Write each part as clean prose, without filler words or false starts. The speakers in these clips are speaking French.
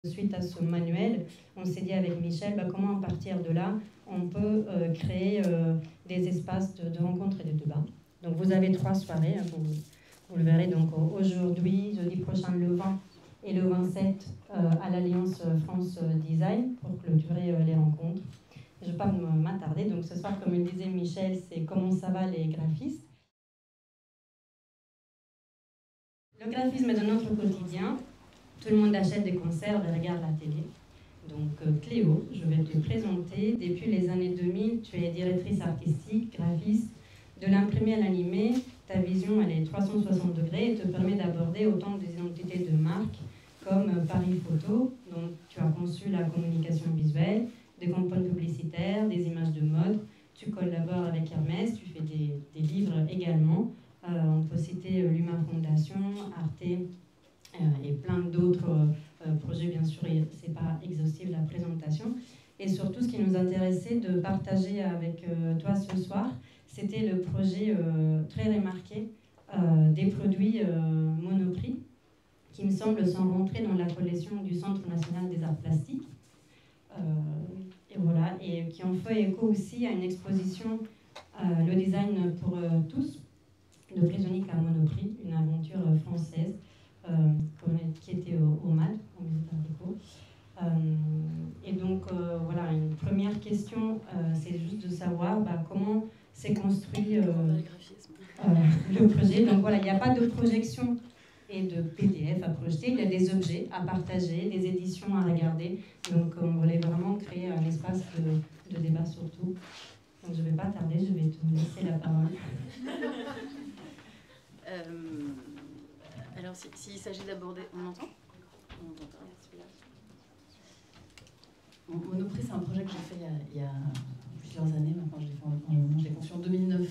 Suite à ce manuel, on s'est dit avec Michel, comment à partir de là, on peut créer des espaces de rencontre et de débat. Donc vous avez 3 soirées, vous le verrez donc aujourd'hui, jeudi prochain le 20 et le 27 à l'Alliance France Design pour clôturer les rencontres. Je ne vais pas m'attarder, donc ce soir, comme le disait Michel, c'est comment ça va les graphistes. Le graphisme est dans notre quotidien. Tout le monde achète des conserves et regarde la télé. Donc Cléo, je vais te présenter. Depuis les années 2000, tu es directrice artistique, graphiste. De l'imprimé à l'animé, ta vision elle est 360 degrés et te permet d'aborder autant des identités de marques comme Paris Photo, dont tu as conçu la communication visuelle, des campagnes publicitaires, des images de mode. Tu collabores avec Hermès, tu fais des livres également. On peut citer l'Humain Fondation, Arte, et plein d'autres projets, bien sûr, ce n'est pas exhaustif la présentation. Et surtout, ce qui nous intéressait de partager avec toi ce soir, c'était le projet très remarqué des produits Monoprix, qui me semble sont rentrés dans la collection du Centre national des arts plastiques. Et voilà, et qui ont fait écho aussi à une exposition, le design pour tous, de Prisonique à Monoprix, une aventure française. Qui était au MAD, au Musée d'Art Déco. Et donc, voilà, une première question, c'est juste de savoir comment s'est construit le projet. Donc voilà, il n'y a pas de projection et de PDF à projeter, il y a des objets à partager, des éditions à regarder. Donc on voulait vraiment créer un espace de débat surtout. Donc je ne vais pas tarder, je vais te laisser la parole. Alors, s'il s'agit d'aborder... On entend ? On entend pas, celui-là. Monoprix, c'est un projet que j'ai fait il y a plusieurs années maintenant. Je l'ai conçu en 2009.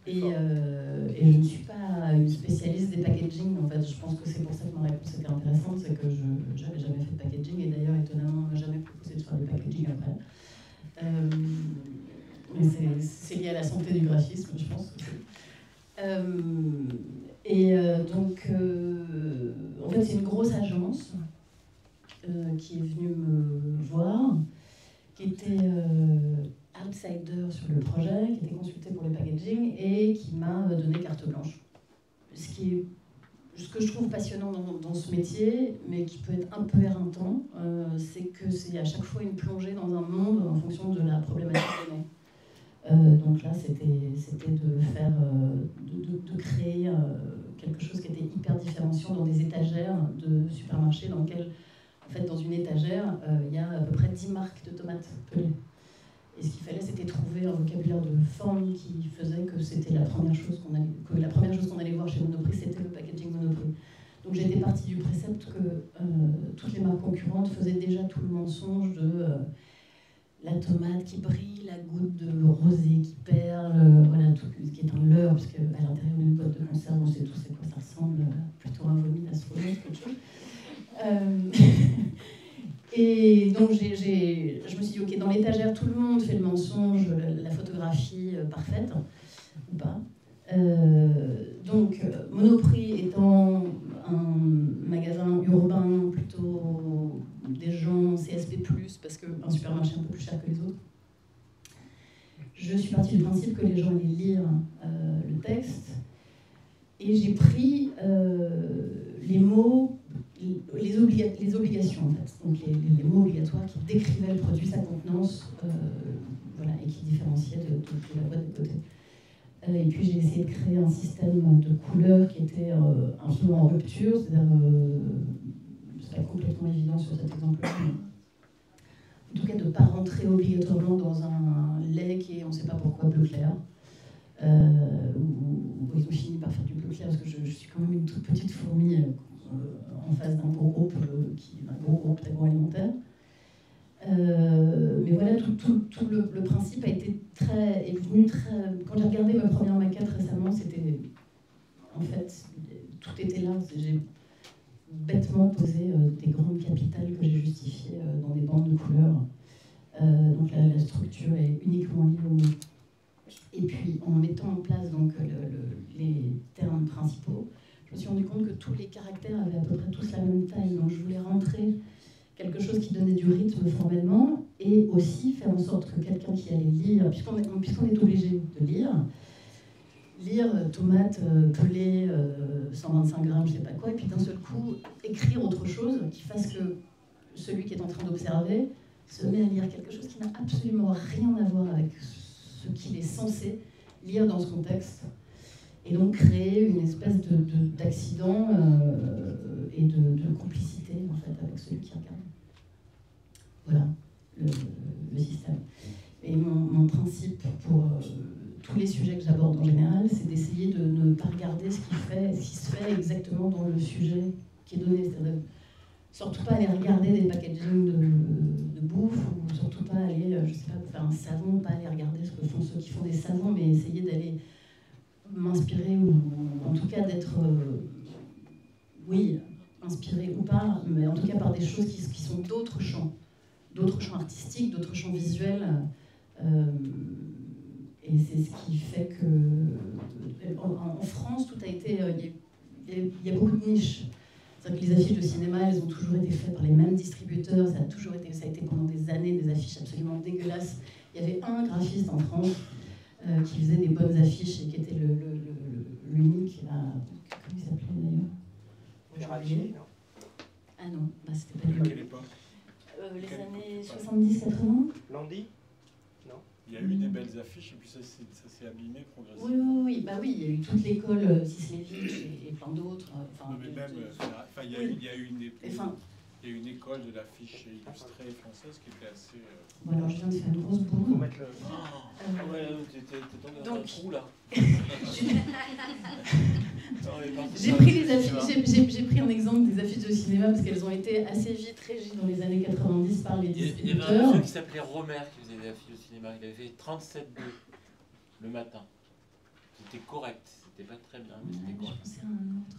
Et je ne suis pas une spécialiste des packaging. En fait, je pense que c'est pour ça que ma réponse était intéressante. C'est que je n'avais jamais fait de packaging. Et d'ailleurs, étonnamment, on ne m'a jamais proposé de faire du packaging après. Mais c'est lié à la santé du graphisme, je pense. Donc, en fait, c'est une grosse agence qui est venue me voir, qui était outsider sur le projet, qui était consultée pour le packaging et qui m'a donné carte blanche. Ce que je trouve passionnant dans ce métier, mais qui peut être un peu éreintant, c'est que c'est à chaque fois une plongée dans un monde en fonction de la problématique donnée. Donc là, c'était de faire, de créer quelque chose qui était hyper différenciant dans des étagères de supermarchés dans lesquelles, en fait, dans une étagère, il y a à peu près 10 marques de tomates pelées. Et ce qu'il fallait, c'était trouver un vocabulaire de forme qui faisait que c'était la première chose qu'on allait voir chez Monoprix, c'était le packaging Monoprix. Donc j'étais partie du précepte que toutes les marques concurrentes faisaient déjà tout le mensonge de la tomate qui brille, la goutte de rosée qui perle, voilà, tout ce qui est un leurre, parce qu'à l'intérieur d'une boîte de conserve, on sait tous à quoi ça ressemble, plutôt un vomi d'astronaute qu'autre chose. Et donc je me suis dit, ok, dans l'étagère, tout le monde fait le mensonge, la photographie parfaite, ou pas. Donc Monoprix étant un magasin urbain, plutôt des gens CSP+, parce qu'un supermarché un peu plus cher que les autres, je suis partie du principe que les gens allaient lire le texte, et j'ai pris les mots, les obligations en fait, donc les mots obligatoires qui décrivaient le produit, sa contenance, voilà, et qui différenciaient de la boîte de côté. Et puis j'ai essayé de créer un système de couleurs qui était un peu en rupture, c'est-à-dire, c'est pas complètement évident sur cet exemple-là, en tout cas de ne pas rentrer obligatoirement dans un lait qui est, on ne sait pas pourquoi, bleu clair. Où ils ont fini par faire du bleu clair, parce que je suis quand même une toute petite fourmi en face d'un gros groupe d'agroalimentaire. Mais voilà, tout le principe est venu très... Quand j'ai regardé ma première maquette récemment, c'était... En fait, tout était là. J'ai bêtement posé des grandes capitales que j'ai justifiées dans des bandes de couleurs. Donc la structure est uniquement liée au mot. Et puis, en mettant en place donc, les termes principaux, je me suis rendu compte que tous les caractères avaient à peu près tous la même taille. Donc je voulais rentrer quelque chose qui donnait du rythme formellement, et aussi faire en sorte que quelqu'un qui allait lire, puisqu'on est obligé de lire tomate pelée, 125 grammes, je sais pas quoi, et puis d'un seul coup écrire autre chose qui fasse que celui qui est en train d'observer se met à lire quelque chose qui n'a absolument rien à voir avec ce qu'il est censé lire dans ce contexte, et donc créer une espèce d'accident et de complicité en fait avec celui qui regarde. Voilà le système. Et mon principe pour tous les sujets que j'aborde en général, c'est d'essayer de ne pas regarder ce qui se fait exactement dans le sujet qui est donné. C'est-à-dire surtout pas aller regarder des packagings de bouffe, ou surtout pas aller, je sais pas, faire un savon, pas aller regarder ce que font ceux qui font des savons, mais essayer d'aller m'inspirer, ou en tout cas d'être, oui, inspiré ou pas, mais en tout cas par des choses qui sont d'autres champs artistiques, d'autres champs visuels. Et c'est ce qui fait que en France, tout a été, il y a beaucoup de niches. C'est-à-dire que les affiches de cinéma, elles ont toujours été faites par les mêmes distributeurs. Ça a été pendant des années des affiches absolument dégueulasses. Il y avait un graphiste en France qui faisait des bonnes affiches et qui était l'unique. Comment il s'appelait d'ailleurs? non? Ah non, bah, c'était pas lui. À quelle époque? Les années 70-80. Landy? Non? Il y a eu des belles affiches et puis ça s'est abîmé progressivement. Oui, bah oui, il y a eu toute l'école Sislevich et plein d'autres. Non, mais même, il y a eu une école de l'affiche illustrée française qui était assez... Bon, alors je viens de faire une grosse bourde. Faut mettre le... Ouais, t'es tombé dans un trou là. J'ai pris un exemple des affiches de cinéma parce qu'elles ont été assez vite régies dans les années 90 par les distributeurs. Il y avait un monsieur qui s'appelait Romer qui faisait des affiches au cinéma. Il avait fait 37,2 le matin. C'était correct. C'était pas très bien, mais c'était correct.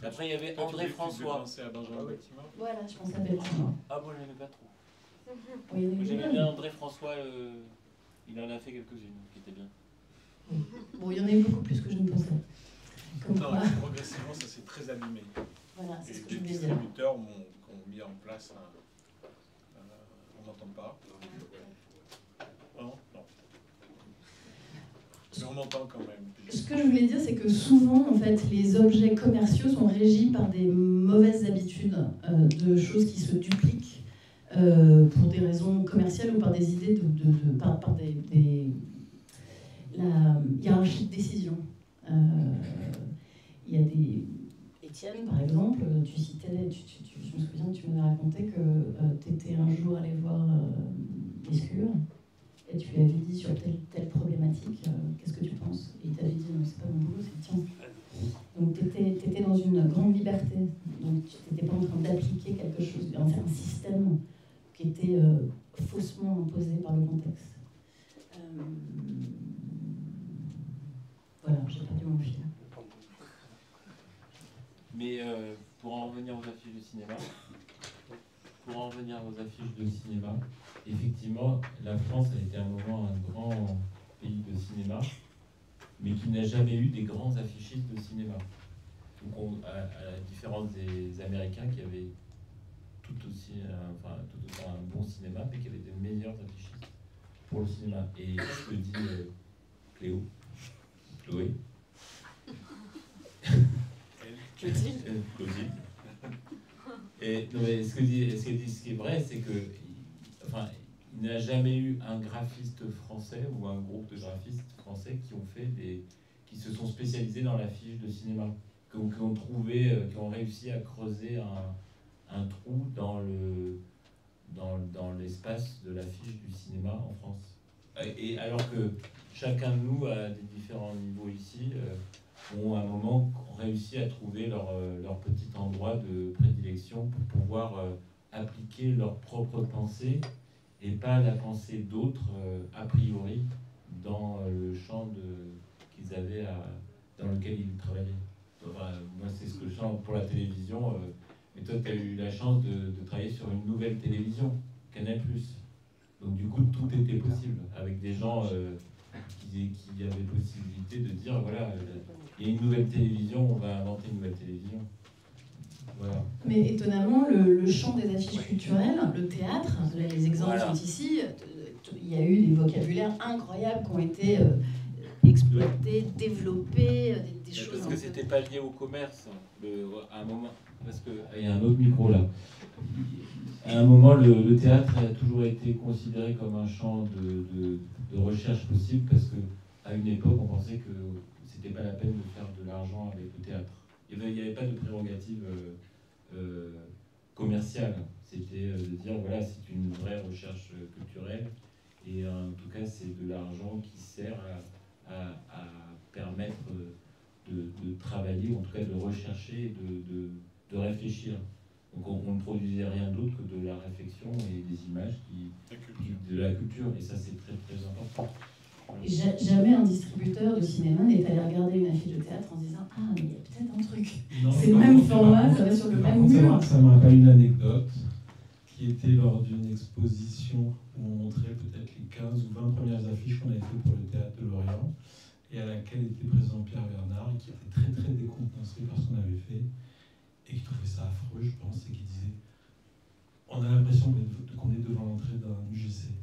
Après, il y avait André François. Tu pensais à Benjamin Bâtiment? Voilà, je pensais à Bâtiment. Ah bon, je l'aimais pas trop. Oui, J'aimais bien André François. Il en a fait quelques-unes qui étaient bien. Bon, il y en a eu beaucoup plus que je ne pensais. Non, progressivement, ça s'est très abîmé. Voilà, c'est ce que les je voulais dire. distributeurs ont mis en place on n'entend pas. Non. Mais on entend quand même. Ce que je voulais dire, c'est que souvent, en fait, les objets commerciaux sont régis par des mauvaises habitudes de choses qui se dupliquent pour des raisons commerciales ou par des idées par la hiérarchie de décision. Il y a des... Étienne, par exemple, tu citais, je me souviens que tu m'avais raconté que tu étais un jour allé voir Lescure et tu lui avais dit sur telle problématique, qu'est-ce que tu penses? Et il t'avait dit, non, c'est pas mon boulot, c'est le tien. Donc tu étais dans une grande liberté, donc tu n'étais pas en train d'appliquer quelque chose, un système qui était faussement imposé par le contexte. Voilà, j'ai perdu mon fil. Mais pour en revenir aux affiches de cinéma, effectivement, la France a été à un moment un grand pays de cinéma, mais qui n'a jamais eu des grands affichistes de cinéma. Donc à la différence des Américains qui avaient tout autant un bon cinéma, mais qui avaient des meilleurs affichistes pour le cinéma. Et ce que dit Chloé. Clotilde. Et non, mais ce qui est vrai, c'est que, il n'y a jamais eu un graphiste français ou un groupe de graphistes français qui se sont spécialisés dans l'affiche de cinéma, qui ont réussi à creuser un trou dans l'espace de l'affiche du cinéma en France. Et alors que chacun de nous, à des différents niveaux ici, ont à un moment réussi à trouver leur petit endroit de prédilection pour pouvoir appliquer leur propre pensée et pas la pensée d'autres a priori dans le champ qu'ils avaient dans lequel ils travaillaient. Moi, c'est ce que je sens pour la télévision. Mais toi, tu as eu la chance de travailler sur une nouvelle télévision, Canal+. Donc du coup, tout était possible avec des gens qui avaient possibilité de dire, voilà, il y a une nouvelle télévision, on va inventer une nouvelle télévision. Voilà. Mais étonnamment, le champ des affiches culturelles, le théâtre, les exemples sont ici, il y a eu des vocabulaires incroyables qui ont été exploités, développés, des choses... Parce que c'était pas lié au commerce, à un moment, parce qu'il y a un autre micro là. À un moment, le théâtre a toujours été considéré comme un champ de recherche possible, parce qu'à une époque, on pensait que c'était pas la peine de faire de l'argent avec le théâtre. Il n'y avait pas de prérogative commerciale. C'était de dire, voilà, c'est une vraie recherche culturelle, et en tout cas, c'est de l'argent qui sert à permettre de travailler, ou en tout cas de rechercher, de réfléchir. Donc on ne produisait rien d'autre que de la réflexion et des images de la culture, et ça c'est très très important. Et jamais un distributeur de cinéma n'est allé regarder une affiche de théâtre en se disant « Ah, mais il y a peut-être un truc, c'est le même format, ça va sur le même mur ». Ça me rappelle une anecdote qui était lors d'une exposition où on montrait peut-être les 15 ou 20 premières affiches qu'on avait fait pour le Théâtre de Lorient, et à laquelle était présent Pierre Bernard, et qui était très très décontenancé par ce qu'on avait fait, et qui trouvait ça affreux, je pense, et qui disait « On a l'impression qu'on est devant l'entrée d'un UGC ».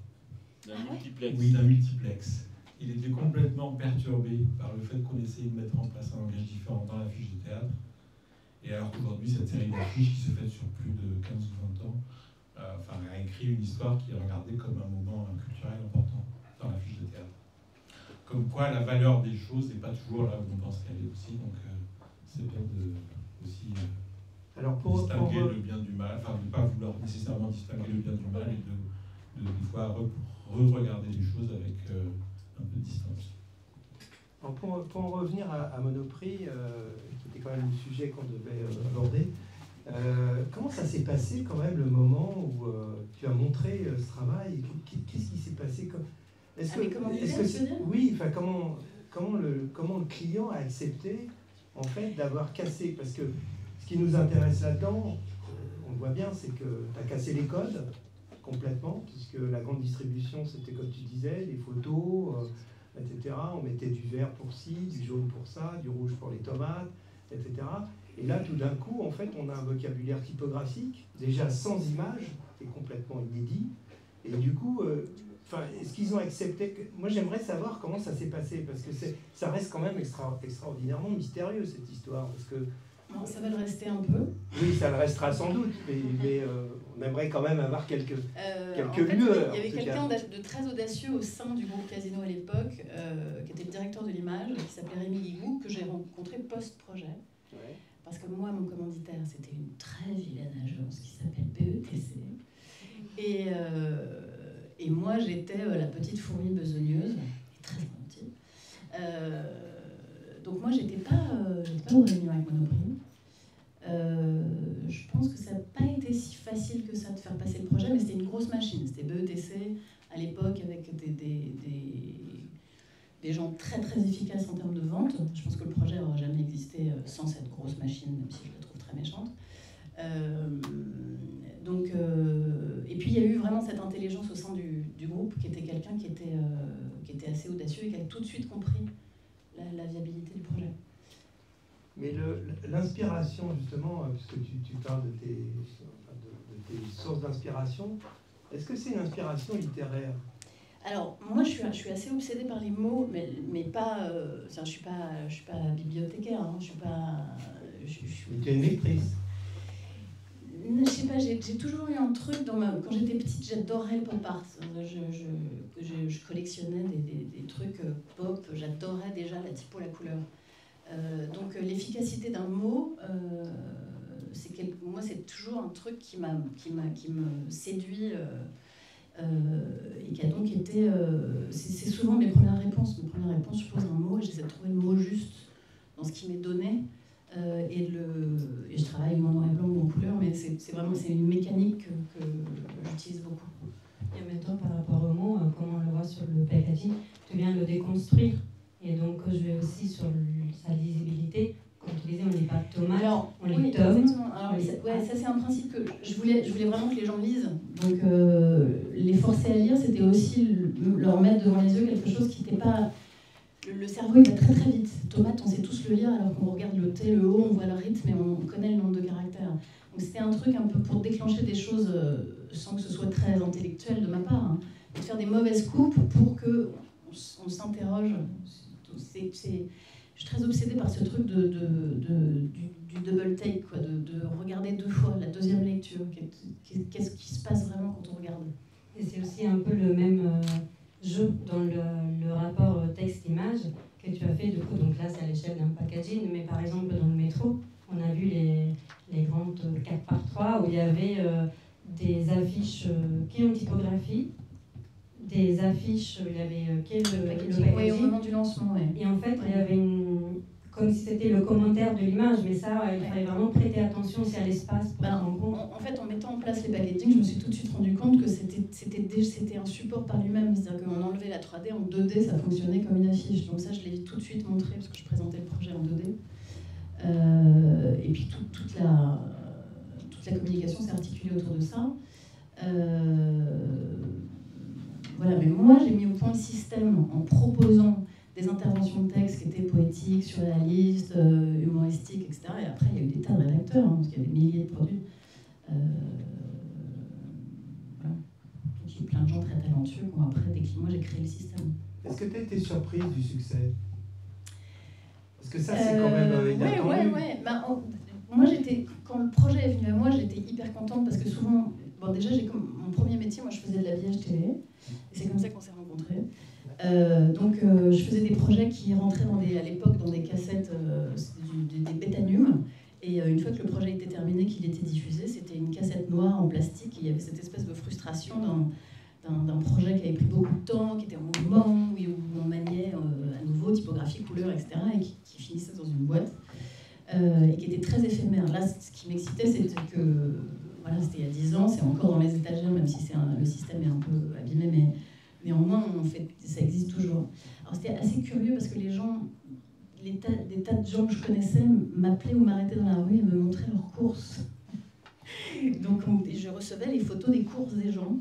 D'un multiplex. Oui, d'un multiplex. Il était complètement perturbé par le fait qu'on essayait de mettre en place un langage différent dans l'affiche de théâtre. Et alors qu'aujourd'hui, cette série d'affiches qui se fait sur plus de 15 ou 20 ans, a écrit une histoire qui est regardée comme un moment culturel important dans l'affiche de théâtre. Comme quoi, la valeur des choses n'est pas toujours là où on pense qu'elle est aussi. Donc, c'est bien de aussi distinguer le bien du mal, enfin, de ne pas vouloir nécessairement distinguer le bien du mal, et de des fois re-regarder les choses avec un peu de distance. Alors pour en revenir à Monoprix, qui était quand même le sujet qu'on devait aborder, comment ça s'est passé quand même le moment où tu as montré ce travail? Qu'est-ce qui s'est passé? Oui, enfin comment le client a accepté en fait d'avoir cassé? Parce que ce qui nous intéresse là-dedans, on le voit bien, c'est que tu as cassé les codes complètement, puisque la grande distribution, c'était comme tu disais, les photos, etc. On mettait du vert pour ci, du jaune pour ça, du rouge pour les tomates, etc. Et là, tout d'un coup, en fait, on a un vocabulaire typographique, déjà sans image, qui est complètement inédit. Et du coup, est-ce qu'ils ont accepté Moi, j'aimerais savoir comment ça s'est passé, parce que ça reste quand même extraordinairement mystérieux, cette histoire, parce que... Non, ça va le rester un peu. Oui, ça le restera sans doute, mais on aimerait quand même avoir quelques lieux. Il y avait quelqu'un de très audacieux au sein du groupe Casino à l'époque, qui était le directeur de l'image, qui s'appelait Rémi Guigou, que j'ai rencontré post-projet. Ouais. Parce que moi, mon commanditaire, c'était une très vilaine agence qui s'appelle BETC. Et moi, j'étais la petite fourmi besogneuse, et très gentille. Donc moi, j'étais pas aux réunions avec Monoprix. Je pense que ça n'a pas été si facile que ça de faire passer le projet, mais c'était une grosse machine. C'était BETC à l'époque, avec des gens très très efficaces en termes de vente. Je pense que le projet n'aurait jamais existé sans cette grosse machine, même si je la trouve très méchante. Et puis il y a eu vraiment cette intelligence au sein du groupe, qui était quelqu'un qui était assez audacieux et qui a tout de suite compris la viabilité du projet. Mais l'inspiration, justement, puisque tu parles de tes sources d'inspiration, est-ce que c'est une inspiration littéraire? Alors, moi, je suis assez obsédée par les mots, mais pas... je suis pas bibliothécaire, hein, je suis pas... Tu es une lectrice. Je sais pas, j'ai toujours eu un truc quand j'étais petite, j'adorais le pop art. Je collectionnais des trucs pop, j'adorais déjà la typo, la couleur. Donc l'efficacité d'un mot, moi c'est toujours un truc qui me séduit et qui a donc été... c'est souvent mes premières réponses. Mes premières réponses, je pose un mot et j'essaie de trouver le mot juste dans ce qui m'est donné. Et je travaille en noir et blanc ou en couleur, mais c'est une mécanique que j'utilise beaucoup. Et maintenant, par rapport au mot, comme on le voit sur le packaging, tu viens de le déconstruire. Et donc, je vais aussi sur sa lisibilité. Comme tu disais, on n'est pas tomate, on est tome. Ça c'est un principe que je voulais vraiment que les gens lisent. Donc, les forcer à lire, c'était aussi leur mettre devant les yeux quelque chose qui n'était pas... Le cerveau, il va très très vite. Tomate, on sait tous le lire, alors qu'on regarde le T, le O, on voit le rythme et on connaît le nombre de caractères. Donc c'était truc un peu pour déclencher des choses sans que ce soit très intellectuel de ma part, hein, de faire des mauvaises coupes pour qu'on s'interroge. Je suis très obsédée par ce truc du double take, quoi, de regarder 2 fois la deuxième lecture. Qu'est-ce qui se passe vraiment quand on regarde? Et c'est aussi un peu le même jeu dans le rapport texte-image que tu as fait, du coup, donc là c'est à l'échelle d'un packaging, mais par exemple dans le métro, on a vu les grandes 4x3 où il y avait des affiches qui ont typographie, des affiches où il y avait le packaging. Oui, au moment du lancement, oui. Et en fait, il y avait comme si c'était le commentaire de l'image, mais ça, il fallait vraiment prêter attention aussi à l'espace pour s'en rendre compte. En fait, en mettant en place les packaging, je me suis tout de suite rendu compte que c'était un support par lui-même. C'est-à-dire qu'on enlevait la 3D, en 2D, ça fonctionnait comme une affiche. Donc ça, je l'ai tout de suite montré, parce que je présentais le projet en 2D. Et puis toute la communication s'est articulée autour de ça. Voilà, mais moi, j'ai mis au point le système en proposant des interventions de texte qui étaient poétiques, surréalistes, humoristiques, etc. Et après, il y a eu des tas de rédacteurs, hein, parce qu'il y a des milliers de produits. Voilà. Donc, il y a eu plein de gens très talentueux qui ont après décliné. Moi, j'ai créé le système. Est-ce que tu as été surprise du succès? Parce que ça, c'est quand même inattendu. Ouais. Moi, quand le projet est venu à moi, j'étais hyper contente parce que souvent, déjà, mon premier métier, moi, je faisais de l'habillage télé. Et c'est comme ça qu'on s'est rencontrés. Donc, je faisais des projets qui rentraient à l'époque dans des cassettes, des Bétanum. Et une fois que le projet était terminé, qu'il était diffusé, c'était une cassette noire en plastique. Et il y avait cette espèce de frustration d'un projet qui avait pris beaucoup de temps, qui était en mouvement, où on maniait à nouveau typographie, couleur, etc. Et qui finissait dans une boîte. Et qui était très éphémère. Là, ce qui m'excitait, c'était que... Voilà, c'était il y a 10 ans, c'est encore dans les étagères, même si le système est un peu abîmé, mais néanmoins, ça existe toujours. Alors c'était assez curieux parce que des tas de gens que je connaissais m'appelaient ou m'arrêtaient dans la rue et me montraient leurs courses. Donc je recevais les photos des courses des gens.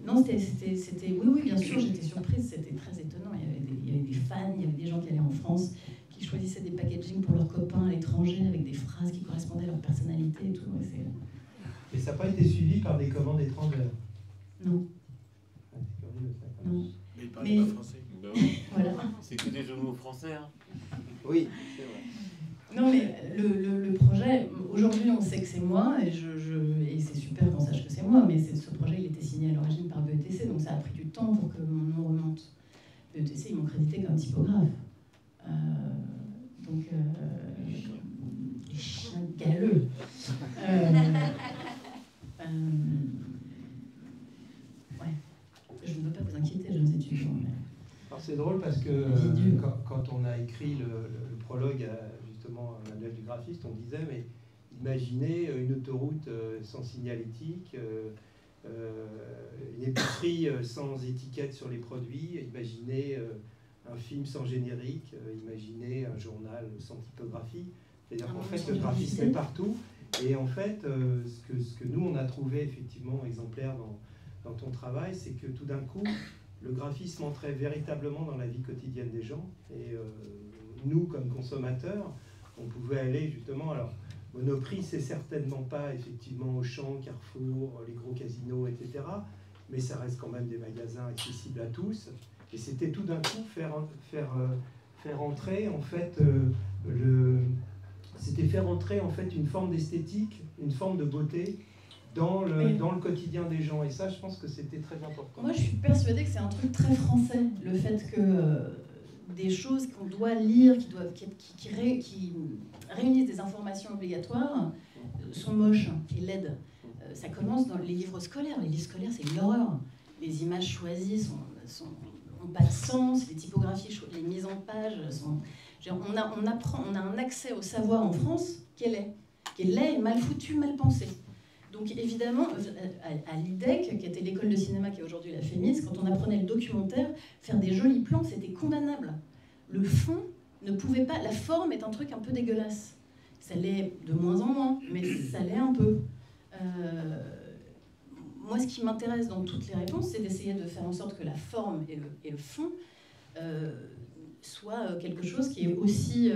Non, c'était... Oui, bien sûr, j'étais surprise, c'était très étonnant. Il y avait des fans, il y avait des gens qui allaient en France, qui choisissaient des packaging pour leurs copains à l'étranger avec des phrases qui correspondaient à leur personnalité et tout. Et ça n'a pas été suivi par des commandes étrangères? Non. Non. Mais il parlait pas français. Ben oui. Voilà. C'est que des jeux de mots français. Hein. Oui, c'est vrai. Non, mais le projet, aujourd'hui, on sait que c'est moi, et c'est super qu'on sache que c'est moi, mais ce projet, il était signé à l'origine par BETC, donc ça a pris du temps pour que mon nom remonte. BETC, ils m'ont crédité comme typographe. Donc, les chiens galeux. Ouais. Je ne veux pas vous inquiéter, jeunes étudiants. Mais... Alors c'est drôle parce que quand on a écrit le prologue justement à Manuel du graphiste, on disait mais imaginez une autoroute sans signalétique, une épicerie sans étiquette sur les produits, imaginez un film sans générique, imaginez un journal sans typographie. C'est-à-dire qu'en fait le graphisme est partout. Et en fait, ce que nous on a trouvé effectivement exemplaire dans ton travail, c'est que tout d'un coup, le graphisme entrait véritablement dans la vie quotidienne des gens. Et nous, comme consommateurs, on pouvait aller justement... Alors, Monoprix, c'est certainement pas effectivement Auchan, Carrefour, les gros casinos, etc. Mais ça reste quand même des magasins accessibles à tous. Et c'était tout d'un coup faire entrer en fait c'était faire entrer en fait une forme d'esthétique, une forme de beauté dans le quotidien des gens. Et ça, je pense que c'était très important. Moi, je suis persuadée que c'est un truc très français, le fait que des choses qu'on doit lire, qui réunissent des informations obligatoires, sont moches et laides. Ça commence dans les livres scolaires. Les livres scolaires, c'est une horreur. Les images choisies n'ont pas de sens, les typographies, les mises en page sont... On a un accès au savoir en France qui est laid, mal foutu, mal pensé. Donc évidemment, à l'IDEC, qui était l'école de cinéma qui est aujourd'hui la FEMIS, quand on apprenait le documentaire, faire des jolis plans, c'était condamnable. Le fond ne pouvait pas... La forme est un truc un peu dégueulasse. Ça l'est de moins en moins, mais ça l'est un peu. Moi, ce qui m'intéresse dans toutes les réponses, c'est d'essayer de faire en sorte que la forme et le fond soit quelque chose qui est aussi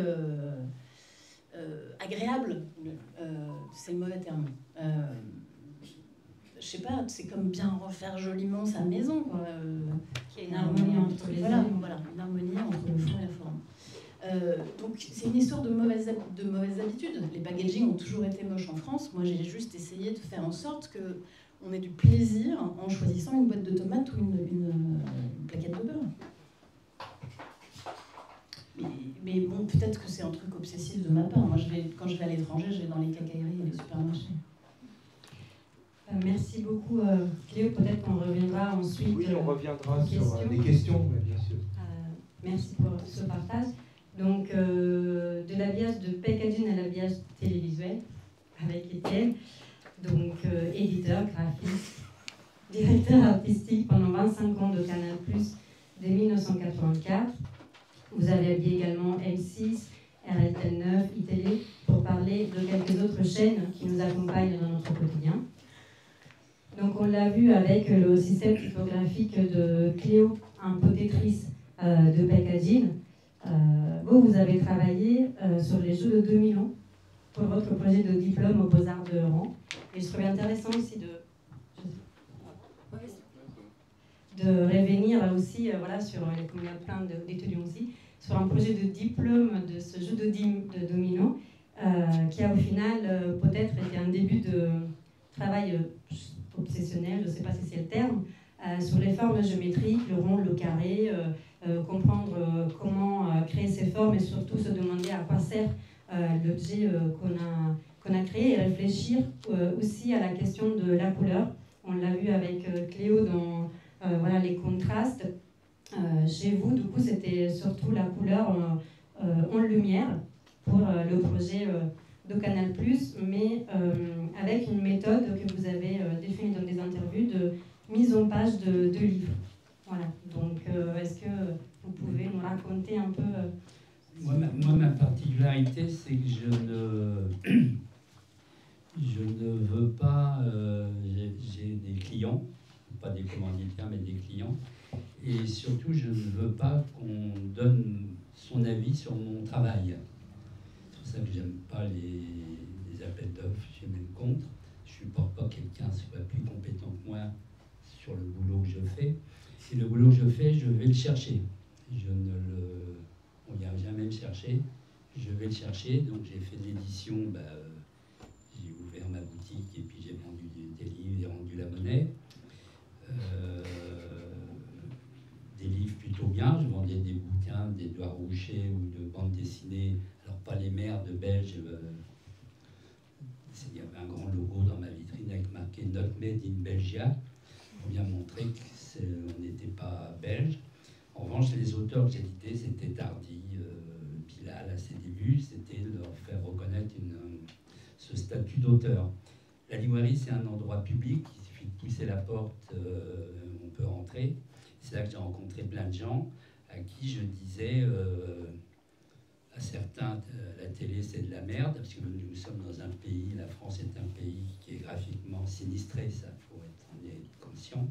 agréable, c'est le mauvais terme. Je sais pas, c'est comme bien refaire joliment sa maison, quoi. Qu'il y ait une harmonie entre les voilà, deux. voilà, une harmonie entre le fond et la forme. Donc c'est une histoire de mauvaises habitudes. Les packaging ont toujours été moches en France. Moi, j'ai juste essayé de faire en sorte que on ait du plaisir en choisissant une boîte de tomates ou une plaquette de beurre. Mais bon, peut-être que c'est un truc obsessif de ma part. Moi, quand je vais à l'étranger, je vais dans les quincailleries et les supermarchés. Merci beaucoup, Cléo. Peut-être qu'on reviendra ensuite. Oui, on reviendra sur des questions, bien sûr. Merci pour ce partage. Donc, de l'habillage de packaging à l'habillage télévisuel, avec Étienne, donc éditeur, graphiste, directeur artistique pendant 25 ans de Canal+, dès 1984. Vous avez habillé également M6, RTL9, iTélé, pour parler de quelques autres chaînes qui nous accompagnent dans notre quotidien. Donc on l'a vu avec le système typographique de Cléo, un peu Tetris de packaging. Vous avez travaillé sur les Jeux de 2000 ans pour votre projet de diplôme aux Beaux-Arts de Rouen. Et je trouvais intéressant aussi de revenir aussi, voilà, sur, comme il y a plein d'étudiants aussi, sur un projet de diplôme de ce jeu de domino, qui a au final peut-être été un début de travail obsessionnel, je ne sais pas si c'est le terme, sur les formes géométriques, le rond, le carré, comprendre comment créer ces formes et surtout se demander à quoi sert l'objet qu'on a créé et réfléchir aussi à la question de la couleur. On l'a vu avec Cléo dans voilà, les contrastes. Chez vous, du coup, c'était surtout la couleur en lumière pour le projet de Canal+, mais avec une méthode que vous avez définie dans des interviews de mise en page de livres. Voilà. Donc, est-ce que vous pouvez nous raconter un peu Moi, ma particularité, c'est que je ne veux pas... j'ai des clients, pas des commanditaires, mais des clients. Et surtout, je ne veux pas qu'on donne son avis sur mon travail. C'est pour ça que j'aime pas les appels d'offres, je suis même contre. Je ne supporte pas que quelqu'un soit plus compétent que moi sur le boulot que je fais. Et le boulot que je fais, je vais le chercher. On n'ira jamais le chercher. Je vais le chercher. Donc j'ai fait de l'édition, j'ai ouvert ma boutique et puis j'ai vendu des livres et rendu la monnaie. Des livres plutôt bien, je vendais des bouquins d'Édouard Rouchet ou de bandes dessinées, alors pas les merdes belges, il y avait un grand logo dans ma vitrine avec marqué Not Made in Belgia, pour bien montrer qu'on n'était pas belge. En revanche, les auteurs que j'éditais, c'était Tardy, Bilal à ses débuts, c'était de leur faire reconnaître ce statut d'auteur. La librairie, c'est un endroit public, il suffit de pousser la porte, on peut rentrer. C'est là que j'ai rencontré plein de gens à qui je disais, à certains, la télé c'est de la merde, parce que nous sommes dans un pays, la France est un pays qui est graphiquement sinistré, ça faut en être conscient.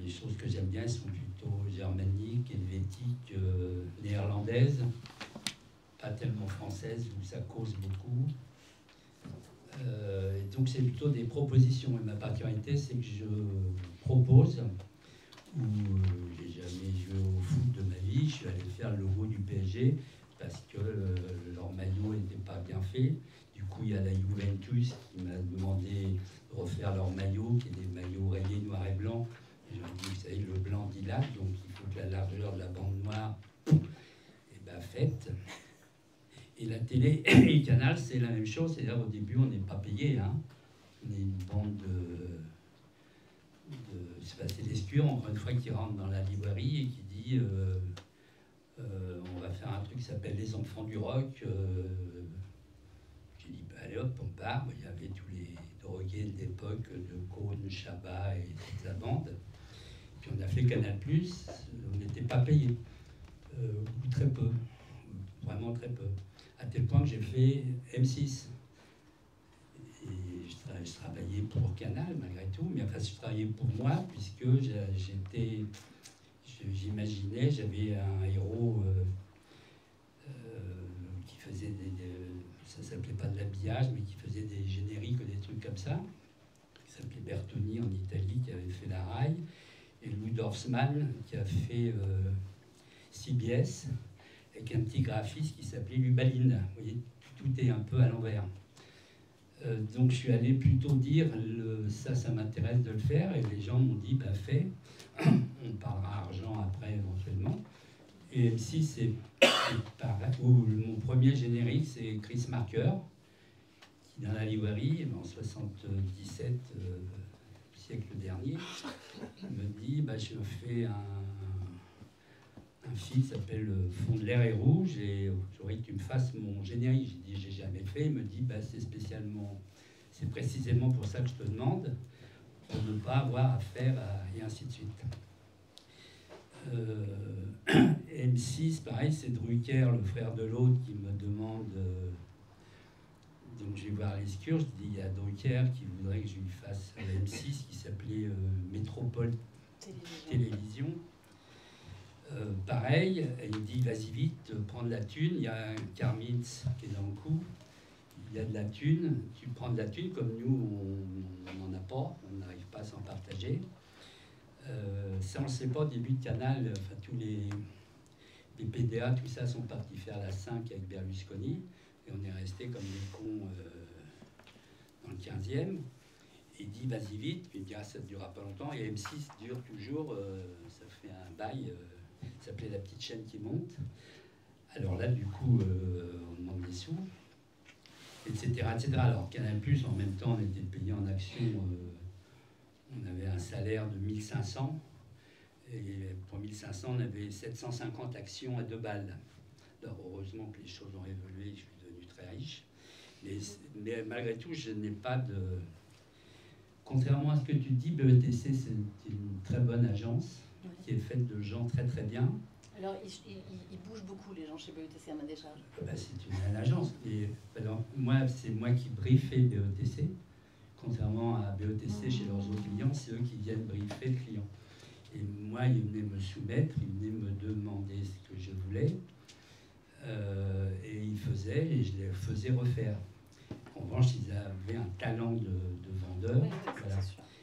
Les choses que j'aime bien sont plutôt germaniques, helvétiques, néerlandaises, pas tellement françaises où ça cause beaucoup. Donc c'est plutôt des propositions. Et ma particularité, c'est que je propose, où j'ai jamais joué au foot de ma vie, je suis allé faire le logo du PSG parce que leur maillot n'était pas bien fait. Du coup, il y a la Juventus qui m'a demandé de refaire leur maillot, qui est des maillots rayés noir et blanc. Et je leur ai dit, vous savez, le blanc dilate, donc il faut que la largeur de la bande noire est faite. Et la télé et le canal, c'est la même chose. C'est-à-dire, au début, on n'est pas payé. Hein. On est une bande c'est l'escure, encore une fois, qui rentre dans la librairie et qui dit on va faire un truc qui s'appelle Les Enfants du Rock. J'ai dit, allez hop, on part. Il y avait tous les drogués de l'époque, de Cône, Chabat et toute la bande. Puis on a fait Canal+, on n'était pas payé. Ou très peu. Vraiment très peu. À tel point que j'ai fait M6. Et je travaillais pour Canal malgré tout, mais enfin je travaillais pour moi puisque j'avais un héros qui faisait ça s'appelait pas de l'habillage, mais qui faisait des génériques ou des trucs comme ça, qui s'appelait Bertoni en Italie, qui avait fait la Rai, et Lou Dorfman qui a fait CBS, avec un petit graphiste qui s'appelait Lubaline. Vous voyez, tout est un peu à l'envers. Donc je suis allé plutôt dire, ça m'intéresse de le faire, et les gens m'ont dit, bah fais, on parlera argent après éventuellement. Et M6, c'est pareil. Mon premier générique, c'est Chris Marker, qui dans la librairie, en 77, siècle dernier, me dit, bah, je fais un film qui s'appelle Fond de l'air est rouge, et j'aurais que tu me fasses mon générique. J'ai dit, j'ai jamais fait. Il me dit, bah, c'est précisément pour ça que je te demande, pour ne pas avoir affaire à... et ainsi de suite. M6, pareil, c'est Drucker, le frère de l'autre, qui me demande. Donc je vais voir Lescure, je dis il y a Drucker qui voudrait que je lui fasse M6 qui s'appelait Métropole Télévision. Pareil, il me dit vas-y vite, prends de la thune. Il y a un Carmins qui est dans le coup. Il y a de la thune, tu prends de la thune, comme nous on n'en a pas, on n'arrive pas à s'en partager. Ça on ne sait pas, au début de Canal, enfin, tous les PDA, tout ça sont partis faire la 5 avec Berlusconi, et on est resté comme des cons dans le 15e. Il dit vas-y vite, puis il me dit ah, ça ne durera pas longtemps, et M6 dure toujours, ça fait un bail, ça s'appelait La Petite Chaîne qui monte. Alors là, du coup, on demande des sous, etc., etc. Alors Canal+, en même temps, on était payé en action, on avait un salaire de 1500, et pour 1500, on avait 750 actions à 2 balles. Alors heureusement que les choses ont évolué, je suis devenu très riche. Mais malgré tout, je n'ai pas de... Contrairement à ce que tu dis, BETC, c'est une très bonne agence, qui est faite de gens très très bien. Alors, ils bougent beaucoup, les gens chez BETC à ma décharge. Bah, c'est une bonne agence. Et, alors, moi, c'est moi qui briefais BETC. Contrairement à BETC, chez leurs autres clients, c'est eux qui viennent briefer le client. Et moi, ils venaient me soumettre, ils venaient me demander ce que je voulais. Et ils faisaient, et je les faisais refaire. En revanche, ils avaient un talent de vendeur. Oui, voilà.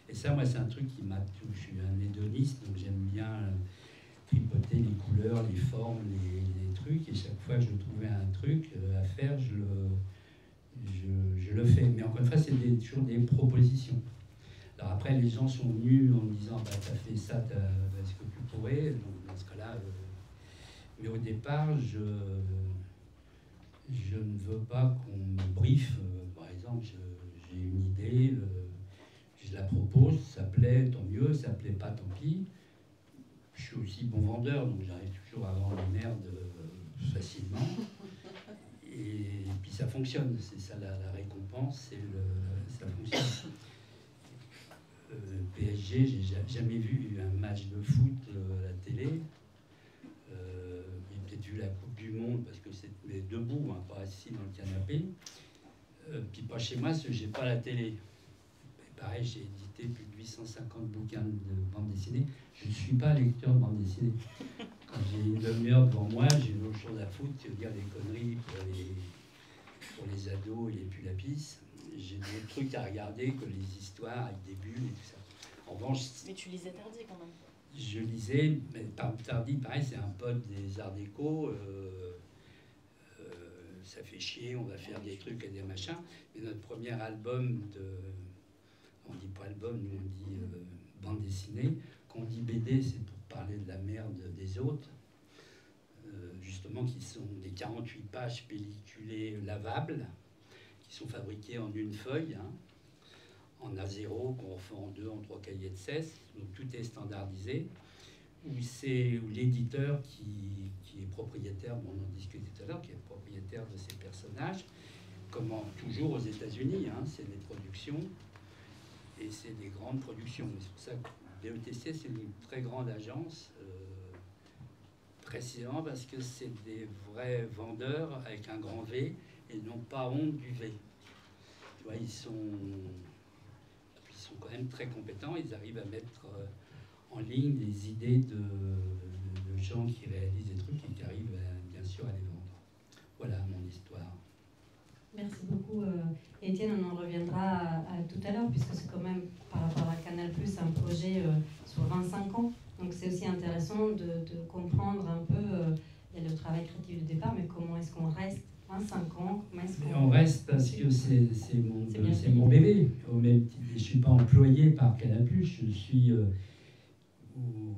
Et ça, moi, c'est un truc qui m'a touché. Je suis un hédoniste, donc j'aime bien tripoter les couleurs, les formes, les trucs. Et chaque fois que je trouvais un truc à faire, je le fais. Mais encore une fois, c'est toujours des propositions. Alors après, les gens sont venus en me disant bah, t'as fait ça, est-ce que tu pourrais? Donc dans ce cas-là, mais au départ, je ne veux pas qu'on me briefe. Par exemple, j'ai une idée, je la propose, ça plaît, tant mieux, ça plaît pas, tant pis. Je suis aussi bon vendeur, donc j'arrive toujours à vendre la merde facilement. Et puis ça fonctionne, c'est ça la récompense, ça fonctionne. PSG, j'ai jamais vu un match de foot à la télé. J'ai peut-être vu la Coupe du Monde parce que c'était debout, hein, pas assis dans le canapé. Puis pas chez moi, parce que j'ai pas la télé. Et pareil, j'ai édité plus de 850 bouquins de bande dessinée. Je ne suis pas lecteur de bande dessinée. Quand j'ai une demi-heure devant moi, j'ai une autre chose à foutre que de dire des conneries pour les ados et les pulapis. J'ai des trucs à regarder que les histoires avec des bulles et tout ça. En revanche, mais tu lisais Tardy quand même. Je lisais, mais Tardy, pareil, c'est un pote des Arts Déco. Ça fait chier, on va faire des trucs et des machins. Mais notre premier album on dit pas album, nous on dit bande dessinée. Quand on dit BD, c'est pour parler de la merde des autres. Justement, qui sont des 48 pages pelliculées lavables, qui sont fabriquées en une feuille, hein, en A0, qu'on refait en 2, en 3 cahiers de 16. Donc tout est standardisé. Où l'éditeur qui est propriétaire, bon, on en discutait tout à l'heure, qui est propriétaire de ces personnages, comment toujours aux États-Unis, hein, c'est des productions, et c'est des grandes productions. C'est pour ça que BETC, c'est une très grande agence, précisément parce que c'est des vrais vendeurs avec un grand V, et non pas honte du V. Tu vois, ils sont quand même très compétents, ils arrivent à mettre en ligne des idées de gens qui réalisent des trucs et qui arrivent bien sûr à les vendre. Voilà mon histoire. beaucoup Étienne, on en reviendra à tout à l'heure, puisque c'est quand même, par rapport à Canal+, un projet sur 25 ans. Donc c'est aussi intéressant de comprendre un peu le travail créatif du départ, mais comment est-ce qu'on reste 25 ans, comment est-ce qu'on... On reste parce que c'est mon bébé. Au même titre, je ne suis pas employé par Canal+, je suis... où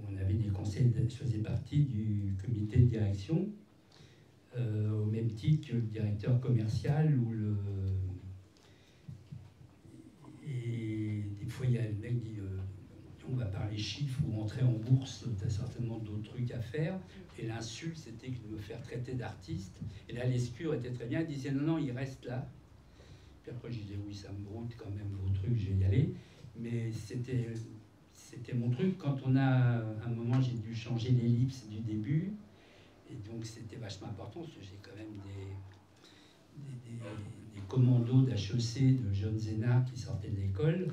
on avait des conseils, je faisais partie du comité de direction, au même titre que le directeur commercial ou le... Et des fois, il y a le mec qui dit on va parler chiffres ou entrer en bourse, tu as certainement d'autres trucs à faire. Et l'insulte, c'était de me faire traiter d'artiste. Et là, l'escure était très bien. Il disait non, il reste là. Puis après, je disais oui, ça me broute quand même vos trucs, je vais y aller. Mais c'était mon truc. Quand on a, à un moment, j'ai dû changer l'ellipse du début. Et donc, c'était vachement important parce que j'ai quand même des commandos d'HEC, de jeunes énards qui sortaient de l'école,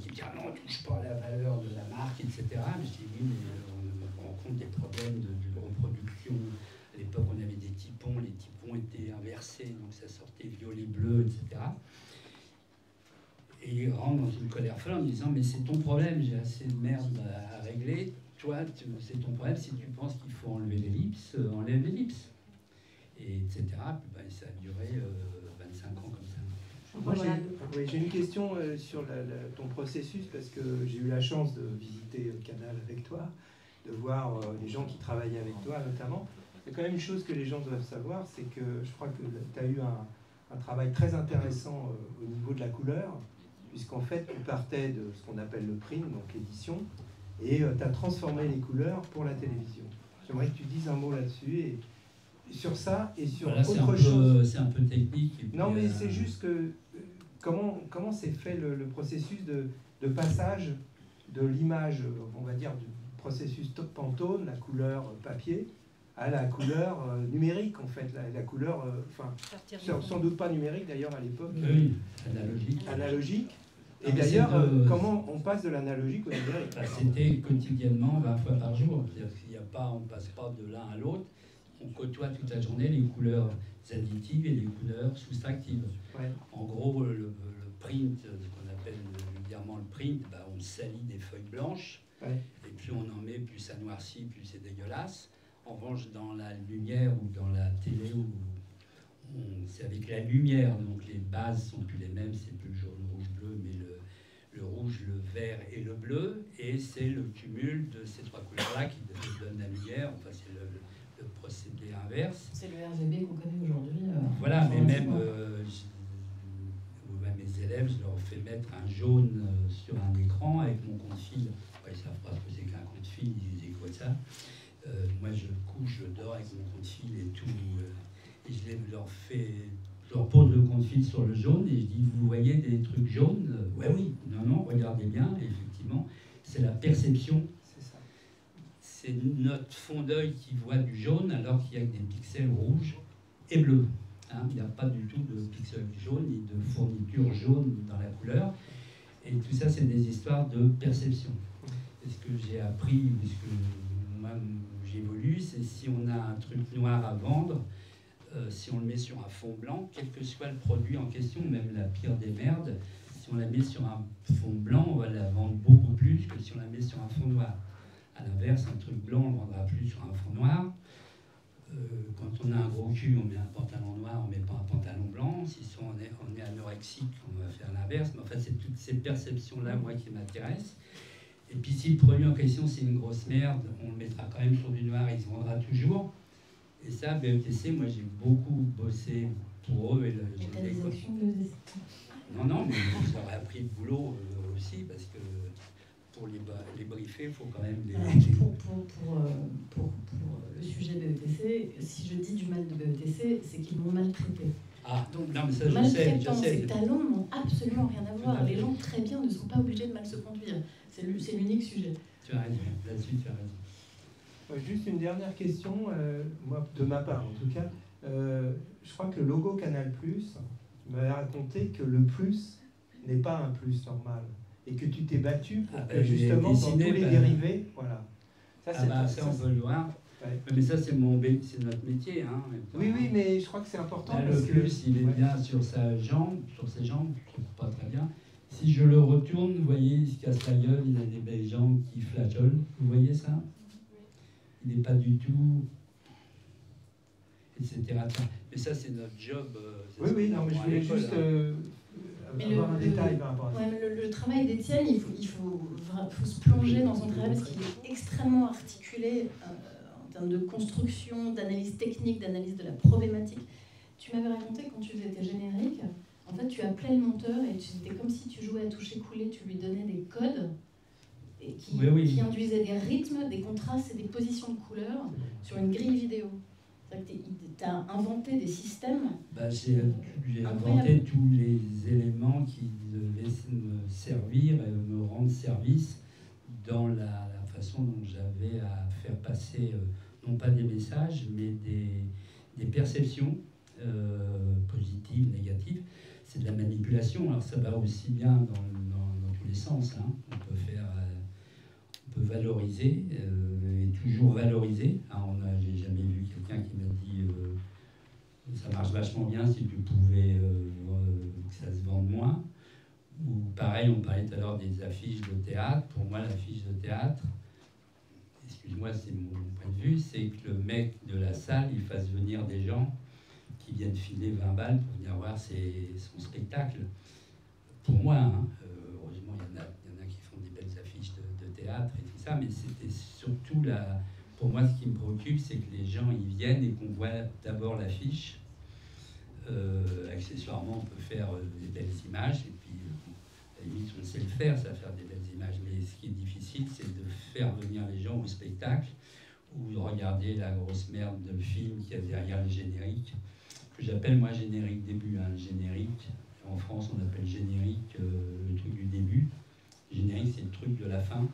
qui disaient non, on ne touche pas à la valeur de la marque, etc. Mais je dis oui, mais on rencontre des problèmes de reproduction. À l'époque, on avait des typons, les typons étaient inversés, donc ça sortait violet, bleu, etc. Et il rentre dans une colère folle en me disant mais c'est ton problème, j'ai assez de merde à régler. Toi, c'est ton problème, si tu penses qu'il faut enlever l'ellipse, enlève l'ellipse. Et etc. Puis, ben, ça a duré 25 ans comme ça. Moi, j'ai une question sur ton processus, parce que j'ai eu la chance de visiter Canal avec toi, de voir les gens qui travaillaient avec toi notamment. Il y a quand même une chose que les gens doivent savoir, c'est que je crois que tu as eu un travail très intéressant au niveau de la couleur, puisqu'en fait, tu partais de ce qu'on appelle le print, donc l'édition, et tu as transformé les couleurs pour la télévision. J'aimerais que tu dises un mot là-dessus, et sur ça, et sur autre chose. C'est un peu technique. Non, mais c'est juste que comment s'est fait le processus de passage de l'image, on va dire, du processus top Pantone, la couleur papier, à la couleur numérique, en fait, la couleur, sans doute pas numérique d'ailleurs à l'époque, oui, analogique. Et d'ailleurs, comment on passe de l'analogique au numérique? C'était quotidiennement, 20 fois par jour. C'est-à-dire qu'il n'y a pas, on ne passe pas de l'un à l'autre. On côtoie toute la journée les couleurs additives et les couleurs soustractives. Ouais. En gros, le print, ce qu'on appelle vulgairement le print, bah, on salit des feuilles blanches. Ouais. Et plus on en met, plus ça noircit, plus c'est dégueulasse. En revanche, dans la lumière ou dans la télé, c'est avec la lumière, donc les bases sont plus les mêmes, c'est plus le jaune, rouge, bleu, mais le rouge, le vert et le bleu, et c'est le cumul de ces trois couleurs-là qui donne la lumière. Enfin, c'est le procédé inverse. C'est le RGB qu'on connaît aujourd'hui. Voilà, mais même mes élèves, je leur fais mettre un jaune sur un écran avec mon compte fil. Ils ne savent pas ce que c'est qu'un compte fil, ils disent quoi ça. Moi, je couche, je dors avec mon compte fil et tout. Et je leur pose le compte fil sur le jaune et je dis, vous voyez des trucs jaunes? Ouais, oui. Non, regardez bien. Et effectivement, c'est la perception. C'est notre fond d'œil qui voit du jaune alors qu'il y a des pixels rouges et bleus. Hein, il n'y a pas du tout de pixels jaunes ni de fourniture jaune dans la couleur. Et tout ça, c'est des histoires de perception. Et ce que j'ai appris, puisque moi j'évolue, c'est si on a un truc noir à vendre, si on le met sur un fond blanc, quel que soit le produit en question, même la pire des merdes, si on la met sur un fond blanc, on va la vendre beaucoup plus que si on la met sur un fond noir. À l'inverse, un truc blanc, on ne le vendra plus sur un fond noir. Quand on a un gros cul, on met un pantalon noir, on ne met pas un pantalon blanc. Si on est anorexique, on va faire l'inverse. Mais en fait, c'est toutes ces perceptions-là, moi, qui m'intéressent. Et puis, si le produit en question, c'est une grosse merde, on le mettra quand même sur du noir, il se vendra toujours. Et ça, BETC, moi, j'ai beaucoup bossé pour eux. Et t'as des actions de BETC? Non, mais je leur ai appris le boulot aussi, parce que pour les briefer, il faut quand même les... Alors, pour le sujet BETC, si je dis du mal de BETC, c'est qu'ils m'ont maltraité. Ah, donc, non, mais ça, je sais. Ces talons n'ont absolument rien à voir. Les gens très bien ne sont pas obligés de mal se conduire. C'est l'unique sujet. Tu as raison, là-dessus, tu as raison. Juste une dernière question, moi, de ma part en tout cas. Je crois que le logo Canal+, m'avait raconté que le plus n'est pas un plus normal. Et que tu t'es battu pour que justement dans tous les dérivés, voilà. Ça, on peut le voir. Ouais. Mais ça, c'est notre métier. Hein, oui, oui, mais je crois que c'est important. Là, parce le plus, il est bien sur ses jambes, je trouve pas très bien. Si je le retourne, vous voyez, il se casse la gueule, il a des belles jambes qui flageolent. Vous voyez ça? Il n'est pas du tout... etc. Mais ça, c'est notre job. Oui, oui, non, mais je voulais juste avoir un détail par rapport à ça. Ouais, le travail d'Étienne, il faut se plonger dans son travail parce qu'il est extrêmement articulé en termes de construction, d'analyse technique, d'analyse de la problématique. Tu m'avais raconté quand tu faisais tes génériques, en fait, tu appelais le monteur et c'était comme si tu jouais à toucher coulé, tu lui donnais des codes et qui induisaient des rythmes, des contrastes et des positions de couleurs sur une grille vidéo. Tu as inventé des systèmes. J'ai inventé tous les éléments qui devaient me servir et me rendre service dans la façon dont j'avais à faire passer, non pas des messages, mais des perceptions positives, négatives. C'est de la manipulation. Alors ça va aussi bien dans tous les sens. Hein. On peut valoriser et toujours valoriser. J'ai jamais vu quelqu'un qui m'a dit ça marche vachement bien si tu pouvais que ça se vende moins. Ou pareil, on parlait tout à l'heure des affiches de théâtre. Pour moi, l'affiche de théâtre, excuse-moi, c'est mon point de vue, c'est que le mec de la salle, il fasse venir des gens qui viennent filer 20 balles pour venir voir son spectacle. Pour moi, hein, heureusement, il y en a qui font des belles affiches de théâtre et tout ça, mais c'était surtout pour moi, ce qui me préoccupe, c'est que les gens ils viennent et qu'on voit d'abord l'affiche. Accessoirement, on peut faire des belles images, et puis à la limite, on sait le faire, ça faire des belles images. Mais ce qui est difficile, c'est de faire venir les gens au spectacle ou de regarder la grosse merde de film qu'il y a derrière les génériques, que j'appelle moi générique début. Hein. Générique, en France, on appelle générique le truc du début. Générique, c'est le truc de la fin.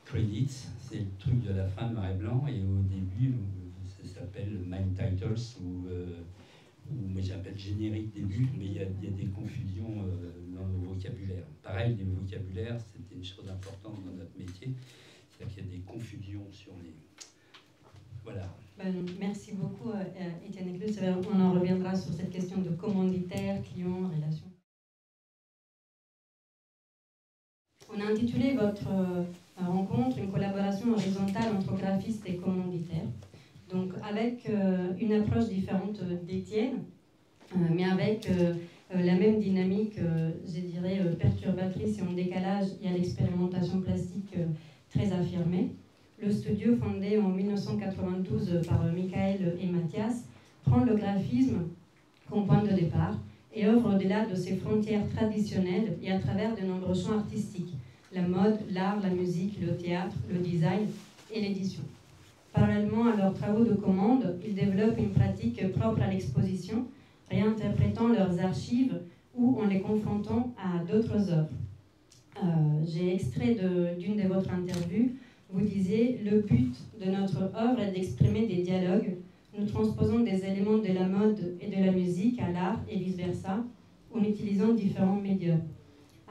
Credits, c'est le truc de la fin noir et blanc, et au début, ça s'appelle main titles, ou moi j'appelle générique début, mais il y a des confusions dans le vocabulaire. Pareil, les vocabulaires, c'était une chose importante dans notre métier, c'est-à-dire qu'il y a des confusions sur les... Voilà. Merci beaucoup, Étienne Eclus. On en reviendra sur cette question de commanditaire, client, relation. On a intitulé votre rencontre une collaboration horizontale entre graphistes et commanditaires. Donc avec une approche différente d'Étienne, mais avec la même dynamique, je dirais, perturbatrice et en décalage et à l'expérimentation plastique très affirmée. Le studio, fondé en 1992 par Michael et Mathias, prend le graphisme comme point de départ et œuvre au-delà de ses frontières traditionnelles et à travers de nombreux champs artistiques, la mode, l'art, la musique, le théâtre, le design et l'édition. Parallèlement à leurs travaux de commande, ils développent une pratique propre à l'exposition, réinterprétant leurs archives ou en les confrontant à d'autres œuvres. J'ai extrait d'une de votre interview. Vous disiez « Le but de notre œuvre est d'exprimer des dialogues. Nous transposons des éléments de la mode et de la musique à l'art et vice-versa, en utilisant différents médias. »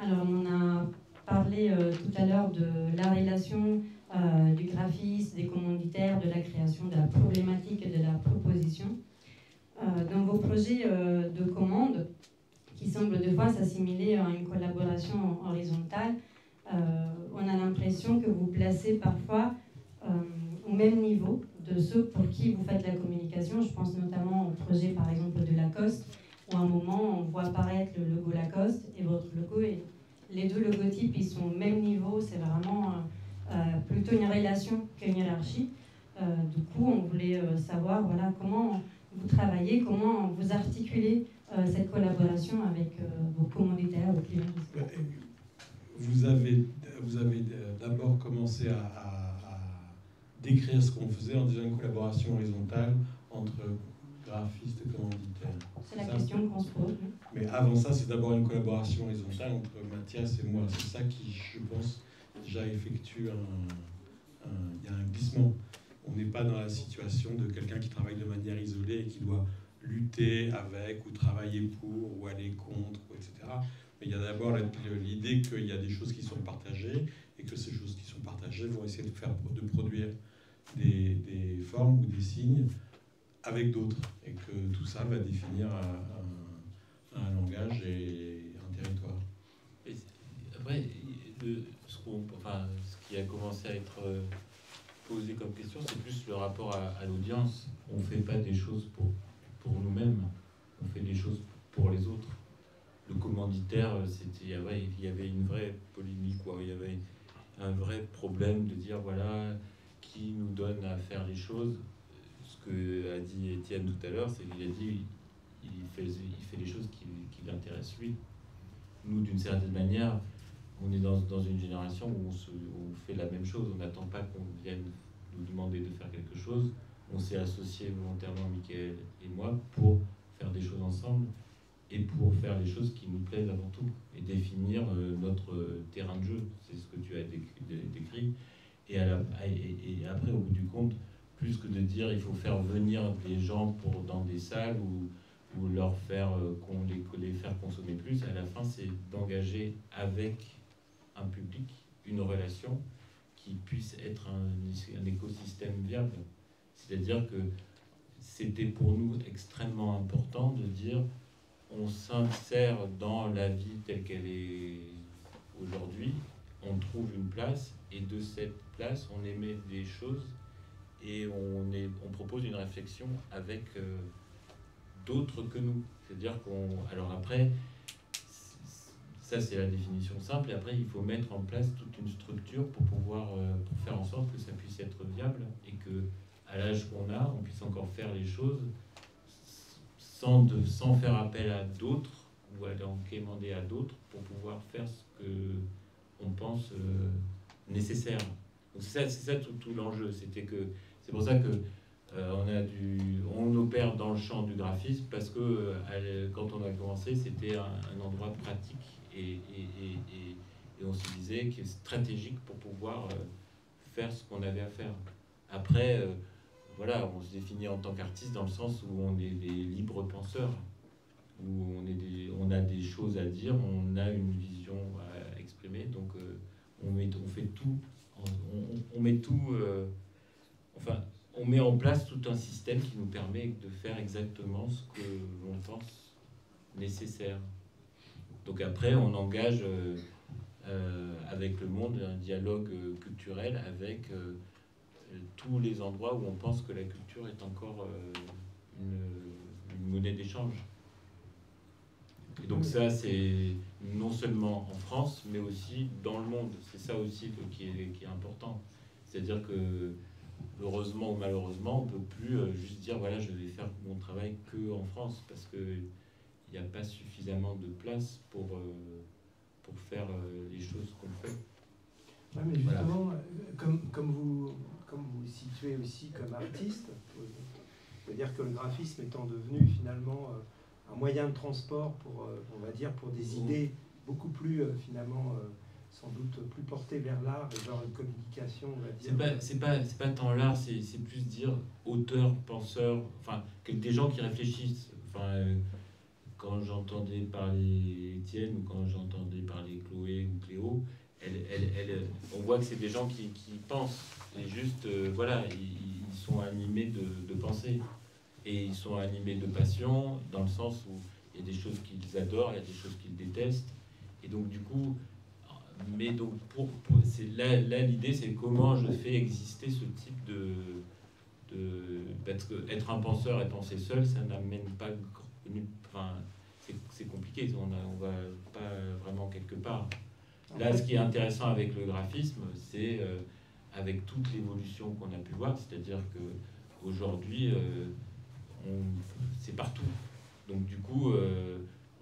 Alors, on a parlé tout à l'heure de la relation du graphisme, des commanditaires, de la création, de la problématique et de la proposition. Dans vos projets de commande, qui semblent des fois s'assimiler à une collaboration horizontale, on a l'impression que vous placez parfois au même niveau de ceux pour qui vous faites la communication. Je pense notamment au projet, par exemple, de Lacoste, où à un moment, on voit apparaître le logo Lacoste et votre logo, et les deux logotypes, ils sont au même niveau. C'est vraiment plutôt une relation qu'une hiérarchie. Du coup, on voulait savoir comment vous travaillez, comment vous articulez cette collaboration avec vos commanditaires, vos clients. Vous avez d'abord commencé à décrire ce qu'on faisait en disant une collaboration horizontale entre graphistes et commanditaires. C'est la question qu'on se pose. Mais avant ça, c'est d'abord une collaboration horizontale entre Mathias et moi. C'est ça qui, je pense, déjà effectue il y a un glissement. On n'est pas dans la situation de quelqu'un qui travaille de manière isolée et qui doit lutter avec ou travailler pour ou aller contre, etc. Mais il y a d'abord l'idée qu'il y a des choses qui sont partagées et que ces choses qui sont partagées vont essayer de produire des formes ou des signes avec d'autres, et que tout ça va définir un langage et un territoire. Et après, ce qui a commencé à être posé comme question, c'est plus le rapport à l'audience. On ne fait pas des choses pour nous-mêmes, on fait des choses pour les autres. Le commanditaire, il y avait une vraie polémique, quoi. Il y avait un vrai problème de dire, voilà, qui nous donne à faire les choses. Ce que a dit Étienne tout à l'heure, c'est qu'il a dit il fait les choses qui l'intéressent lui. Nous, d'une certaine manière, on est dans une génération où on fait la même chose. On n'attend pas qu'on vienne nous demander de faire quelque chose. On s'est associés volontairement, Mickaël et moi, pour faire des choses ensemble et pour faire les choses qui nous plaisent avant tout et définir notre terrain de jeu. C'est ce que tu as décrit. Et après, au bout du compte, plus que de dire il faut faire venir les gens dans des salles ou leur faire les faire consommer plus, à la fin, c'est d'engager avec un public une relation qui puisse être un écosystème viable. C'est-à-dire que c'était pour nous extrêmement important de dire on s'insère dans la vie telle qu'elle est aujourd'hui, on trouve une place, et de cette place, on émet des choses et on propose une réflexion avec d'autres que nous. C'est-à-dire alors après, ça c'est la définition simple, et après il faut mettre en place toute une structure pour pouvoir pour faire en sorte que ça puisse être viable et que à l'âge qu'on a, on puisse encore faire les choses sans faire appel à d'autres ou aller en quémander à d'autres pour pouvoir faire ce que on pense nécessaire. Donc c'est ça tout l'enjeu. C'est pour ça que on opère dans le champ du graphisme parce que quand on a commencé, c'était un endroit pratique et on se disait que c'est stratégique pour pouvoir faire ce qu'on avait à faire. Après, voilà, on se définit en tant qu'artiste dans le sens où on est des libres penseurs, où on a des choses à dire, on a une vision à exprimer, donc on fait tout, on met en place tout un système qui nous permet de faire exactement ce que l'on pense nécessaire. Donc après, on engage avec le monde un dialogue culturel avec tous les endroits où on pense que la culture est encore une monnaie d'échange. Et donc ça, c'est non seulement en France, mais aussi dans le monde. C'est ça aussi qui est important. C'est-à-dire que, heureusement ou malheureusement, on ne peut plus juste dire, voilà, je vais faire mon travail que en France, parce qu'il n'y a pas suffisamment de place pour faire les choses qu'on fait. Ouais, mais justement, voilà. Comme vous situez aussi comme artiste, c'est-à-dire que le graphisme étant devenu finalement un moyen de transport pour, on va dire, pour des idées beaucoup plus, finalement, sans doute plus portées vers l'art et vers une communication, on va dire. C'est pas tant l'art, c'est plus dire auteur, penseur, enfin, que des gens qui réfléchissent. Enfin, quand j'entendais parler Étienne ou quand j'entendais parler Chloé ou Cléo, on voit que c'est des gens qui pensent. Et juste, voilà, ils sont animés de pensée. Et ils sont animés de passion, dans le sens où il y a des choses qu'ils adorent, il y a des choses qu'ils détestent. Et donc, du coup, mais donc, là l'idée, c'est comment je fais exister ce type parce que être un penseur et penser seul, ça n'amène pas... Enfin, c'est compliqué, on va pas vraiment quelque part. Là, ce qui est intéressant avec le graphisme, c'est avec toute l'évolution qu'on a pu voir, c'est-à-dire qu'aujourd'hui, c'est partout. Donc du coup,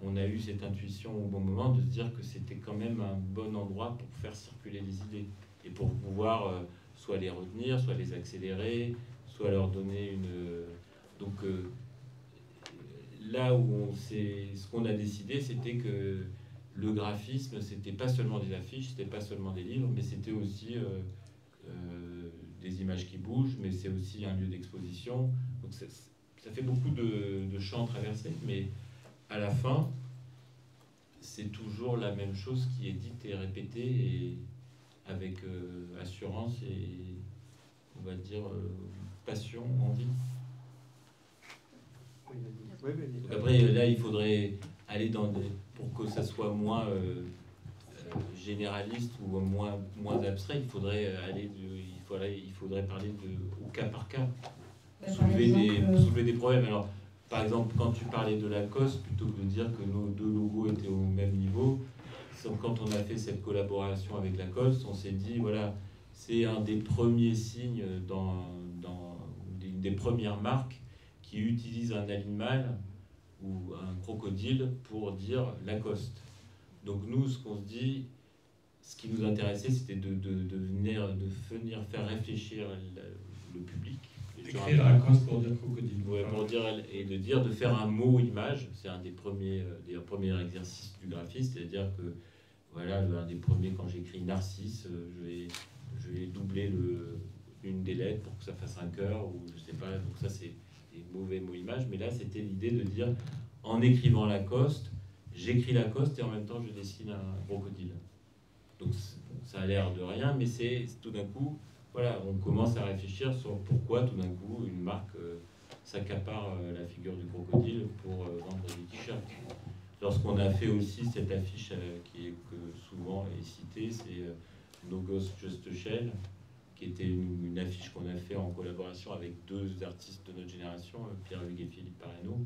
on a eu cette intuition au bon moment de se dire que c'était quand même un bon endroit pour faire circuler les idées et pour pouvoir soit les retenir, soit les accélérer, soit leur donner une... Donc là où ce qu'on a décidé, c'était que le graphisme, c'était pas seulement des affiches, c'était pas seulement des livres, mais c'était aussi des images qui bougent, mais c'est aussi un lieu d'exposition. Donc ça fait beaucoup de champs traversés, mais à la fin, c'est toujours la même chose qui est dite et répétée, et avec assurance et on va dire, passion, envie. Donc après, là, il faudrait aller dans des... Pour que ça soit moins généraliste ou moins abstrait, il faudrait parler au cas par cas, soulever des problèmes. Alors, par exemple, quand tu parlais de Lacoste, plutôt que de dire que nos deux logos étaient au même niveau, quand on a fait cette collaboration avec Lacoste, on s'est dit, voilà, c'est un des premiers signes des premières marques qui utilisent un animal ou un crocodile pour dire Lacoste. Donc nous, ce qu'on se dit, ce qui nous intéressait, c'était de venir faire réfléchir le public. Écrire Lacoste pour dire crocodile. Ouais, de faire un mot image. C'est un des premiers exercices du graphisme, c'est-à-dire que voilà, un des premiers, quand j'écris Narcisse, je vais doubler une des lettres pour que ça fasse un cœur, ou je sais pas. Donc ça, c'est des mauvais mots images. Mais là, c'était l'idée de dire, en écrivant Lacoste, j'écris Lacoste et en même temps, je dessine un crocodile. Donc ça a l'air de rien, mais c'est tout d'un coup, voilà, on commence à réfléchir sur pourquoi tout d'un coup une marque s'accapare la figure du crocodile pour vendre des t-shirts. Lorsqu'on a fait aussi cette affiche que souvent est citée, c'est No Ghost Just Shell, qui était une affiche qu'on a fait en collaboration avec deux artistes de notre génération, Pierre Hugues et Philippe Parreno.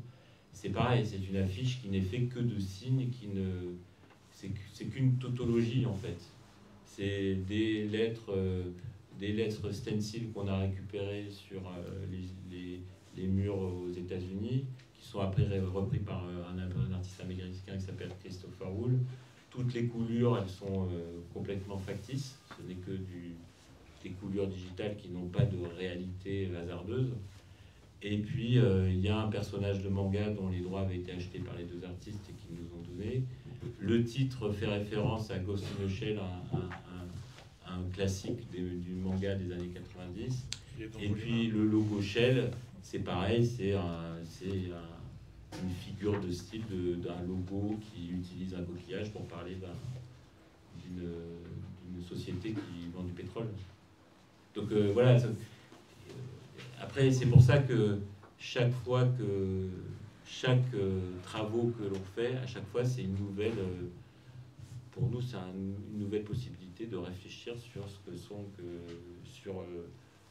C'est pareil, c'est une affiche qui n'est faite que de signes, c'est qu'une tautologie en fait. C'est des lettres stencil qu'on a récupérées sur les murs aux États-Unis, qui sont après repris par un artiste américain qui s'appelle Christopher Wool. Toutes les coulures, elles sont complètement factices. Ce n'est que des coulures digitales qui n'ont pas de réalité hasardeuse. Et puis, il y a un personnage de manga dont les droits avaient été achetés par les deux artistes et qui nous ont donné. Le titre fait référence à Ghost in the Shell, un classique du manga des années 90. Et puis, le logo Shell, c'est pareil, c'est une figure de style d'un logo qui utilise un coquillage pour parler d'une société qui vend du pétrole. Donc voilà. Après, c'est pour ça que chaque travaux que l'on fait, à chaque fois, c'est une nouvelle. Pour nous, c'est une nouvelle possibilité de réfléchir sur sur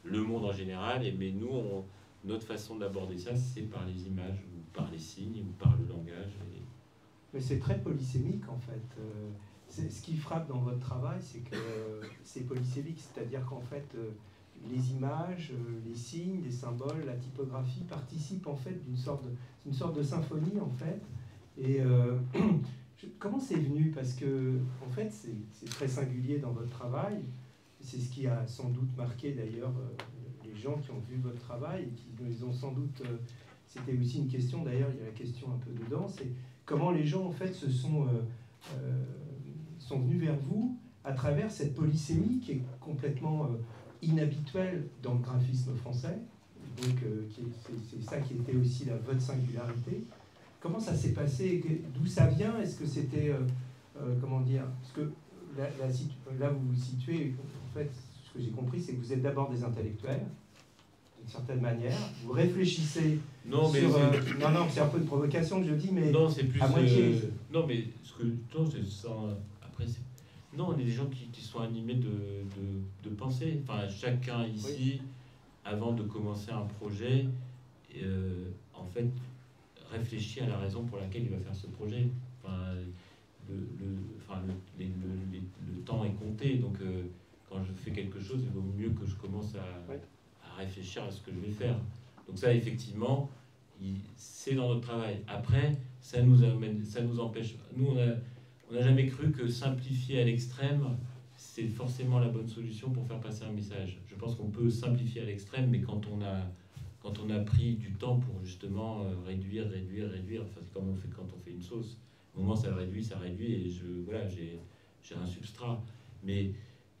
le monde en général. Mais nous, notre façon d'aborder ça, c'est par les images, ou par les signes, ou par le langage. Mais c'est très polysémique, en fait. Ce qui frappe dans votre travail, c'est que c'est polysémique, c'est-à-dire qu'en fait, les images, les signes, les symboles, la typographie participent en fait d'une sorte de symphonie, en fait. Et comment c'est venu? Parce que, en fait, c'est très singulier dans votre travail. C'est ce qui a sans doute marqué d'ailleurs les gens qui ont vu votre travail et qui nous ont sans doute... C'était aussi une question, d'ailleurs, il y a la question un peu dedans, c'est comment les gens, en fait, sont venus vers vous à travers cette polysémie qui est complètement inhabituelle dans le graphisme français. Donc, c'est ça qui était aussi votre singularité. Comment ça s'est passé? D'où ça vient? Est-ce que c'était... comment dire? Parce que là, vous vous situez... En fait, ce que j'ai compris, c'est que vous êtes d'abord des intellectuels, d'une certaine manière. Vous réfléchissez... Non, mais non, c'est un peu de provocation que je dis, mais non, c'est plus à moitié. Non, mais c'est ça. Après, non, on est des gens qui sont animés de pensée. Enfin, chacun ici, avant de commencer un projet, en fait, réfléchit à la raison pour laquelle il va faire ce projet. Enfin, le temps est compté, donc quand je fais quelque chose, il vaut mieux que je commence à réfléchir à ce que je vais faire. Donc ça, effectivement, c'est dans notre travail. Après, ça nous empêche. Nous, on n'a jamais cru que simplifier à l'extrême, c'est forcément la bonne solution pour faire passer un message. Je pense qu'on peut simplifier à l'extrême, mais quand on a pris du temps pour justement réduire, enfin, c'est comme on fait quand on fait une sauce. Au moment ça réduit, et j'ai un substrat. Mais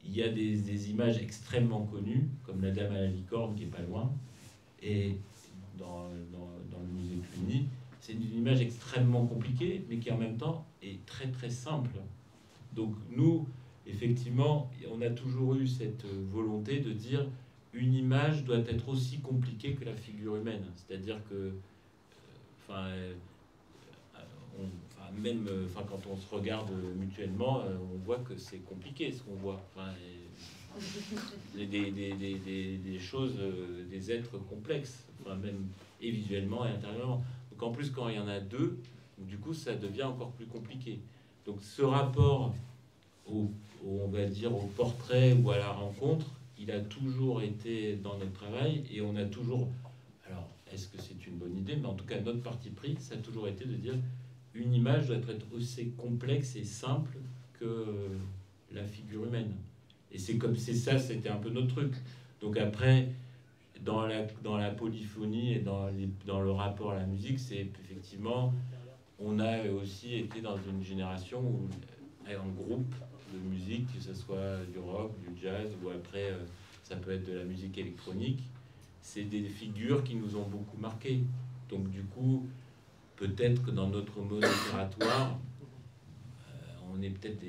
il y a des images extrêmement connues, comme la Dame à la licorne qui est pas loin, et dans le musée Cluny, c'est une image extrêmement compliquée, mais qui en même temps est très très simple. Donc nous, effectivement, on a toujours eu cette volonté de dire une image doit être aussi compliquée que la figure humaine. C'est-à-dire que, quand on se regarde mutuellement, on voit que c'est compliqué ce qu'on voit. Des choses, des êtres complexes, même et visuellement et intérieurement. Donc en plus, quand il y en a deux, du coup, ça devient encore plus compliqué. Donc ce rapport on va dire au portrait ou à la rencontre, il a toujours été dans notre travail et on a toujours... Alors, est-ce que c'est une bonne idée? Mais en tout cas, notre parti pris, ça a toujours été de dire une image doit être aussi complexe et simple que la figure humaine. Et c'est comme c'est ça, c'était un peu notre truc. Donc après, dans la polyphonie et dans le rapport à la musique, c'est effectivement, on a aussi été dans une génération où, en groupe de musique, que ce soit du rock, du jazz, ou après, ça peut être de la musique électronique, c'est des figures qui nous ont beaucoup marqués. Donc du coup, peut-être que dans notre mode opératoire, on est peut-être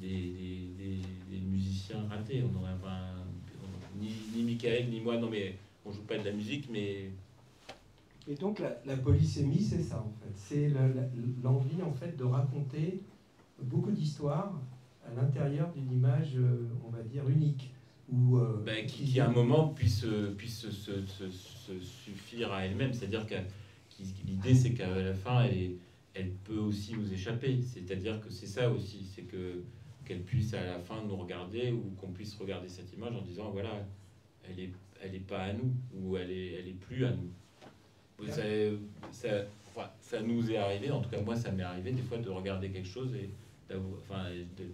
des musiciens ratés. On aurait ni Michael ni moi, non mais on joue pas de la musique, mais... Et donc la polysémie, c'est ça en fait. C'est l'envie en fait de raconter beaucoup d'histoires à l'intérieur d'une image, on va dire, unique. Qui à un moment puisse se suffire à elle-même. C'est-à-dire que l'idée, c'est qu'à la fin, elle peut aussi nous échapper. C'est-à-dire que c'est ça aussi, c'est qu'elle puisse à la fin nous regarder, ou qu'on puisse regarder cette image en disant, voilà, elle est pas à nous, ou elle est plus à nous. Ça nous est arrivé, en tout cas moi ça m'est arrivé des fois de regarder quelque chose et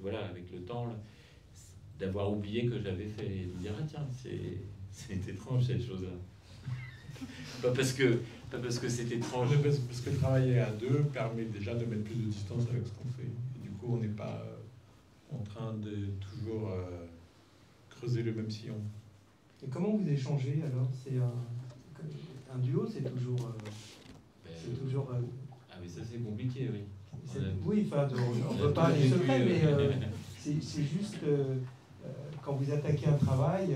voilà, avec le temps là, d'avoir oublié que j'avais fait et de dire ah tiens c'est étrange cette chose là. pas parce que c'est étrange, parce que travailler à deux permet déjà de mettre plus de distance avec ce qu'on fait et du coup on n'est pas en train de toujours creuser le même sillon. Et comment vous échangez alors? C'est un duo, c'est toujours ah mais ça c'est compliqué, oui. Oui, enfin, on ne veut pas aller secret, mais c'est juste quand vous attaquez un travail,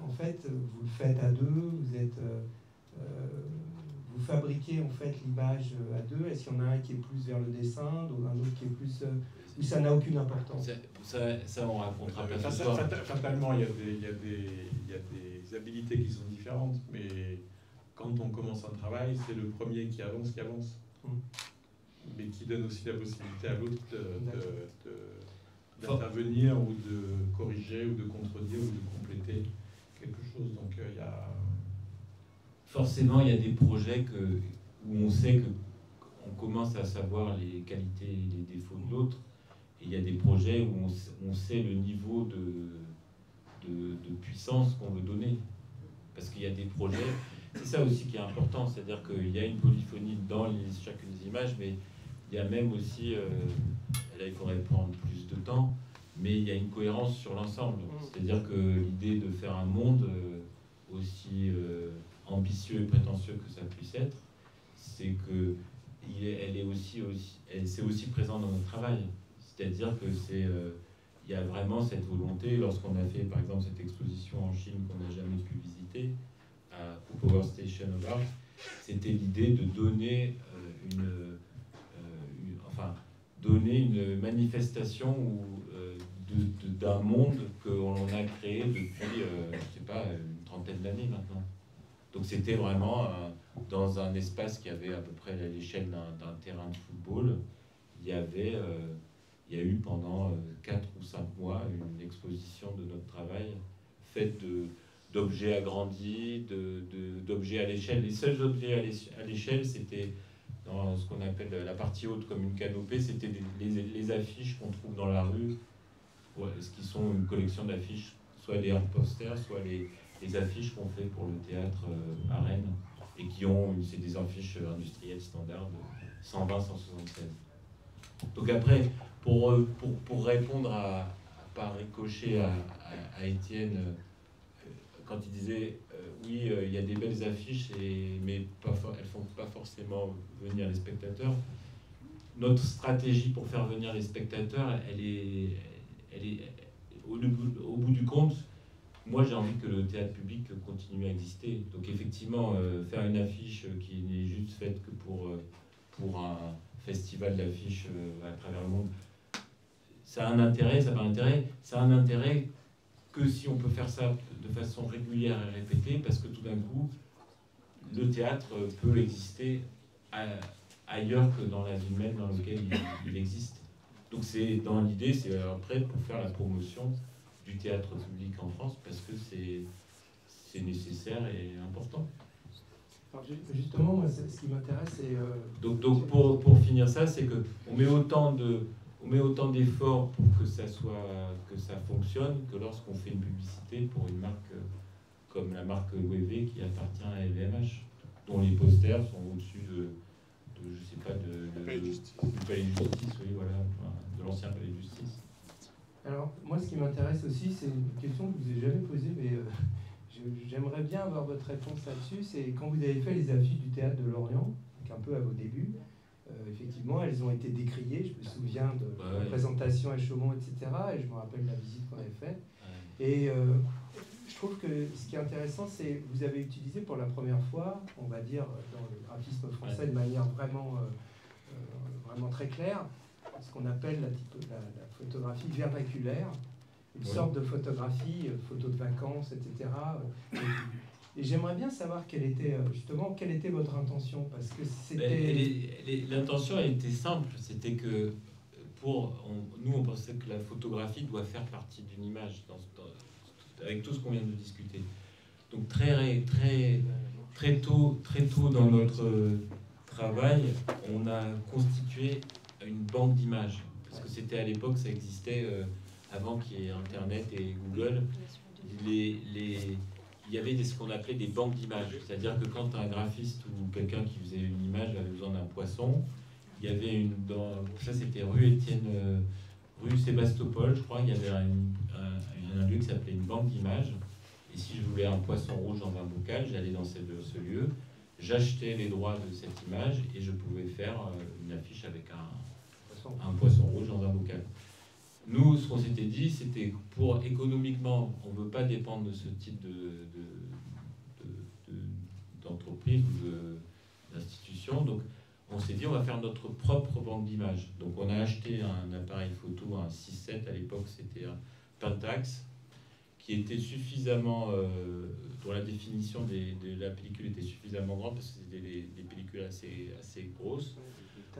en fait, vous le faites à deux, vous fabriquez en fait l'image à deux. Est-ce qu'il y en a un qui est plus vers le dessin, un autre qui est plus... ou ça n'a aucune importance? Ça on racontera pas ce soir. Fatalement, il y a des habilités qui sont différentes, mais quand on commence un travail, c'est le premier qui avance, mais qui donne aussi la possibilité à l'autre d'intervenir ou de corriger ou de contredire ou de compléter quelque chose. Donc il y a... Forcément, il y a des projets où on sait qu'on commence à savoir les qualités et les défauts de l'autre, et il y a des projets où on sait le niveau de puissance qu'on veut donner. Parce qu'il y a des projets, c'est ça aussi qui est important, c'est-à-dire qu'il y a une polyphonie dans chacune des images, mais il y a même aussi, là il faudrait prendre plus de temps, mais il y a une cohérence sur l'ensemble. C'est-à-dire que l'idée de faire un monde aussi ambitieux et prétentieux que ça puisse être, c'est que c'est aussi présent dans notre travail. C'est-à-dire que il y a vraiment cette volonté, lorsqu'on a fait par exemple cette exposition en Chine qu'on n'a jamais pu visiter, au Power Station of Art, c'était l'idée de donner donner une manifestation d'un monde qu'on a créé depuis, je sais pas, une trentaine d'années maintenant. Donc c'était vraiment dans un espace qui avait à peu près l'échelle d'un terrain de football. Il y a eu pendant 4 ou 5 mois une exposition de notre travail faite d'objets agrandis, d'objets à l'échelle. Les seuls objets à l'échelle, c'était dans ce qu'on appelle la partie haute comme une canopée, c'était les affiches qu'on trouve dans la rue, ce qui sont une collection d'affiches, soit les art posters, soit les affiches qu'on fait pour le théâtre à Rennes, et c'est des affiches industrielles standards de 120-176. Donc après, pour répondre par ricochet à Étienne, quand il disait oui, il y a des belles affiches, mais elles ne font pas forcément venir les spectateurs. Notre stratégie pour faire venir les spectateurs, elle est au bout du compte, moi j'ai envie que le théâtre public continue à exister. Donc effectivement, faire une affiche qui n'est juste faite que pour un festival d'affiches à travers le monde, ça a un intérêt, ça n'a pas d'intérêt. Ça a un intérêt que si on peut faire ça de façon régulière et répétée, parce que tout d'un coup, le théâtre peut exister ailleurs que dans la vie même dans laquelle il existe. Donc c'est dans l'idée, c'est après pour faire la promotion du théâtre public en France, parce que c'est nécessaire et important. Alors justement, moi, ce qui m'intéresse, c'est... Donc pour finir ça, c'est qu'on met autant d'efforts pour que ça fonctionne que lorsqu'on fait une publicité pour une marque comme la marque WeV qui appartient à LVMH, dont les posters sont au-dessus de je sais pas, du Palais de Justice, oui, voilà, de l'ancien Palais de Justice. Alors, moi, ce qui m'intéresse aussi, c'est une question que je vous ai jamais posée, mais j'aimerais bien avoir votre réponse là-dessus. C'est quand vous avez fait les affiches du Théâtre de Lorient, donc un peu à vos débuts, effectivement, elles ont été décriées. Je me souviens de la présentation à Chaumont, etc. Et je me rappelle de la visite qu'on avait faite. Et je trouve que ce qui est intéressant, c'est que vous avez utilisé pour la première fois, on va dire, dans le graphisme français de manière vraiment, vraiment très claire, ce qu'on appelle la photographie vernaculaire, une sorte de photographie, photo de vacances, etc. Et j'aimerais bien savoir quelle était votre intention, parce que c'était... L'intention a été simple, c'était que nous, on pensait que la photographie doit faire partie d'une image, avec tout ce qu'on vient de discuter. Donc très tôt dans notre travail, on a constitué une banque d'images, parce que c'était à l'époque, ça existait avant qu'il y ait Internet et Google. Il y avait ce qu'on appelait des banques d'images, c'est-à-dire que quand un graphiste ou quelqu'un qui faisait une image avait besoin d'un poisson, il y avait ça c'était rue Sébastopol, je crois, il y avait un lieu qui s'appelait une banque d'images. Et si je voulais un poisson rouge dans un bocal, j'allais dans ce lieu, j'achetais les droits de cette image et je pouvais faire une affiche avec un poisson rouge dans un bocal. Nous, ce qu'on s'était dit, c'était pour économiquement, on ne veut pas dépendre de ce type d'entreprise ou d'institution. Donc, on s'est dit, on va faire notre propre banque d'images. Donc, on a acheté un appareil photo, un 6.7 à l'époque, c'était un Pentax, qui était suffisamment, dont la définition de la pellicule était suffisamment grande, parce que c'était des pellicules assez grosses.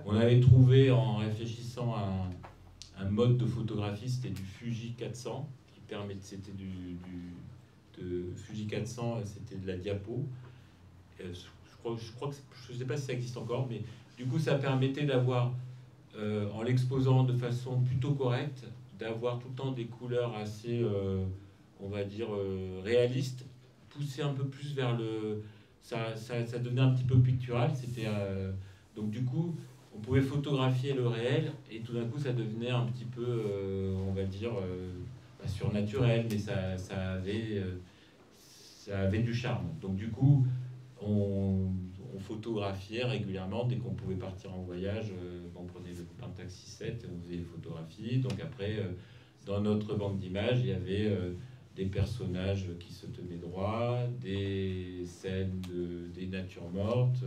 On avait trouvé, en réfléchissant à un mode de photographie, c'était du Fuji 400, c'était de Fuji 400, c'était de la diapo. Je ne sais pas si ça existe encore, mais du coup, ça permettait d'avoir, en l'exposant de façon plutôt correcte, d'avoir tout le temps des couleurs assez, on va dire, réalistes, poussées un peu plus vers le... Ça devenait un petit peu pictural, donc du coup, on pouvait photographier le réel, et tout d'un coup, ça devenait un petit peu, on va dire, pas surnaturel, mais ça avait du charme. Donc du coup, on photographiait régulièrement dès qu'on pouvait partir en voyage. On prenait le Pentax 6.7, on faisait les photographies. Donc après, dans notre banque d'images, il y avait des personnages qui se tenaient droit, des scènes, des natures mortes,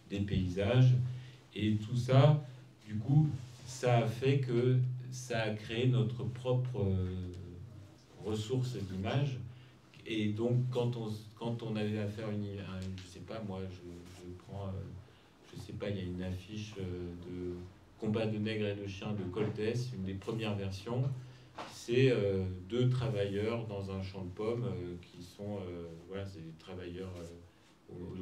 des paysages. Et tout ça, du coup, ça a fait que ça a créé notre propre ressource d'images. Et donc, quand on avait à faire je sais pas, moi, je prends, je sais pas, il y a une affiche de Combat de nègres et de chiens de Coltès, une des premières versions. C'est deux travailleurs dans un champ de pommes qui sont, voilà, c'est des travailleurs,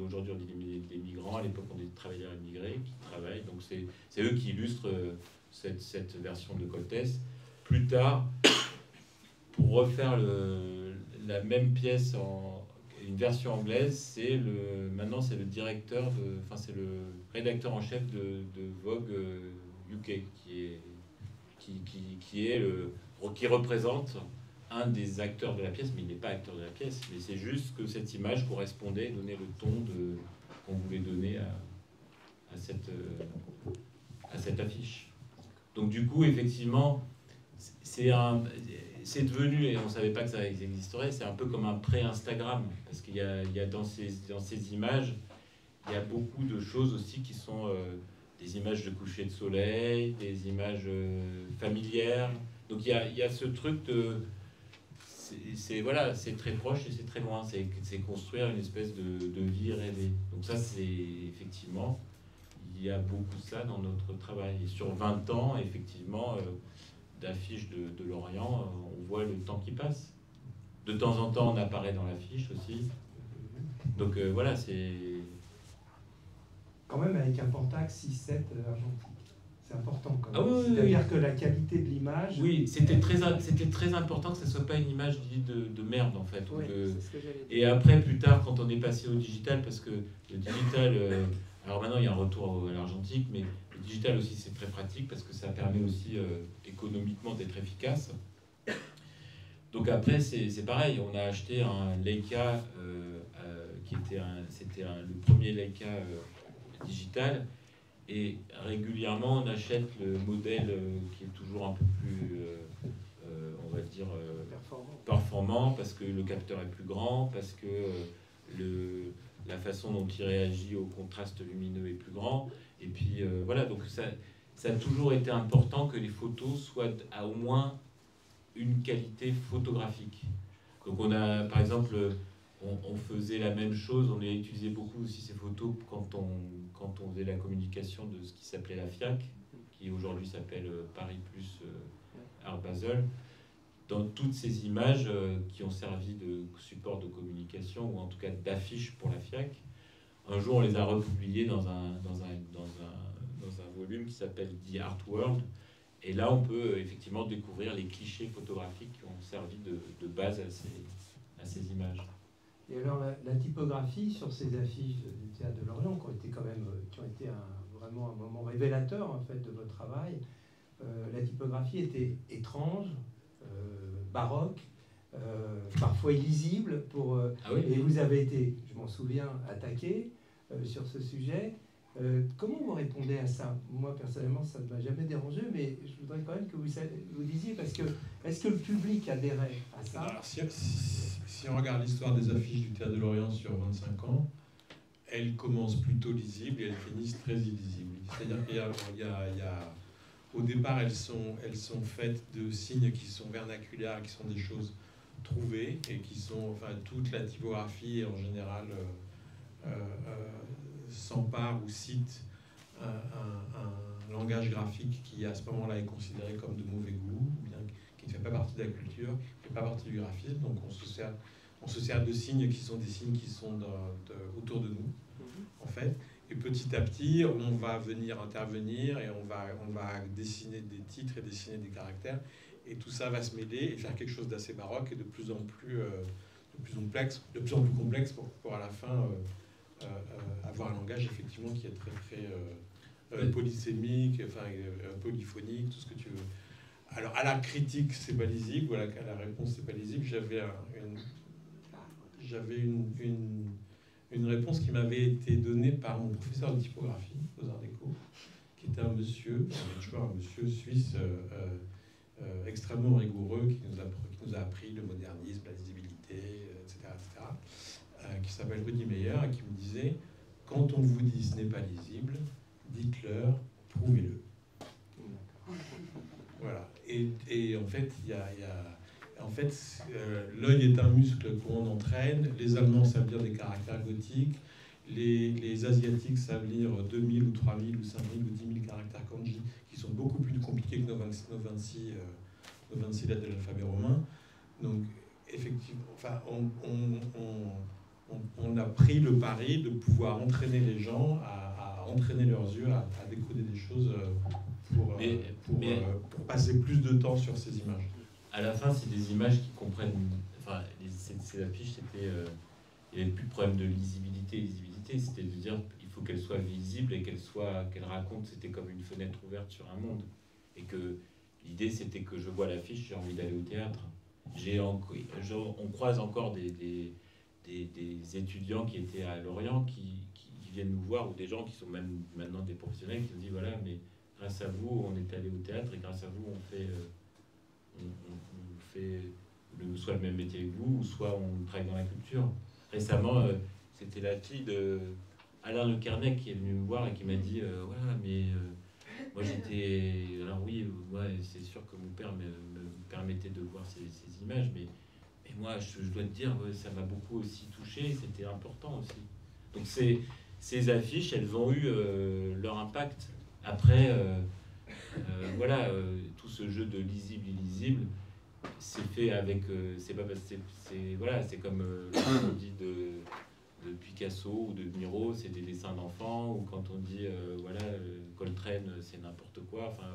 aujourd'hui on dit des migrants, à l'époque on dit des travailleurs immigrés qui travaillent. Donc c'est eux qui illustrent cette version de Coltès. Plus tard, pour refaire la même pièce en une version anglaise, maintenant c'est le directeur c'est le rédacteur en chef de Vogue UK qui représente un des acteurs de la pièce, mais il n'est pas acteur de la pièce, mais c'est juste que cette image correspondait, donnait le ton qu'on voulait donner à cette affiche. Donc du coup, effectivement, c'est devenu, et on ne savait pas que ça existerait, c'est un peu comme un pré-Instagram, parce qu'il y a dans ces images, il y a beaucoup de choses aussi qui sont des images de coucher de soleil, des images familières. Donc il y a ce truc de... Voilà, c'est très proche et c'est très loin. C'est construire une espèce de vie rêvée. Donc ça, c'est effectivement... Il y a beaucoup de ça dans notre travail. Et sur 20 ans, effectivement, d'affiches de Lorient, on voit le temps qui passe. De temps en temps, on apparaît dans l'affiche aussi. Donc voilà, c'est... Quand même avec un Pentax 6.7 argentique. C'est important quand même. Ah oui, c'est-à-dire oui. Que la qualité de l'image... Oui, c'était très important que ça ne soit pas une image de merde, en fait. Oui, c'est ce que j'allais dire. Et après, plus tard, quand on est passé au digital, parce que le digital... alors maintenant, il y a un retour à l'argentique, mais le digital aussi, c'est très pratique, parce que ça permet aussi économiquement d'être efficace. Donc après, c'est pareil. On a acheté un Leica, c'était le premier Leica digital. Et régulièrement, on achète le modèle qui est toujours un peu plus, on va dire, performant, parce que le capteur est plus grand, parce que la façon dont il réagit au contraste lumineux est plus grand. Et puis voilà, donc ça a toujours été important que les photos soient à au moins une qualité photographique. Donc on a, par exemple, on faisait la même chose, on a utilisé beaucoup aussi ces photos quand on faisait la communication de ce qui s'appelait la FIAC, qui aujourd'hui s'appelle Paris Plus Art Basel. Dans toutes ces images qui ont servi de support de communication, ou en tout cas d'affiches pour la FIAC, un jour on les a republiées dans un volume qui s'appelle The Art World. Et là, on peut effectivement découvrir les clichés photographiques qui ont servi de base à ces images. Et alors, la typographie sur ces affiches du Théâtre de Lorient, qui ont été vraiment un moment révélateur en fait de votre travail, la typographie était étrange, baroque, parfois illisible. Ah oui, et vous avez été, je m'en souviens, attaqué sur ce sujet. Comment vous répondez à ça? Moi, personnellement, ça ne m'a jamais dérangé, mais je voudrais quand même que vous disiez, parce que est-ce que le public adhérait à ça? Alors, si on regarde l'histoire des affiches du Théâtre de Lorient sur 25 ans, elles commencent plutôt lisibles et elles finissent très illisibles. C'est-à-dire qu'il au départ, elles sont faites de signes qui sont vernaculaires, qui sont des choses trouvées, et qui sont, enfin, toute la typographie en général s'empare ou cite un langage graphique qui à ce moment-là est considéré comme de mauvais goût, ou bien qui ne fait pas partie de la culture, qui ne fait pas partie du graphisme. Donc on se sert de signes qui sont des signes qui sont autour de nous, en fait. Et petit à petit, on va venir intervenir et on va dessiner des titres et dessiner des caractères. Et tout ça va se mêler et faire quelque chose d'assez baroque et de plus en plus complexe pour à la fin avoir un langage effectivement qui est très très polysémique, enfin polyphonique, tout ce que tu veux. Alors à la critique c'est pas lisible, à la réponse c'est pas lisible. J'avais une réponse qui m'avait été donnée par mon professeur de typographie aux Arts Déco, qui était un monsieur suisse extrêmement rigoureux, qui nous a appris le modernisme, la lisibilité, etc. Qui s'appelle Rudy Meyer, et qui me disait: quand on vous dit ce n'est pas lisible, dites-leur, prouvez-le. Voilà. Et en fait, l'œil est un muscle qu'on entraîne. Les Allemands savent lire des caractères gothiques. Les Asiatiques savent lire 2000 ou 3000 ou 5000 ou 10 000 caractères kanji, qui sont beaucoup plus compliqués que nos 26 lettres de l'alphabet romain. Donc, effectivement, enfin, on a pris le pari de pouvoir entraîner les gens à entraîner leurs yeux, à décoder des choses pour passer plus de temps sur ces images. À la fin, c'est des images qui comprennent... Enfin, ces affiches, c'était... il n'y avait plus de problème de lisibilité. C'était de dire qu'il faut qu'elle soit visible et qu'elle raconte. C'était comme une fenêtre ouverte sur un monde. Et que l'idée, c'était que je vois l'affiche, j'ai envie d'aller au théâtre. On croise encore des étudiants qui étaient à Lorient qui viennent nous voir, ou des gens qui sont même maintenant des professionnels qui nous disent: voilà, mais grâce à vous, on est allé au théâtre, et grâce à vous, on fait fait soit le même métier que vous, ou soit on travaille dans la culture. Récemment, c'était la fille de Alain Le Carnec qui est venu me voir et qui m'a dit voilà, mais moi j'étais. Alors oui, moi c'est sûr que mon père me permettait de voir ces images, mais moi je dois te dire, ça m'a beaucoup aussi touché, c'était important aussi. Donc ces affiches, elles ont eu leur impact. Après, voilà, tout ce jeu de lisible, c'est fait avec. C'est pas parce que voilà, c'est comme on dit de Picasso ou de Miro, c'est des dessins d'enfants, ou quand on dit voilà, Coltrane, c'est n'importe quoi. Enfin,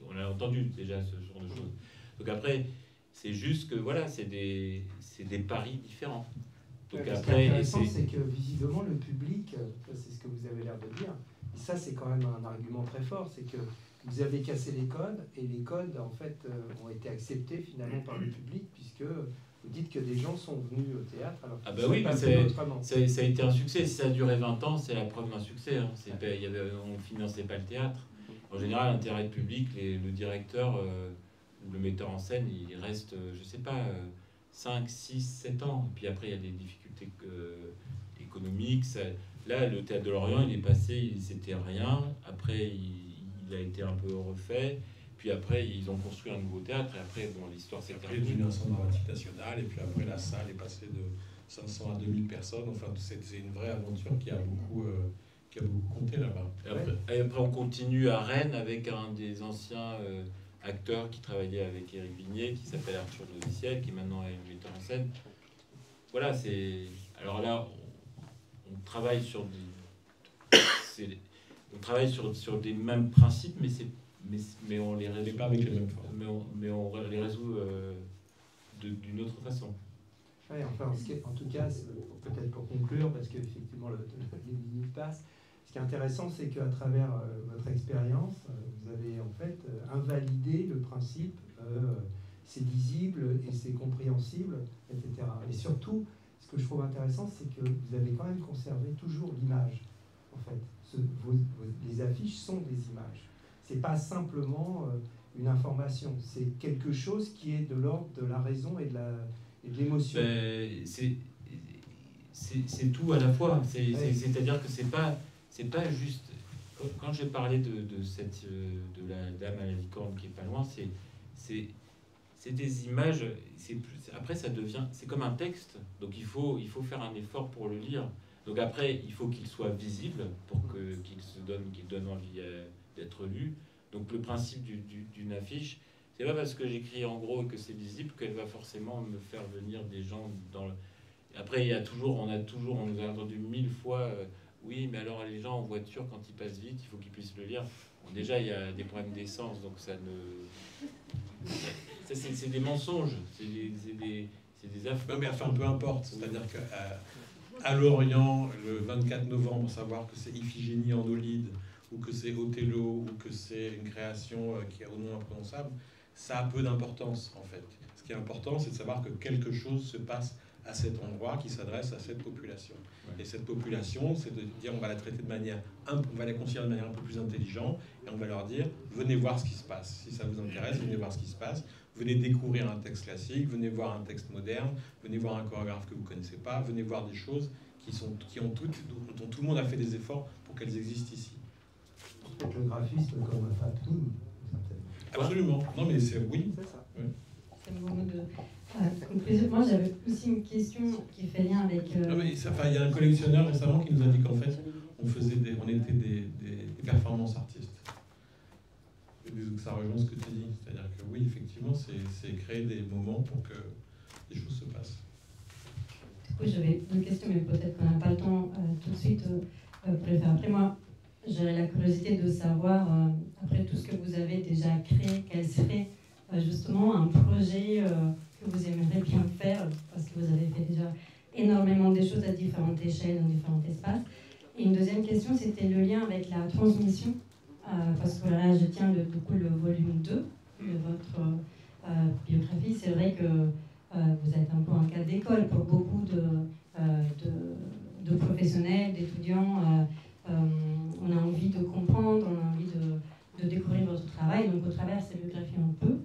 on a entendu déjà ce genre de choses. Donc après, c'est juste que voilà, c'est des paris différents. Donc ouais, après, ce qui est intéressant, c'est que visiblement le public, c'est ce que vous avez l'air de dire, et ça c'est quand même un argument très fort, c'est que vous avez cassé les codes, et les codes en fait ont été acceptés finalement par le public, puisque vous dites que des gens sont venus au théâtre. Alors ah bah oui, mais ça a été un succès. Si ça a duré 20 ans, c'est la preuve d'un succès. Hein. On ne finançait pas le théâtre. En général, l'intérêt public, le directeur ou le metteur en scène, il reste, je sais pas, 5, 6, 7 ans. Et puis après, il y a des difficultés économiques. Là, le Théâtre de Lorient, il est passé, c'était rien. Après, il a été un peu refait. Puis après, ils ont construit un nouveau théâtre. Et après, bon, l'histoire s'est terminée. Il y a eu un centre dramatique national. Et puis après, la salle est passée de 500 à 2000 personnes. Enfin, c'est une vraie aventure qui a beaucoup compté là-bas. Et après, on continue à Rennes avec un des anciens acteurs qui travaillait avec Éric Vignet, qui s'appelle Arthur Noviciel, qui maintenant est metteur en scène. Voilà, c'est... Alors là, on travaille sur des mêmes principes, mais on les résout pas avec les mêmes formes. Mais on les résout d'une autre façon. Oui, enfin, en tout cas, peut-être pour conclure, parce qu'effectivement, les minutes passent, ce qui est intéressant, c'est qu'à travers votre expérience, vous avez en fait invalidé le principe c'est lisible et c'est compréhensible, etc. Et surtout, ce que je trouve intéressant, c'est que vous avez quand même conservé toujours l'image, en fait. Les affiches sont des images. C'est pas simplement une information, c'est quelque chose qui est de l'ordre de la raison et de l'émotion. C'est tout à la fois. C'est-à-dire que c'est pas juste. Quand j'ai parlé de la dame à la licorne qui est pas loin, c'est des images. Après, ça devient. C'est comme un texte. Donc il faut faire un effort pour le lire. Donc après, il faut qu'il soit visible pour qu'il donne envie d'être lu. Donc le principe d'une affiche, c'est pas parce que j'écris en gros et que c'est visible qu'elle va forcément me faire venir des gens dans le... Après, on nous a entendu 1000 fois, oui, mais alors les gens en voiture, quand ils passent vite, il faut qu'ils puissent le lire. Bon, déjà, il y a des problèmes d'essence, donc ça ne... c'est des mensonges, c'est des affres. Mais enfin, peu importe, c'est-à-dire que à Lorient, le 24 novembre, savoir que c'est Iphigénie en Aulide, ou que c'est Othello, ou que c'est une création qui a au nom imprononçable, ça a peu d'importance, en fait. Ce qui est important, c'est de savoir que quelque chose se passe à cet endroit qui s'adresse à cette population. Ouais. Et cette population, c'est de dire, on va la traiter de manière, on va la considérer de manière un peu plus intelligente, et on va leur dire, venez voir ce qui se passe. Si ça vous intéresse, venez voir ce qui se passe. Venez découvrir un texte classique, venez voir un texte moderne, venez voir un chorégraphe que vous ne connaissez pas, venez voir des choses dont tout le monde a fait des efforts pour qu'elles existent ici. Le graphisme comme un Fatoum, absolument. Non, mais c'est oui. C'est ça. Oui. C'est le moment de conclusion. Moi, j'avais aussi une question qui fait lien avec. Il y a un collectionneur récemment qui nous a dit qu'en fait, on était des performances artistes. Et ça rejoint ce que tu dis. C'est-à-dire que oui, effectivement, c'est créer des moments pour que des choses se passent. Du coup, j'avais deux questions, mais peut-être qu'on n'a pas le temps tout de suite pour les faire. Après, moi, j'aurais la curiosité de savoir, après tout ce que vous avez déjà créé, quel serait justement un projet que vous aimeriez bien faire, parce que vous avez fait déjà énormément de choses à différentes échelles, dans différents espaces. Et une deuxième question, c'était le lien avec la transmission, parce que là, je tiens du coup le volume 2 de votre biographie. C'est vrai que vous êtes un peu un cas d'école pour beaucoup de professionnels, d'étudiants. On a envie de comprendre, on a envie de découvrir votre travail. Donc au travers de cette biographie, on peut.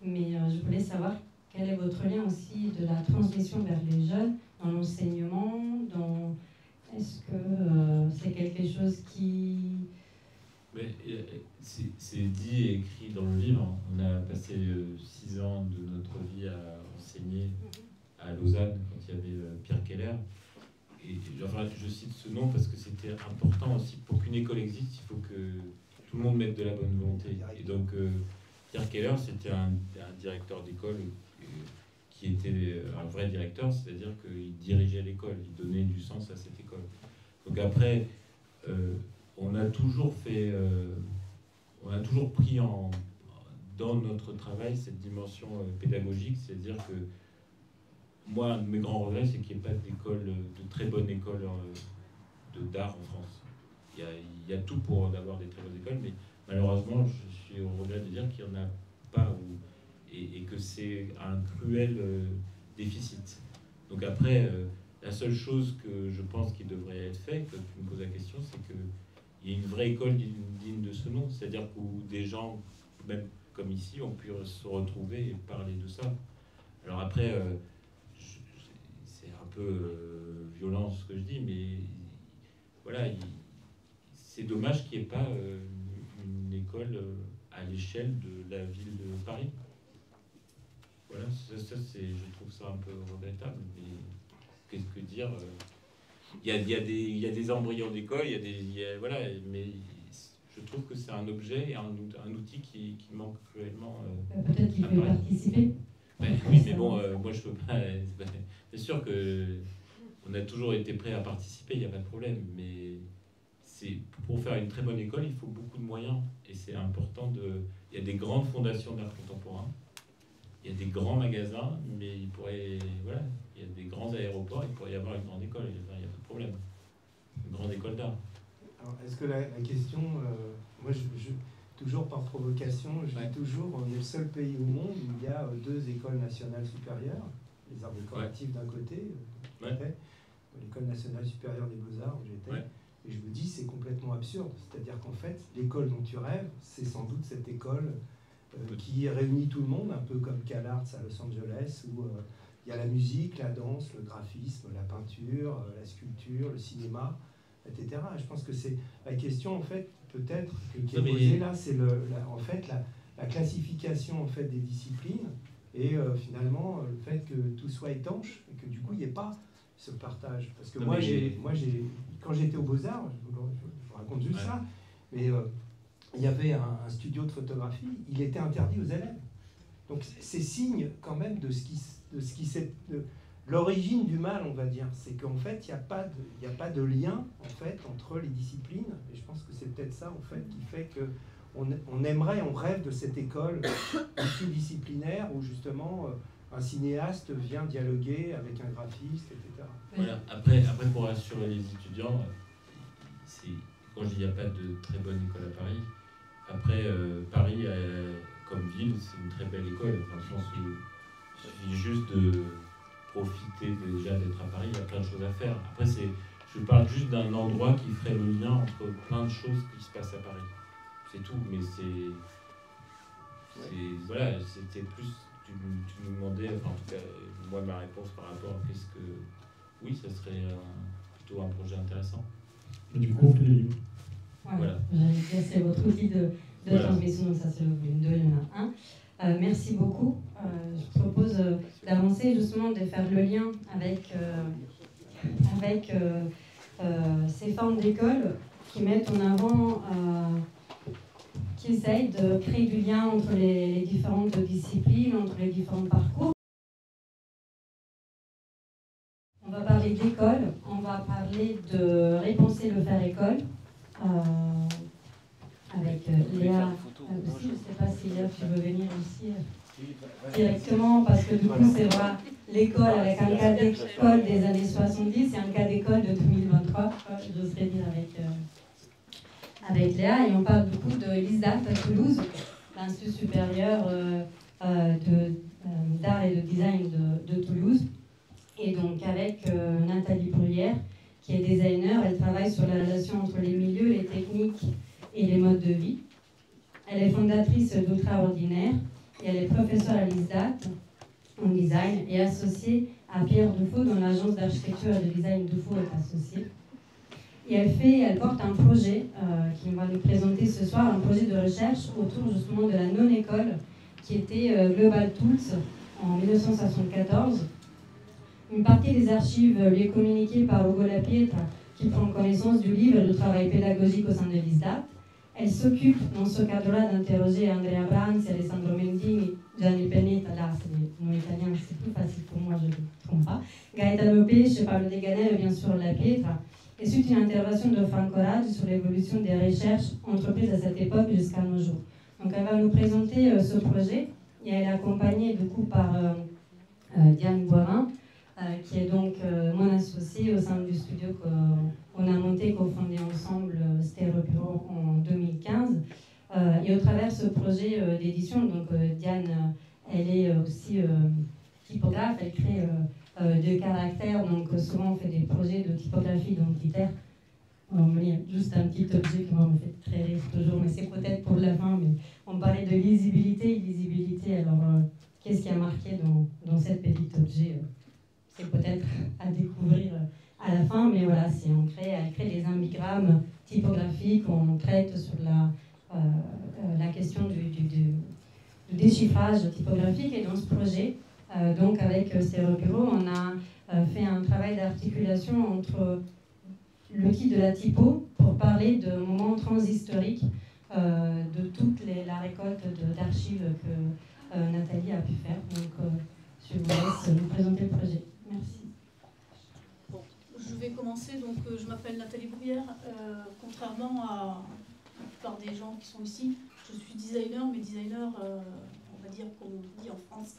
Mais je voulais savoir quel est votre lien aussi de la transmission vers les jeunes dans l'enseignement, est-ce que c'est quelque chose qui... C'est dit et écrit dans le livre. On a passé 6 ans de notre vie à enseigner à Lausanne quand il y avait Pierre Keller. Et enfin, je cite ce nom parce que c'était important aussi. Pour qu'une école existe, il faut que tout le monde mette de la bonne volonté. Et donc, Pierre Keller, c'était un directeur d'école qui était un vrai directeur, c'est-à-dire qu'il dirigeait l'école, il donnait du sens à cette école. Donc après, on a toujours pris dans notre travail cette dimension pédagogique, c'est-à-dire que moi, un de mes grands regrets, c'est qu'il n'y ait pas de très bonnes écoles d'art en France. Il y a tout pour avoir des très bonnes écoles, mais malheureusement, je suis au regret de dire qu'il n'y en a pas, et que c'est un cruel déficit. Donc après, la seule chose que je pense qu'il devrait être fait, que tu me poses la question, c'est qu'il y ait une vraie école digne de ce nom, c'est-à-dire où des gens, même comme ici, ont pu se retrouver et parler de ça. Alors après, c'est un peu violent ce que je dis, mais voilà, c'est dommage qu'il n'y ait pas une école à l'échelle de la ville de Paris. Voilà, je trouve ça un peu regrettable, mais qu'est-ce que dire, il y a des embryons d'école, voilà, mais je trouve que c'est un objet et un outil qui manque cruellement. Peut-être qu'il peut y participer. Oui, mais bon, moi je peux pas. C'est sûr que on a toujours été prêt à participer, il n'y a pas de problème, mais pour faire une très bonne école, il faut beaucoup de moyens, et c'est important il y a des grandes fondations d'art contemporain, il y a des grands magasins, mais il y a des grands aéroports, il pourrait y avoir une grande école, il n'y a pas de problème, une grande école d'art. Alors, est-ce que la question, moi toujours par provocation, je dis toujours, on est le seul pays au monde où il y a 2 écoles nationales supérieures, les arts décoratifs d'un côté, l'école nationale supérieure des beaux-arts où j'étais, et je me dis c'est complètement absurde, c'est-à-dire qu'en fait l'école dont tu rêves, c'est sans doute cette école qui réunit tout le monde, un peu comme CalArts à Los Angeles, où il y a la musique, la danse, le graphisme, la peinture, la sculpture, le cinéma, etc. Je pense que c'est la question en fait peut-être qui est posée là, c'est en fait la classification en fait des disciplines et finalement le fait que tout soit étanche et que du coup il n'y ait pas ce partage. Parce que quand j'étais aux Beaux-Arts, je vous raconte juste ça, mais il y avait un studio de photographie, il était interdit aux élèves. Donc c'est signe quand même de ce qui s'est... L'origine du mal, on va dire, c'est qu'en fait, il n'y a pas de lien en fait, entre les disciplines. Et je pense que c'est peut-être ça en fait, qui fait qu'on aimerait, on rêve de cette école multidisciplinaire où justement un cinéaste vient dialoguer avec un graphiste, etc. Voilà. Après, pour rassurer les étudiants, quand je dis qu'il n'y a pas de très bonne école à Paris, après, Paris, comme ville, c'est une très belle école, dans le sens où il suffit juste de profiter déjà d'être à Paris, il y a plein de choses à faire. Après, je parle juste d'un endroit qui ferait le lien entre plein de choses qui se passent à Paris. C'est tout, mais voilà, c'était plus, tu me demandais, enfin en tout cas, moi ma réponse par rapport à qu'est-ce que... Oui, ça serait plutôt un projet intéressant. Et du coup, on fait des livres. Voilà. J'allais dire, c'est votre outil de transmission, donc ça c'est le volume 2, il y en a un. Merci beaucoup. Je propose d'avancer justement, de faire le lien avec ces formes d'école qui mettent en avant, qui essayent de créer du lien entre les différentes disciplines, entre les différents parcours. On va parler d'école, on va parler de repenser le faire école. Avec Léa aussi, je ne sais pas si Léa tu veux venir ici directement, parce que du coup c'est vrai, l'école avec un cas d'école des années 70 et un cas d'école de 2023, j'oserais dire avec Léa, et on parle beaucoup de l'ISDAT à Toulouse, l'Institut supérieur d'art et de design de Toulouse, et donc avec Nathalie Bruyère qui est designer, elle travaille sur la relation entre les milieux, les techniques et les modes de vie. Elle est fondatrice d'Ultraordinaire et elle est professeure à l'ISDAT. en design et associée à Pierre Dufault, dont l'agence d'architecture et de design Dufault est associée. Et elle porte un projet qu'il va nous présenter ce soir, un projet de recherche autour justement de la non-école qui était Global Tools en 1974. Une partie des archives lui est communiquée par Ugo Lapietra, qui prend connaissance du livre et du travail pédagogique au sein de l'ISDAT. Elle s'occupe dans ce cadre-là d'interroger Andrea Branzi, Alessandro Mendini, Gianni Pennetta, là c'est les noms italiens, c'est plus facile pour moi, je ne me trompe pas, Gaetano Pesce, Paolo De Ganello, bien sûr Lapietra, et suite une intervention de Franco Raggi sur l'évolution des recherches entreprises à cette époque jusqu'à nos jours. Donc elle va nous présenter ce projet, et elle est accompagnée du coup par Diane Boivin, qui est donc mon associée au sein du studio qu'on a monté, cofondé ensemble, Stéréo Bureau en 2015. Et au travers de ce projet d'édition, donc Diane, elle est aussi typographe, elle crée des caractères, donc souvent on fait des projets de typographie identitaire. On me lit juste un petit objet qui me fait très rire toujours, mais c'est peut-être pour la fin, mais on parlait de lisibilité, illisibilité, alors qu'est-ce qui a marqué dans cette petit objet c'est peut-être à découvrir à la fin, mais voilà, elle crée des ambigrammes typographiques, on traite sur la question du déchiffrage typographique, et dans ce projet, donc avec Stéréo Bureau, on a fait un travail d'articulation entre l'outil de la typo pour parler de moments transhistoriques de toute la récolte d'archives que Nathalie a pu faire. Donc, je vous laisse nous présenter le projet. Merci. Bon, je vais commencer. Donc, je m'appelle Nathalie Bruyère. Contrairement à la plupart des gens qui sont ici, je suis designer, mais designer, on va dire, comme on dit en France,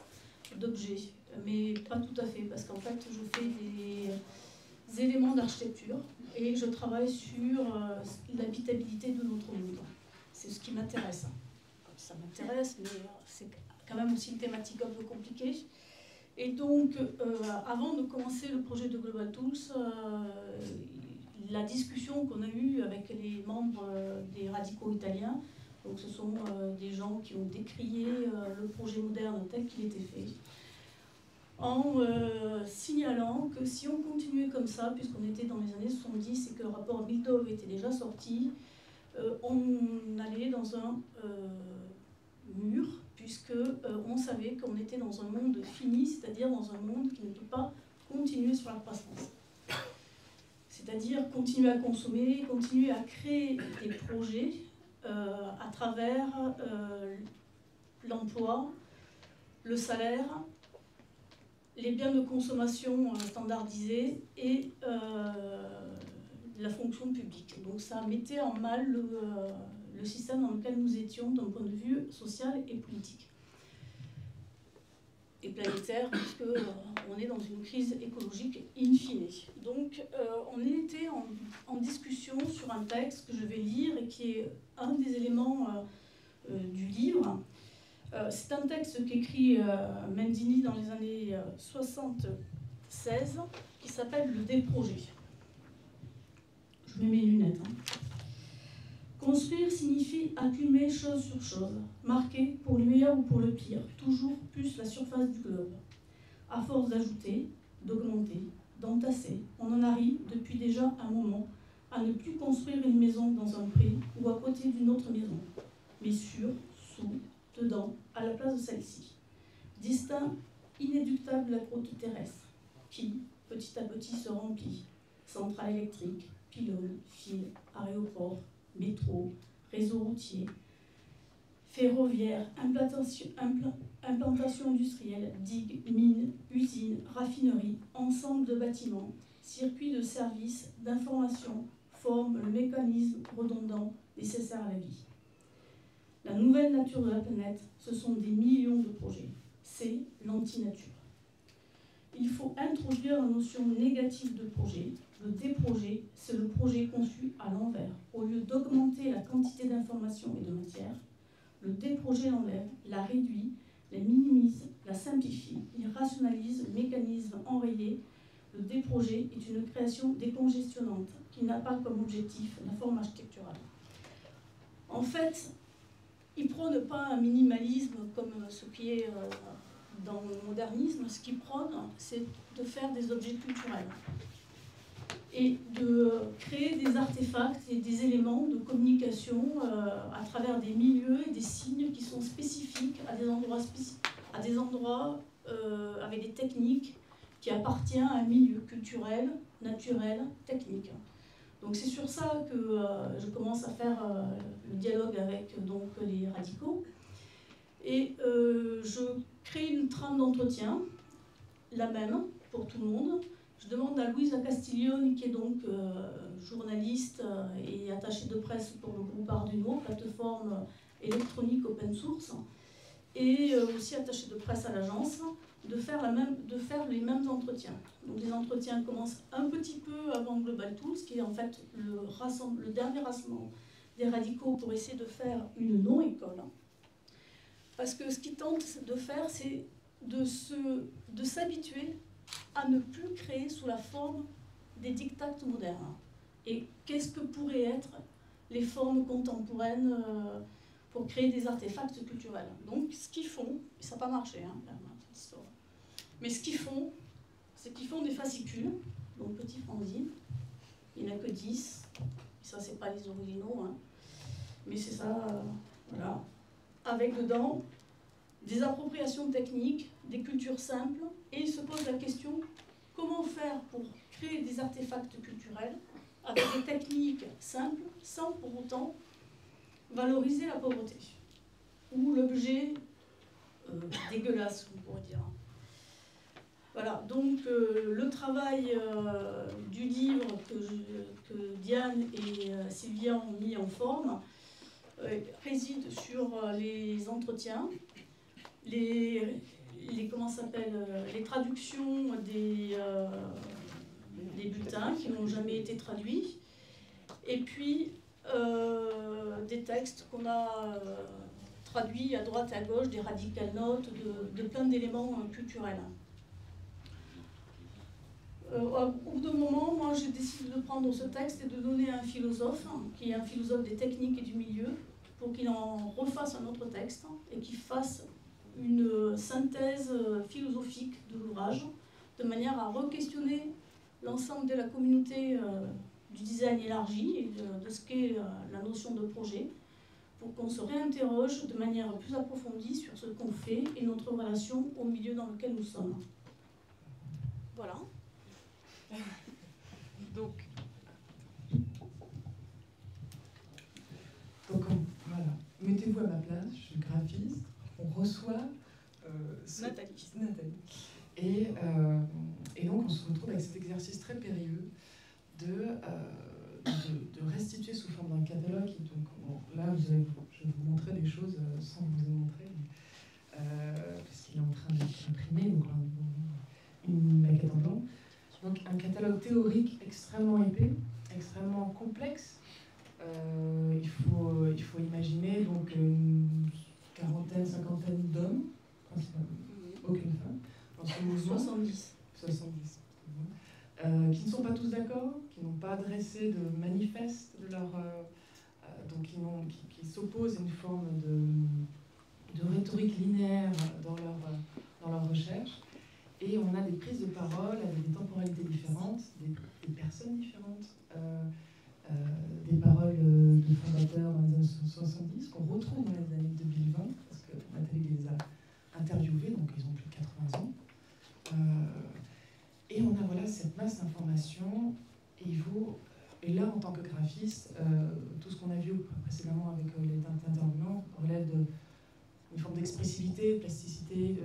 d'objets. Mais pas tout à fait, parce qu'en fait, je fais des éléments d'architecture et je travaille sur l'habitabilité de notre monde. C'est ce qui m'intéresse. Ça m'intéresse, mais c'est quand même aussi une thématique un peu compliquée. Et donc, avant de commencer le projet de Global Tools, la discussion qu'on a eue avec les membres des radicaux italiens, donc ce sont des gens qui ont décrié le projet moderne tel qu'il était fait, en signalant que si on continuait comme ça, puisqu'on était dans les années 70 et que le rapport Miltov était déjà sorti, on allait dans un mur, puisqu'on savait qu'on était dans un monde fini, c'est-à-dire dans un monde qui ne peut pas continuer sur la croissance. C'est-à-dire continuer à consommer, continuer à créer des projets à travers l'emploi, le salaire, les biens de consommation standardisés et la fonction publique. Donc ça mettait en mal le système dans lequel nous étions d'un point de vue social et politique. Et planétaire, puisqu'on est dans une crise écologique in fine. Donc on était en discussion sur un texte que je vais lire et qui est un des éléments du livre. C'est un texte qu'écrit Mendini dans les années 76, qui s'appelle « Le déprojet ». Je mets mes lunettes. Construire signifie accumuler chose sur chose, marquer, pour le meilleur ou pour le pire, toujours plus la surface du globe. À force d'ajouter, d'augmenter, d'entasser, on en arrive, depuis déjà un moment, à ne plus construire une maison dans un pré ou à côté d'une autre maison, mais sur, sous, dedans, à la place de celle-ci. Distinct inéluctable de la croûte terrestre, qui, petit à petit, se remplit. Centrale électrique, pylônes, fils, aéroports, métro, réseau routier, ferroviaire, implantation industrielle, digues, mines, usines, raffineries, ensemble de bâtiments, circuits de services, d'information, forment le mécanisme redondant nécessaire à la vie. La nouvelle nature de la planète, ce sont des millions de projets. C'est l'anti-nature. Il faut introduire la notion négative de projet. Le déprojet, c'est le projet conçu à l'envers. Au lieu d'augmenter la quantité d'informations et de matière, le déprojet l'enlève, la réduit, la minimise, la simplifie, il rationalise le mécanisme enrayé. Le déprojet est une création décongestionnante qui n'a pas comme objectif la forme architecturale. En fait, il ne prône pas un minimalisme comme ce qui est dans le modernisme, ce qu'il prône, c'est de faire des objets culturels et de créer des artefacts et des éléments de communication à travers des milieux et des signes qui sont spécifiques à des endroits, avec des techniques qui appartiennent à un milieu culturel, naturel, technique. Donc c'est sur ça que je commence à faire le dialogue avec donc, les radicaux. Et je crée une trame d'entretien, la même pour tout le monde. Je demande à Louisa Castiglione, qui est donc journaliste et attachée de presse pour le groupe Arduino, plateforme électronique open source, et aussi attachée de presse à l'agence, de faire les mêmes entretiens. Donc les entretiens commencent un petit peu avant Global Tools, qui est en fait le dernier rassemblement des radicaux pour essayer de faire une non-école. Parce que ce qu'ils tentent de faire, c'est de s'habituer à ne plus créer sous la forme des diktats modernes. Et qu'est-ce que pourraient être les formes contemporaines pour créer des artefacts culturels. Donc ce qu'ils font, et ça n'a pas marché, hein, cette histoire, mais ce qu'ils font, c'est qu'ils font des fascicules, donc petits fanzines, il n'y en a que 10, et ça c'est pas les originaux, hein, mais c'est ça, voilà, avec dedans des appropriations techniques, des cultures simples, et ils se posent la question, comment faire pour créer des artefacts culturels avec des techniques simples, sans pour autant valoriser la pauvreté, ou l'objet dégueulasse, on pourrait dire. Voilà, donc le travail du livre que Diane et Sylvia ont mis en forme réside sur les entretiens, les traductions des bulletins qui n'ont jamais été traduits, et puis des textes qu'on a traduits à droite et à gauche, des radical notes, de plein d'éléments culturels. Au bout d'un moment, moi j'ai décidé de prendre ce texte et de donner à un philosophe, qui est un philosophe des techniques et du milieu, pour qu'il en refasse un autre texte et qu'il fasse une synthèse philosophique de l'ouvrage, de manière à re-questionner l'ensemble de la communauté du design élargi et de ce qu'est la notion de projet, pour qu'on se réinterroge de manière plus approfondie sur ce qu'on fait et notre relation au milieu dans lequel nous sommes. Voilà. Donc voilà, mettez-vous à ma place, je suis graphiste, on reçoit Nathalie. Et donc on se retrouve avec cet exercice très périlleux de restituer sous forme d'un catalogue. Et donc, bon, là, je vais vous montrer des choses sans vous les montrer, puisqu'il est en train d'être imprimé, donc une maquette en blanc. Donc un catalogue théorique extrêmement épais, extrêmement complexe. Il faut imaginer donc une quarantaine, cinquantaine d'hommes, principalement, aucune femme, dans ce mouvement. 70. Qui ne sont pas tous d'accord, qui n'ont pas dressé de manifeste de leur, donc qui s'opposent à une forme de rhétorique linéaire dans leur recherche. Et on a des prises de parole avec des temporalités différentes, des personnes différentes, des paroles de fondateurs dans les années 70 qu'on retrouve dans les années 2020, parce que Nathalie les a interviewés, donc ils ont plus de 80 ans. Et on a voilà, cette masse d'informations, et là, en tant que graphiste, tout ce qu'on a vu précédemment avec les intervenants relève d'une forme d'expressivité, de plasticité,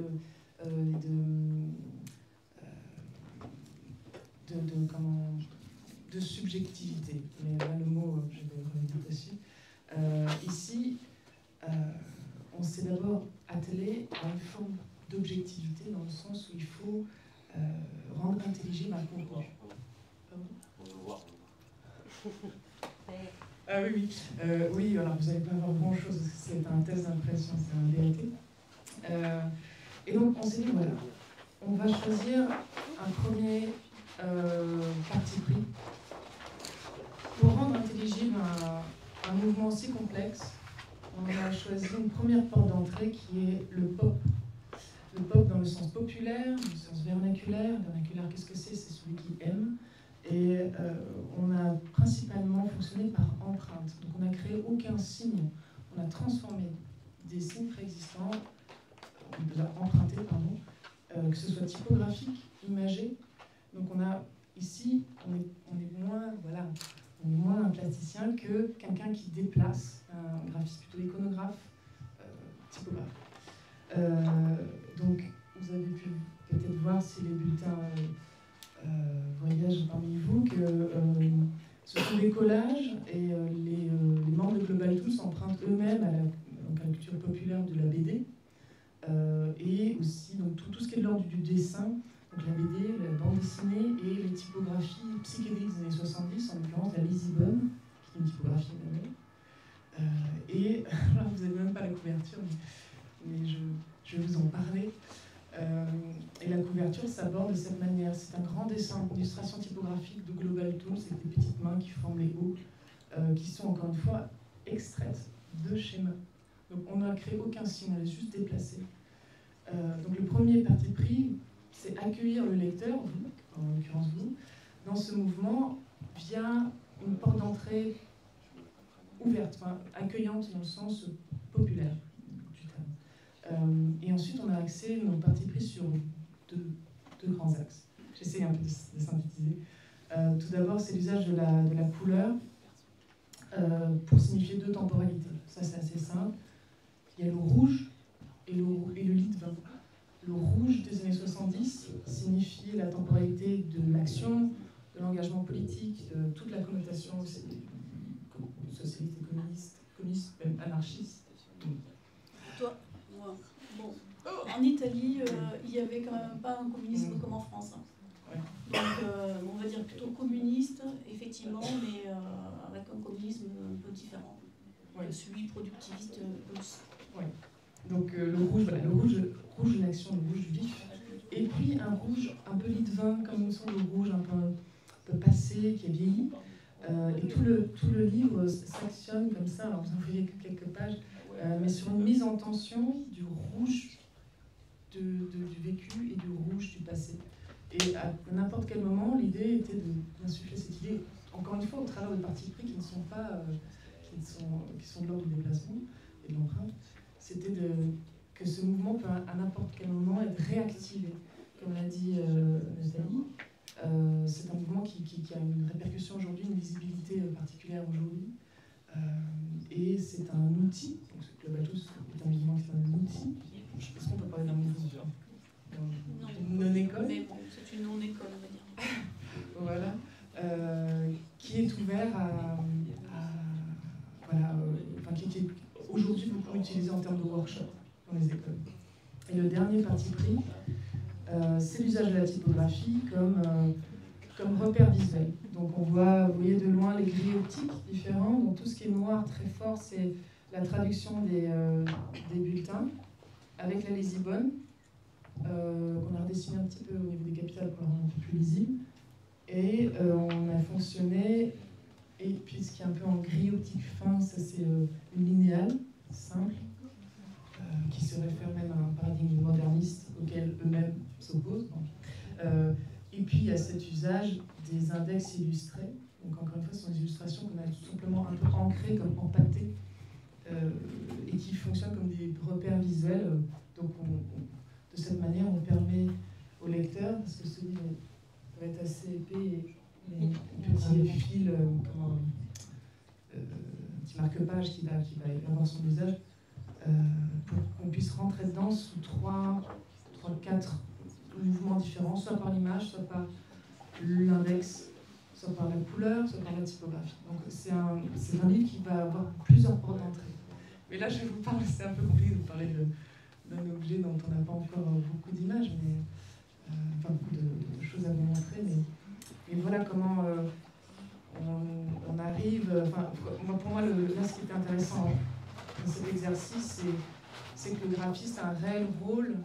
de subjectivité. Mais là, le mot, je vais revenir dessus. Ici, on s'est d'abord attelé à une forme d'objectivité, dans le sens où il faut rendre intelligible un contenu. Ah oui, oui, alors vous n'allez pas avoir grand-chose, parce que c'est un test d'impression, c'est un DAT. Et donc on s'est dit, voilà, on va choisir un premier parti pris pour rendre intelligible un mouvement si complexe. On a choisi une première porte d'entrée qui est le pop. Le pop dans le sens populaire, dans le sens vernaculaire. Vernaculaire, qu'est-ce que c'est? C'est celui qui aime. Et on a principalement fonctionné par empreinte. Donc on n'a créé aucun signe. On a transformé des signes préexistants, on les a empruntés, pardon, que ce soit typographique, imagé. Donc on a ici, on est moins un plasticien que quelqu'un qui déplace, un graphiste plutôt iconographe, typographe. Donc vous avez pu peut-être voir si les bulletins voyagent parmi vous que ce sont des collages et les membres de Global Tools empruntent eux-mêmes à la culture populaire de la BD et aussi donc, tout ce qui est de l'ordre du dessin, donc la BD, la bande dessinée et les typographies psychédéliques des années 70, en l'occurrence la Lisibonne, qui est une typographie manuelle. Et alors vous n'avez même pas la couverture, mais je vais vous en parler. Et la couverture s'aborde de cette manière. C'est un grand dessin, une illustration typographique de Global Tools avec des petites mains qui forment les hauts, qui sont encore une fois extraites de schémas. Donc on n'a créé aucun signe, on les a juste déplacés. Donc le premier parti pris, c'est accueillir le lecteur, vous, en l'occurrence vous, dans ce mouvement via une porte d'entrée ouverte, enfin, accueillante dans le sens populaire du terme. Et ensuite, on a axé nos partis pris sur deux grands axes. J'essaie un peu de synthétiser. Tout d'abord, c'est l'usage de la couleur pour signifier deux temporalités. Ça, c'est assez simple. Il y a le rouge et le lit de vin. Le rouge des années 70 signifie la temporalité de l'action, de l'engagement politique, de toute la connotation socialiste et communiste, même anarchiste. Toi, moi. Bon. En Italie, il n'y avait quand même pas un communisme comme en France. Hein. Ouais. Donc, on va dire plutôt communiste, effectivement, mais avec un communisme un peu différent. Ouais. Celui productiviste plus. Ouais. Donc le rouge, voilà, le rouge de l'action, le rouge vif. Et puis un rouge un peu lit de vin, comme une sorte de rouge un peu passé, qui a vieilli. Et tout le livre s'actionne comme ça, alors vous en voyez que quelques pages, mais sur une mise en tension du rouge du vécu et du rouge du passé. Et à n'importe quel moment, l'idée était d'insuffler cette idée, encore une fois, au travers de partis pris qui ne sont pas, qui sont de l'ordre du déplacement et de l'empreinte. C'était que ce mouvement peut à n'importe quel moment être réactivé. Comme l'a dit Nathalie, c'est un mouvement qui a une répercussion aujourd'hui, une visibilité particulière aujourd'hui. Et c'est un outil, donc Global Tools est un mouvement qui est un outil. Est-ce qu'on peut parler d'un mouvement non-école? Mais bon, c'est une non-école, on va dire. Voilà. Qui est ouvert qui est aujourd'hui beaucoup utilisé en termes de workshop dans les écoles. Et le dernier parti pris, c'est l'usage de la typographie comme repère visuel. Donc on voit, vous voyez de loin les grilles optiques différents. Donc tout ce qui est noir très fort, c'est la traduction des bulletins avec la Lisibonne, qu'on a redessiné un petit peu au niveau des capitales pour la rendre un peu plus lisible. Et on a fonctionné, et puis ce qui est un peu en gris optique fin, ça c'est une linéale simple, qui se réfère même à un paradigme moderniste auquel eux-mêmes s'opposent. Et puis il y a cet usage des index illustrés. Donc encore une fois, ce sont des illustrations qu'on a tout simplement un peu ancrées, comme empâtées, et qui fonctionnent comme des repères visuels. Donc de cette manière, on permet au lecteur, parce que ce livre va être assez épais, et les petits fils, comme un petit marque-page qui va avoir son usage, pour qu'on puisse rentrer dedans sous 4 mouvements différents, soit par l'image, soit par l'index, soit par la couleur, soit par la typographie. Donc c'est un livre qui va avoir plusieurs portes d'entrée. Mais là, je vais vous parler, c'est un peu compliqué de vous parler d'un objet dont on n'a pas encore beaucoup d'images, mais enfin beaucoup de choses à vous montrer. Mais voilà comment on arrive. Enfin, pour moi, là, ce qui est intéressant dans cet exercice, c'est que le graphiste a un réel rôle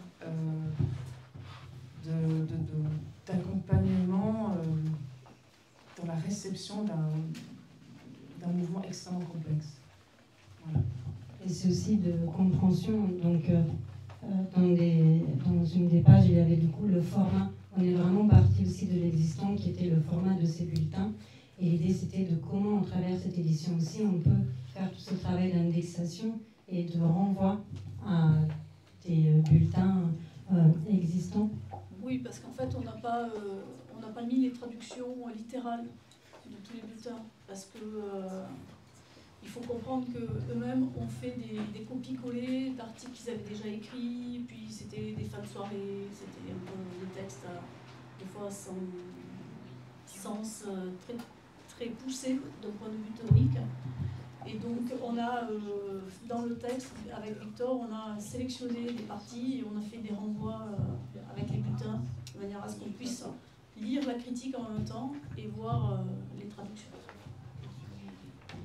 d'accompagnement dans la réception d'un mouvement extrêmement complexe. Voilà. Et c'est aussi de compréhension. Donc, dans une des pages, il y avait du coup le format. On est vraiment parti aussi de l'existant qui était le format de ces bulletins. Et l'idée, c'était de comment, à travers cette édition aussi, on peut faire tout ce travail d'indexation et de renvoi à des bulletins existants. Oui, parce qu'en fait, on n'a pas mis les traductions littérales de tous les bulletins, parce que il faut comprendre qu'eux-mêmes ont fait des copies-collées d'articles qu'ils avaient déjà écrits, puis c'était des fins de soirée, c'était un peu des textes, des fois sans sens très, très poussé d'un point de vue théorique. Et donc, on a, dans le texte, avec Victor, on a sélectionné des parties et on a fait des renvois avec les bulletins, de manière à ce qu'on puisse lire la critique en même temps et voir les traductions.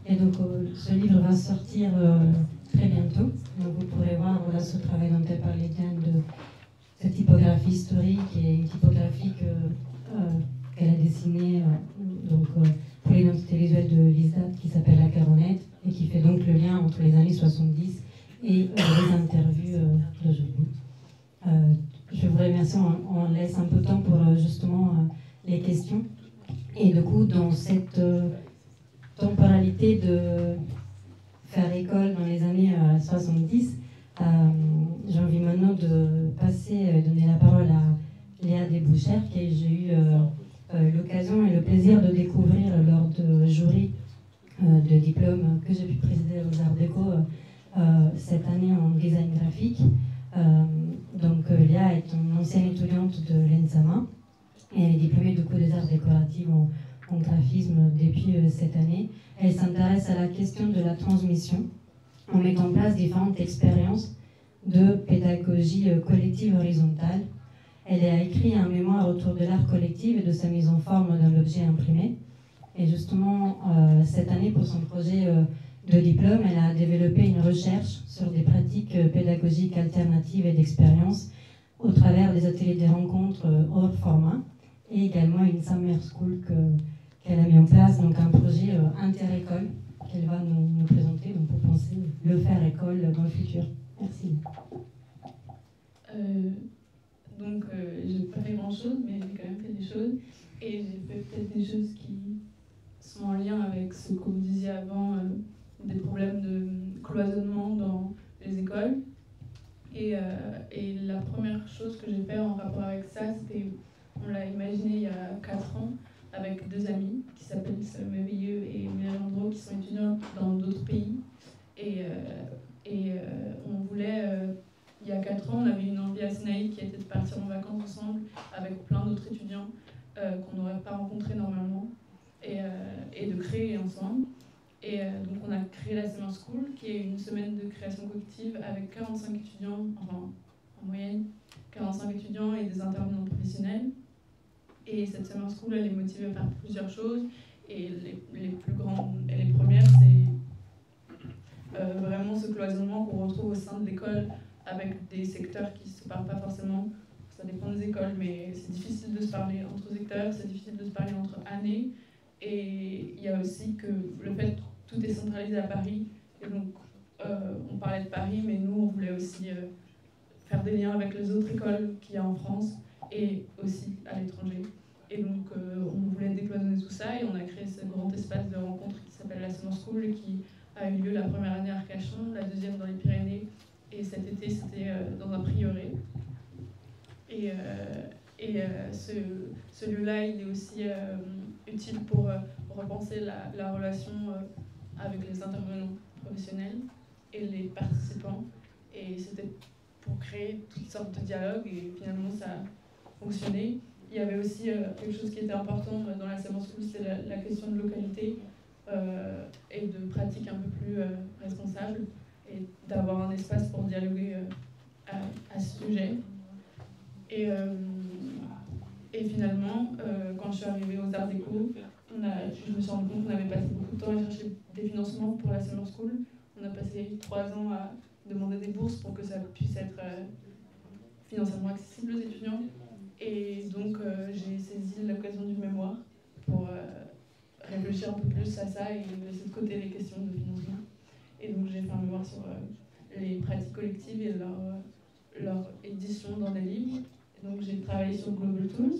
Et donc, ce livre va sortir très bientôt. Donc, vous pourrez voir voilà, ce travail dont elle parlait, Diane, de cette typographie historique et une typographie qu'elle a dessinée pour l'identité visuelle de l'ISDAT qui s'appelle La Caronette et qui fait donc le lien entre les années 70 et les interviews d'aujourd'hui. Je vous remercie, on laisse un peu de temps pour justement les questions. Et du coup, dans cette temporalité de faire école dans les années 70, j'ai envie maintenant de donner la parole à Léa Desbouchères, que j'ai eu l'occasion et le plaisir de découvrir lors de jury de diplôme que j'ai pu présider aux Arts Déco cette année en design graphique. Donc Léa est une ancienne étudiante de l'ENSAMA et elle est diplômée du coup des arts décoratifs en graphisme depuis cette année. Elle s'intéresse à la question de la transmission en mettant en place différentes expériences de pédagogie collective horizontale. Elle a écrit un mémoire autour de l'art collectif et de sa mise en forme d'un objet imprimé. Et justement, cette année, pour son projet de diplôme, elle a développé une recherche sur des pratiques pédagogiques alternatives et d'expérience au travers des ateliers des rencontres hors format et également une summer school qu'elle a mis en place, donc un projet inter-école qu'elle va nous présenter donc pour penser le faire école dans le futur. Merci. Donc, j'ai pas fait grand-chose, mais j'ai quand même fait des choses. Et j'ai fait peut-être des choses qui sont en lien avec ce que vous disiez avant, des problèmes de cloisonnement dans les écoles. Et la première chose que j'ai fait en rapport avec ça, c'était, on l'a imaginé il y a 4 ans, avec 2 amis qui s'appellent Salomé Veilleux et Myriam Andro, qui sont étudiants dans d'autres pays. Et on voulait... il y a 4 ans, on avait une envie assez naïve qui était de partir en vacances ensemble avec plein d'autres étudiants qu'on n'aurait pas rencontrés normalement et de créer ensemble. Et donc on a créé la Summer School, qui est une semaine de création collective avec 45 étudiants, enfin en moyenne 45 étudiants et des intervenants professionnels. Et cette Summer School, elle est motivée par plusieurs choses. Et les plus grandes et les premières, c'est vraiment ce cloisonnement qu'on retrouve au sein de l'école, avec des secteurs qui ne se parlent pas forcément, ça dépend des écoles, mais c'est difficile de se parler entre secteurs, c'est difficile de se parler entre années. Et il y a aussi que le fait que tout est centralisé à Paris, et donc on parlait de Paris, mais nous on voulait aussi faire des liens avec les autres écoles qu'il y a en France et aussi à l'étranger. Et donc on voulait décloisonner tout ça et on a créé ce grand espace de rencontre qui s'appelle la Summer School et qui a eu lieu la première année à Arcachon, la deuxième dans les Pyrénées. Et cet été, c'était dans un prieuré. Et ce lieu-là, il est aussi utile pour repenser la relation avec les intervenants professionnels et les participants. Et c'était pour créer toutes sortes de dialogues. Et finalement, ça a fonctionné. Il y avait aussi quelque chose qui était important dans la Summer School, c'est la question de localité et de pratiques un peu plus responsables. Et d'avoir un espace pour dialoguer à ce sujet. Et finalement, quand je suis arrivée aux Arts Déco, je me suis rendu compte qu'on avait passé beaucoup de temps à chercher des financements pour la Summer School. On a passé 3 ans à demander des bourses pour que ça puisse être financièrement accessible aux étudiants. Et donc, j'ai saisi l'occasion du mémoire pour réfléchir un peu plus à ça et laisser de côté les questions de financement. Et donc j'ai fait un mémoire sur les pratiques collectives et leur édition dans des livres. Et donc j'ai travaillé sur Global Tools,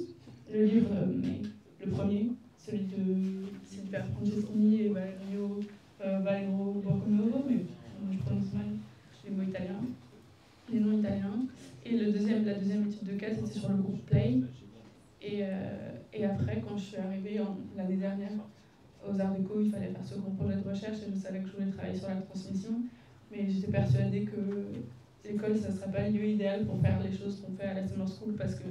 le livre, mais le premier, celui de Silvia Francesconi et Valerio Borgonovo, mais je prononce mal les mots italiens, les noms italiens. Et la deuxième étude de cas, c'était sur le groupe Play. Et après, quand je suis arrivée l'année dernière aux Arts Déco, il fallait faire ce grand projet de recherche et je savais que je voulais travailler sur la transmission. Mais j'étais persuadée que l'école, ça ne serait pas le lieu idéal pour faire les choses qu'on fait à la Summer School parce que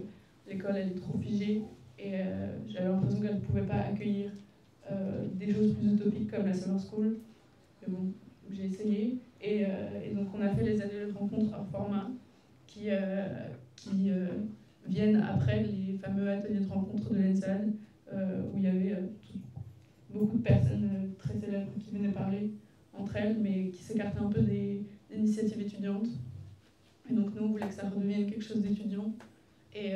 l'école, elle est trop figée et j'avais l'impression qu'elle ne pouvait pas accueillir des choses plus utopiques comme la Summer School. Mais bon, j'ai essayé. Et donc, on a fait les ateliers de rencontre hors format qui viennent après les fameux ateliers de rencontre de l'ENSAD où il y avait beaucoup de personnes très célèbres qui venaient parler entre elles, mais qui s'écartaient un peu des initiatives étudiantes. Et donc nous, on voulait que ça redevienne quelque chose d'étudiant et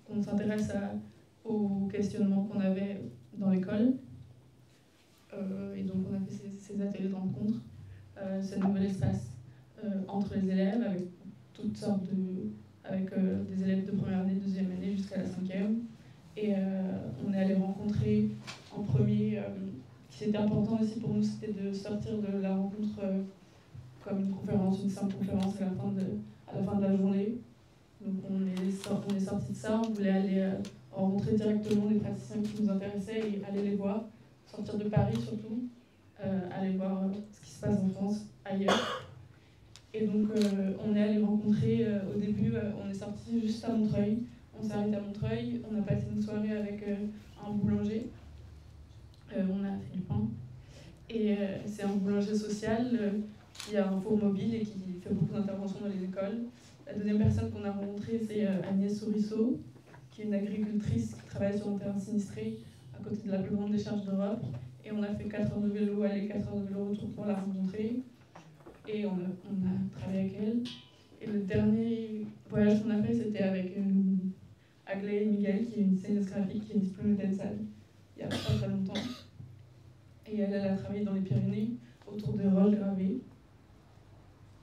qu'on s'intéresse aux questionnements qu'on avait dans l'école. Et donc on a fait ces ateliers de rencontre, ce nouvel espace entre les élèves, avec toutes sortes avec des élèves de première année, deuxième année jusqu'à la 5e. Et on est allé rencontrer en premier, ce qui était important aussi pour nous, c'était de sortir de la rencontre comme une conférence, une simple conférence à la fin de la journée. Donc on est sorti de ça, on voulait aller rencontrer directement des praticiens qui nous intéressaient et aller les voir, sortir de Paris surtout, aller voir ce qui se passe en France, ailleurs. Et donc on est allé rencontrer, au début on est sorti juste à Montreuil, on s'est arrêté à Montreuil, on a passé une soirée avec un boulanger, on a fait du pain, et c'est un boulanger social qui a un four mobile et qui fait beaucoup d'interventions dans les écoles. La deuxième personne qu'on a rencontrée, c'est Agnès Souriceau, qui est une agricultrice qui travaille sur un terrain sinistré à côté de la plus grande décharge d'Europe. Et on a fait 4 heures de vélo aller, 4 heures de vélo retour pour la rencontrer. Et on a travaillé avec elle. Et le dernier voyage qu'on a fait, c'était avec Aglaé Miguel, qui est une scéniste graphique, qui est diplômée d'ENSAD il n'y a pas très longtemps. Et elle a travaillé dans les Pyrénées, autour des roches gravées.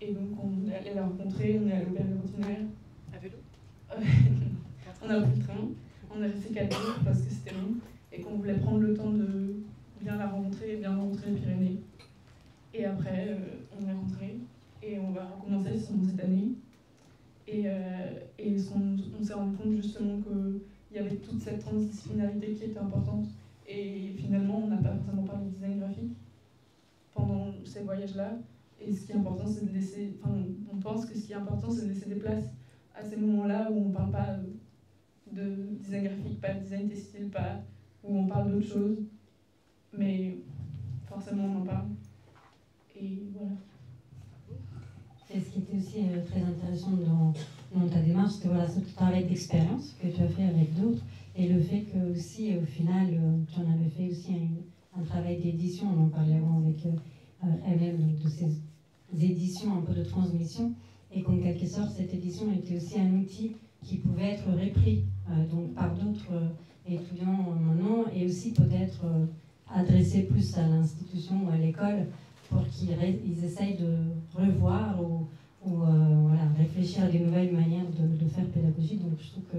Et donc on est allé la rencontrer, on est allé au Berger Routinaire. À vélo On a pris le train, on a resté 4 jours parce que c'était long et qu'on voulait prendre le temps de bien la rencontrer et bien rencontrer les Pyrénées. Et après, on est rentré et on va recommencer cette année. Et on s'est rendu compte justement qu'il y avait toute cette transdisciplinarité qui était importante. Et finalement, on n'a pas forcément parlé de design graphique pendant ces voyages-là. Et ce qui est important, c'est de laisser. Enfin, on pense que ce qui est important, c'est de laisser des places à ces moments-là où on ne parle pas de design graphique, pas de design textile, pas où on parle d'autre chose. Mais forcément, on en parle. Et voilà. Et ce qui était aussi très intéressant dans ta démarche, c'était voilà, ce travail d'expérience que tu as fait avec d'autres et le fait que aussi, au final, tu en avais fait aussi un travail d'édition. On en parlait avant avec elle-même, de ces éditions un peu de transmission, et qu'en quelque sorte, cette édition était aussi un outil qui pouvait être repris donc par d'autres étudiants maintenant, et aussi peut-être adressé plus à l'institution ou à l'école pour qu'ils essayent de revoir ou voilà, réfléchir à des nouvelles manières de faire pédagogie. Donc je trouve que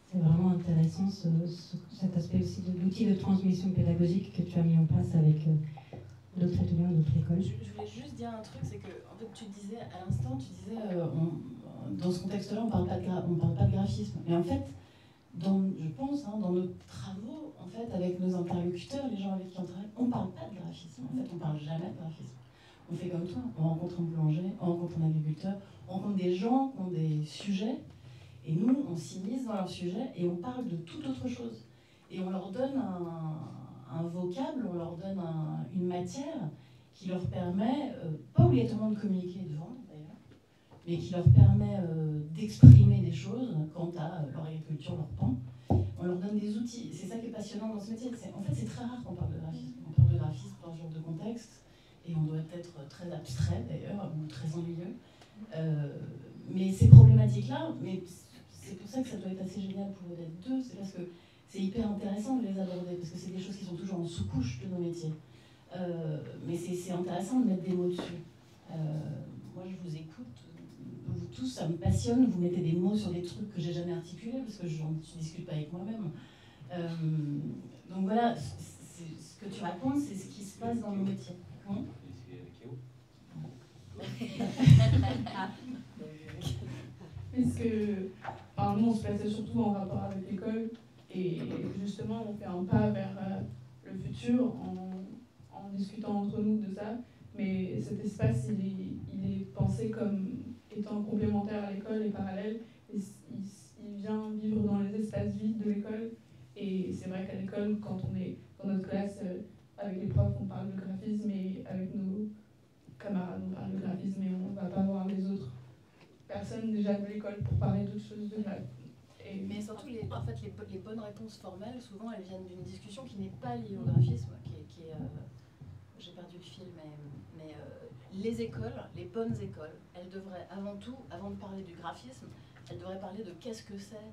c'est vraiment intéressant cet aspect aussi de l'outil de transmission pédagogique que tu as mis en place avec d'autres étudiants d'autres écoles. Je voulais juste dire un truc, c'est que en fait, tu disais à l'instant, dans ce contexte-là, on parle pas de graphisme. Et en fait, je pense, dans nos travaux, en fait, avec nos interlocuteurs, les gens avec qui on travaille, on parle pas de graphisme. En fait, on parle jamais de graphisme. On fait comme toi, on rencontre un boulanger, on rencontre un agriculteur, on rencontre des gens qui ont des sujets, et nous, on s'immisce dans leurs sujets et on parle de toute autre chose. Et on leur donne un vocable, on leur donne une matière qui leur permet, pas obligatoirement de communiquer devant d'ailleurs, mais qui leur permet d'exprimer des choses quant à leur agriculture, leur pain. On leur donne des outils. C'est ça qui est passionnant dans ce métier. En fait, c'est très rare qu'on parle de graphisme. On parle de graphisme dans ce genre de contexte, et on doit être très abstrait d'ailleurs, ou très ennuyeux. Mais ces problématiques-là, c'est pour ça que ça doit être assez génial pour vous d'être deux, c'est parce que c'est hyper intéressant de les aborder, parce que c'est des choses qui sont toujours en sous-couche de nos métiers. Mais c'est intéressant de mettre des mots dessus. Moi, je vous écoute, vous tous, tous, ça me passionne. Vous mettez des mots sur des trucs que j'ai jamais articulés parce que je discute pas avec moi-même. Donc voilà, ce que tu racontes, c'est ce qui se passe dans nos métiers. Parce que nous, on se plaçait surtout en rapport avec l'école et justement, on fait un pas vers le futur en discutant entre nous de ça. Mais cet espace, il est pensé comme étant complémentaire à l'école et parallèle. Et il vient vivre dans les espaces vides de l'école. Et c'est vrai qu'à l'école, quand on est dans notre classe, avec les profs, on parle de graphisme et avec nos camarades, on parle de graphisme et on ne va pas voir les autres personnes déjà de l'école pour parler d'autres choses de maths. Mais surtout, les bonnes réponses formelles, souvent, elles viennent d'une discussion qui n'est pas liée au graphisme, j'ai perdu le fil, mais les écoles, les bonnes écoles, elles devraient avant tout, avant de parler du graphisme, elles devraient parler de qu'est-ce que c'est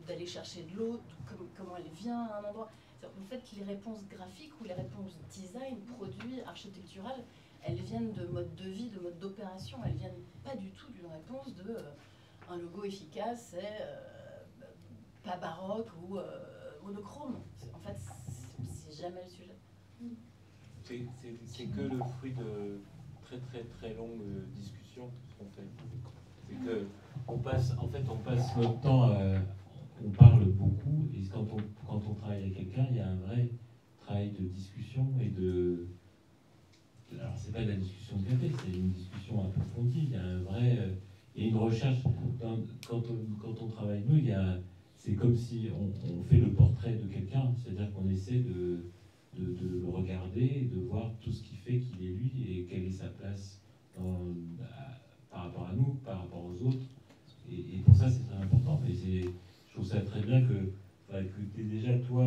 d'aller chercher de l'eau, comment elle vient à un endroit. En fait, les réponses graphiques ou les réponses design, produits, architecturales, elles viennent de mode de vie, de mode d'opération, elles viennent pas du tout d'une réponse de un logo efficace, c'est pas baroque ou monochrome. En fait, c'est jamais le sujet. C'est que le fruit de très très très longues discussions qu'on fait. C'est que on passe notre temps, on parle beaucoup, et quand on travaille avec quelqu'un, il y a un vrai travail de discussion et de... Alors c'est pas de la discussion de café, c'est une discussion approfondie, il y a un vrai... il y a une recherche, quand on travaille nous, c'est comme si on fait le portrait de quelqu'un, c'est-à-dire qu'on essaie de le regarder, de voir tout ce qui fait qu'il est lui et quelle est sa place par rapport à nous, par rapport aux autres. Et pour ça, c'est très important. Mais je trouve ça très bien que tu aies déjà, toi,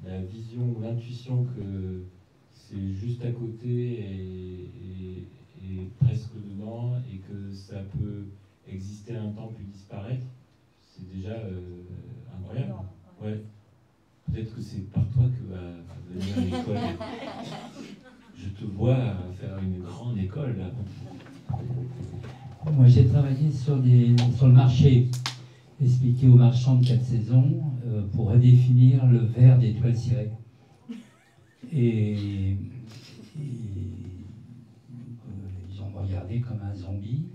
la vision, l'intuition que c'est juste à côté et presque dedans, et que ça peut exister un temps puis disparaître. C'est déjà incroyable. Ouais. Peut-être que c'est par toi que va venir l'école. Je te vois faire une grande école là. Moi, j'ai travaillé sur le marché, expliqué aux marchands de 4 saisons pour redéfinir le vert des toiles cirées. Et les gens me regardaient comme un zombie.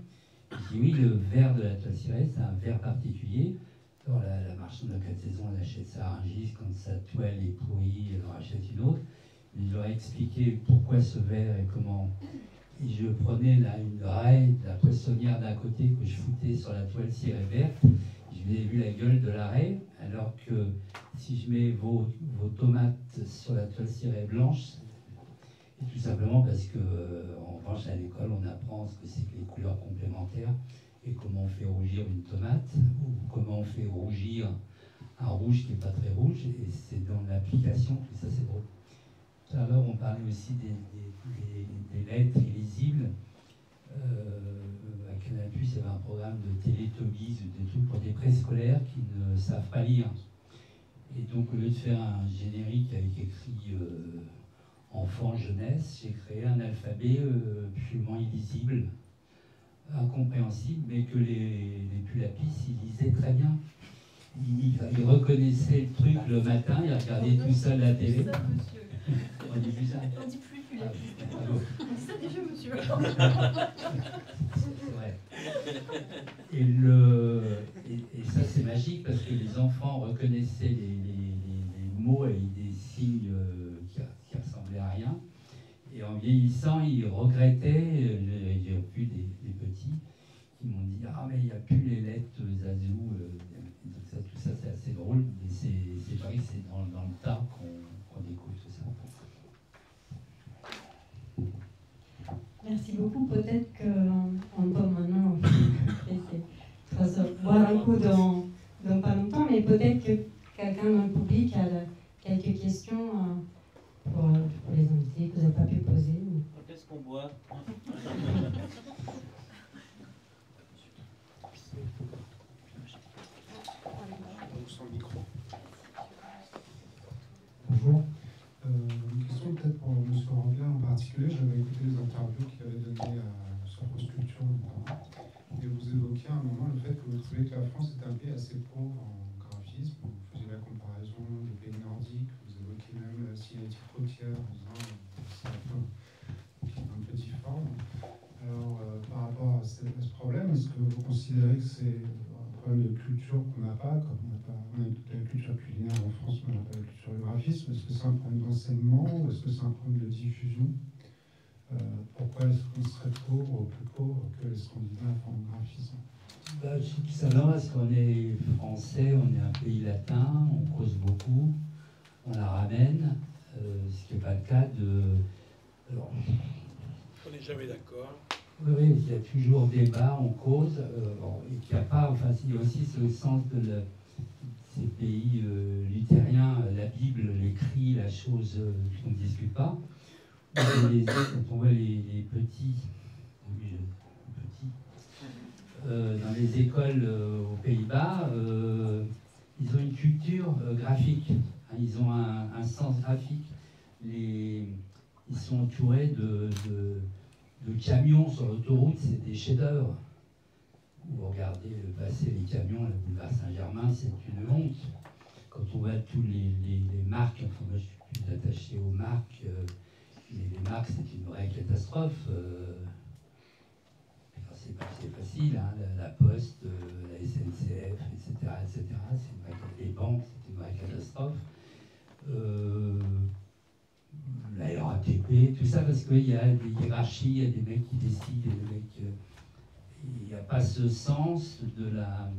Je dis oui, le vert de la toile cirée, c'est un vert particulier. Alors la marchande de 4 saisons, elle achète ça à Rungis, quand sa toile est pourrie, elle en rachète une autre. Je leur ai expliqué pourquoi ce verre et comment. Et je prenais une raie de la poissonnière d'un côté que je foutais sur la toile cirée verte. Je lui ai vu la gueule de la raie, alors que si je mets vos tomates sur la toile cirée blanche, et tout simplement parce que en revanche à l'école on apprend ce que c'est que les couleurs complémentaires et comment on fait rougir une tomate ou comment on fait rougir un rouge qui n'est pas très rouge, et c'est dans l'application que ça c'est drôle. Tout à l'heure, on parlait aussi des lettres illisibles. À Canal+, il y avait un programme de Télétobies, des trucs pour des préscolaires qui ne savent pas lire. Et donc, au lieu de faire un générique avec écrit enfant, jeunesse, j'ai créé un alphabet absolument illisible, incompréhensible, mais que les pulapis, ils lisaient très bien. Ils reconnaissaient le truc le matin, ils regardaient tout ça à la télé. On dit plus ça. On dit plus pulapis. On dit ça des vieux, monsieur. Ouais. Et ça, c'est magique parce que les enfants reconnaissaient les mots et des signes qui ressemblaient à rien. Et en vieillissant, ils regrettaient. J'ai vu des petits qui m'ont dit ah, mais il n'y a plus les lettres Zazou. Tout ça, c'est assez drôle. Mais c'est vrai que c'est dans le tas qu'on découvre tout ça. Merci beaucoup. Peut-être qu'on peut maintenant boire un coup dans pas longtemps, mais peut-être que quelqu'un dans le public a quelques questions pour les invités que vous n'avez pas pu poser. Qu'est-ce qu'on boit? Bonjour. Une question peut-être pour M. Ranglin en particulier. J'avais écouté les interviews qu'il avait données sur Proust j'avais trouvé que la France était un pays assez pauvre en graphisme. Vous faisiez la comparaison des pays nordiques, vous évoquez même la signature côtière en disant c'est un peu difforme. Alors, par rapport à ce problème, est-ce que vous considérez que c'est un problème de culture qu'on n'a pas, comme on a toute la culture culinaire en France, mais on n'a pas la culture du graphisme? Est-ce que c'est un problème d'enseignement ou est-ce que c'est un problème de diffusion? Pourquoi est-ce qu'on serait pauvre ou plus pauvre que les Scandinaves en graphisme? C'est tout simplement parce qu'on est français, on est un pays latin, on cause beaucoup, on la ramène, ce qui n'est pas le cas de... Alors, on n'est jamais d'accord. Oui, il y a toujours débat, on cause, et qu'il n'y a pas, enfin, il y a aussi ce sens de ces pays luthériens, la Bible, l'écrit, la chose qu'on ne discute pas. Quand on voit les petits, dans les écoles aux Pays-Bas, ils ont une culture graphique, ils ont un sens graphique. Ils sont entourés de camions sur l'autoroute, c'est des chefs-d'œuvre. Vous regardez passer les camions à la boulevard Saint-Germain, c'est une honte. Quand on voit tous les marques, enfin moi je suis plus attaché aux marques, mais les marques c'est une vraie catastrophe. C'est facile, hein, la Poste, la SNCF, etc. Les banques, c'est une vraie catastrophe. La RATP, tout ça parce qu'il y a des hiérarchies, il y a des mecs qui décident, il y a des mecs, il n'y a pas ce sens de la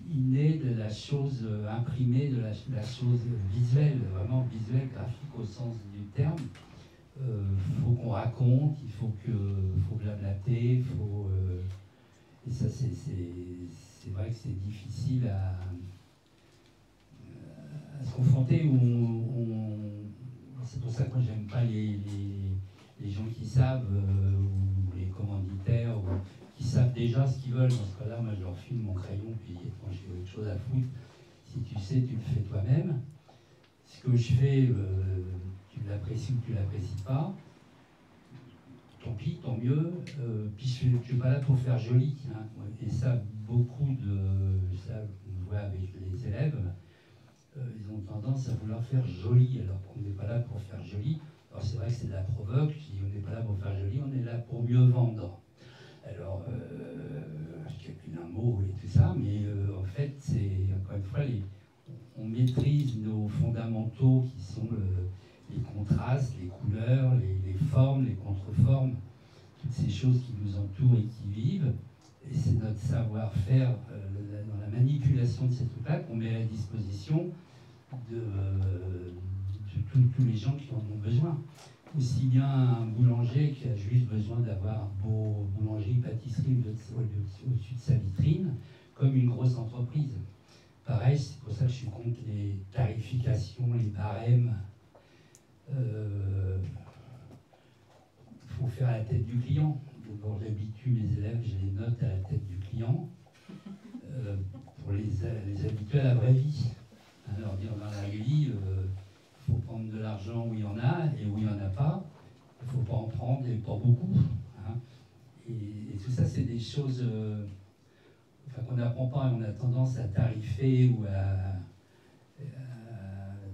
inné de la chose imprimée, de la chose visuelle, vraiment visuelle, graphique au sens du terme. Faut qu'on raconte, faut blablater, et ça c'est vrai que c'est difficile à se confronter. C'est pour ça que moi j'aime pas les gens qui savent, ou les commanditaires, ou qui savent déjà ce qu'ils veulent. Dans ce cas-là, moi je leur file mon crayon, puis quand j'ai autre chose à foutre, si tu sais, tu le fais toi-même. Ce que je fais, tu l'apprécies ou tu l'apprécies pas, tant pis, tant mieux. Puis je ne suis pas là pour faire joli. Hein. Et ça, ça on voit avec les élèves, ils ont tendance à vouloir faire joli, alors qu'on n'est pas là pour faire joli. Alors c'est vrai que c'est de la provoque, on n'est pas là pour faire joli, on est là pour mieux vendre. Alors, je calcule un mot et tout ça, mais en fait, c'est, encore une fois, on maîtrise nos fondamentaux qui sont les contrastes, les couleurs, les formes, les contreformes, toutes ces choses qui nous entourent et qui vivent. Et c'est notre savoir-faire dans la manipulation de ces trucs-là qu'on met à la disposition de tous les gens qui en ont besoin. Aussi bien un boulanger qui a juste besoin d'avoir un beau boulangerie-pâtisserie au-dessus de sa vitrine, comme une grosse entreprise. Pareil, c'est pour ça que je suis contre les tarifications, les barèmes. Il faut faire à la tête du client. Donc j'habitue mes élèves, je les note à la tête du client pour les habituer à la vraie vie. Hein, leur dire dans la vie, il faut prendre de l'argent où il y en a et où il n'y en a pas. Il ne faut pas en prendre et pas beaucoup. Hein. Et tout ça, c'est des choses qu'on n'apprend pas et on a tendance à tarifer ou à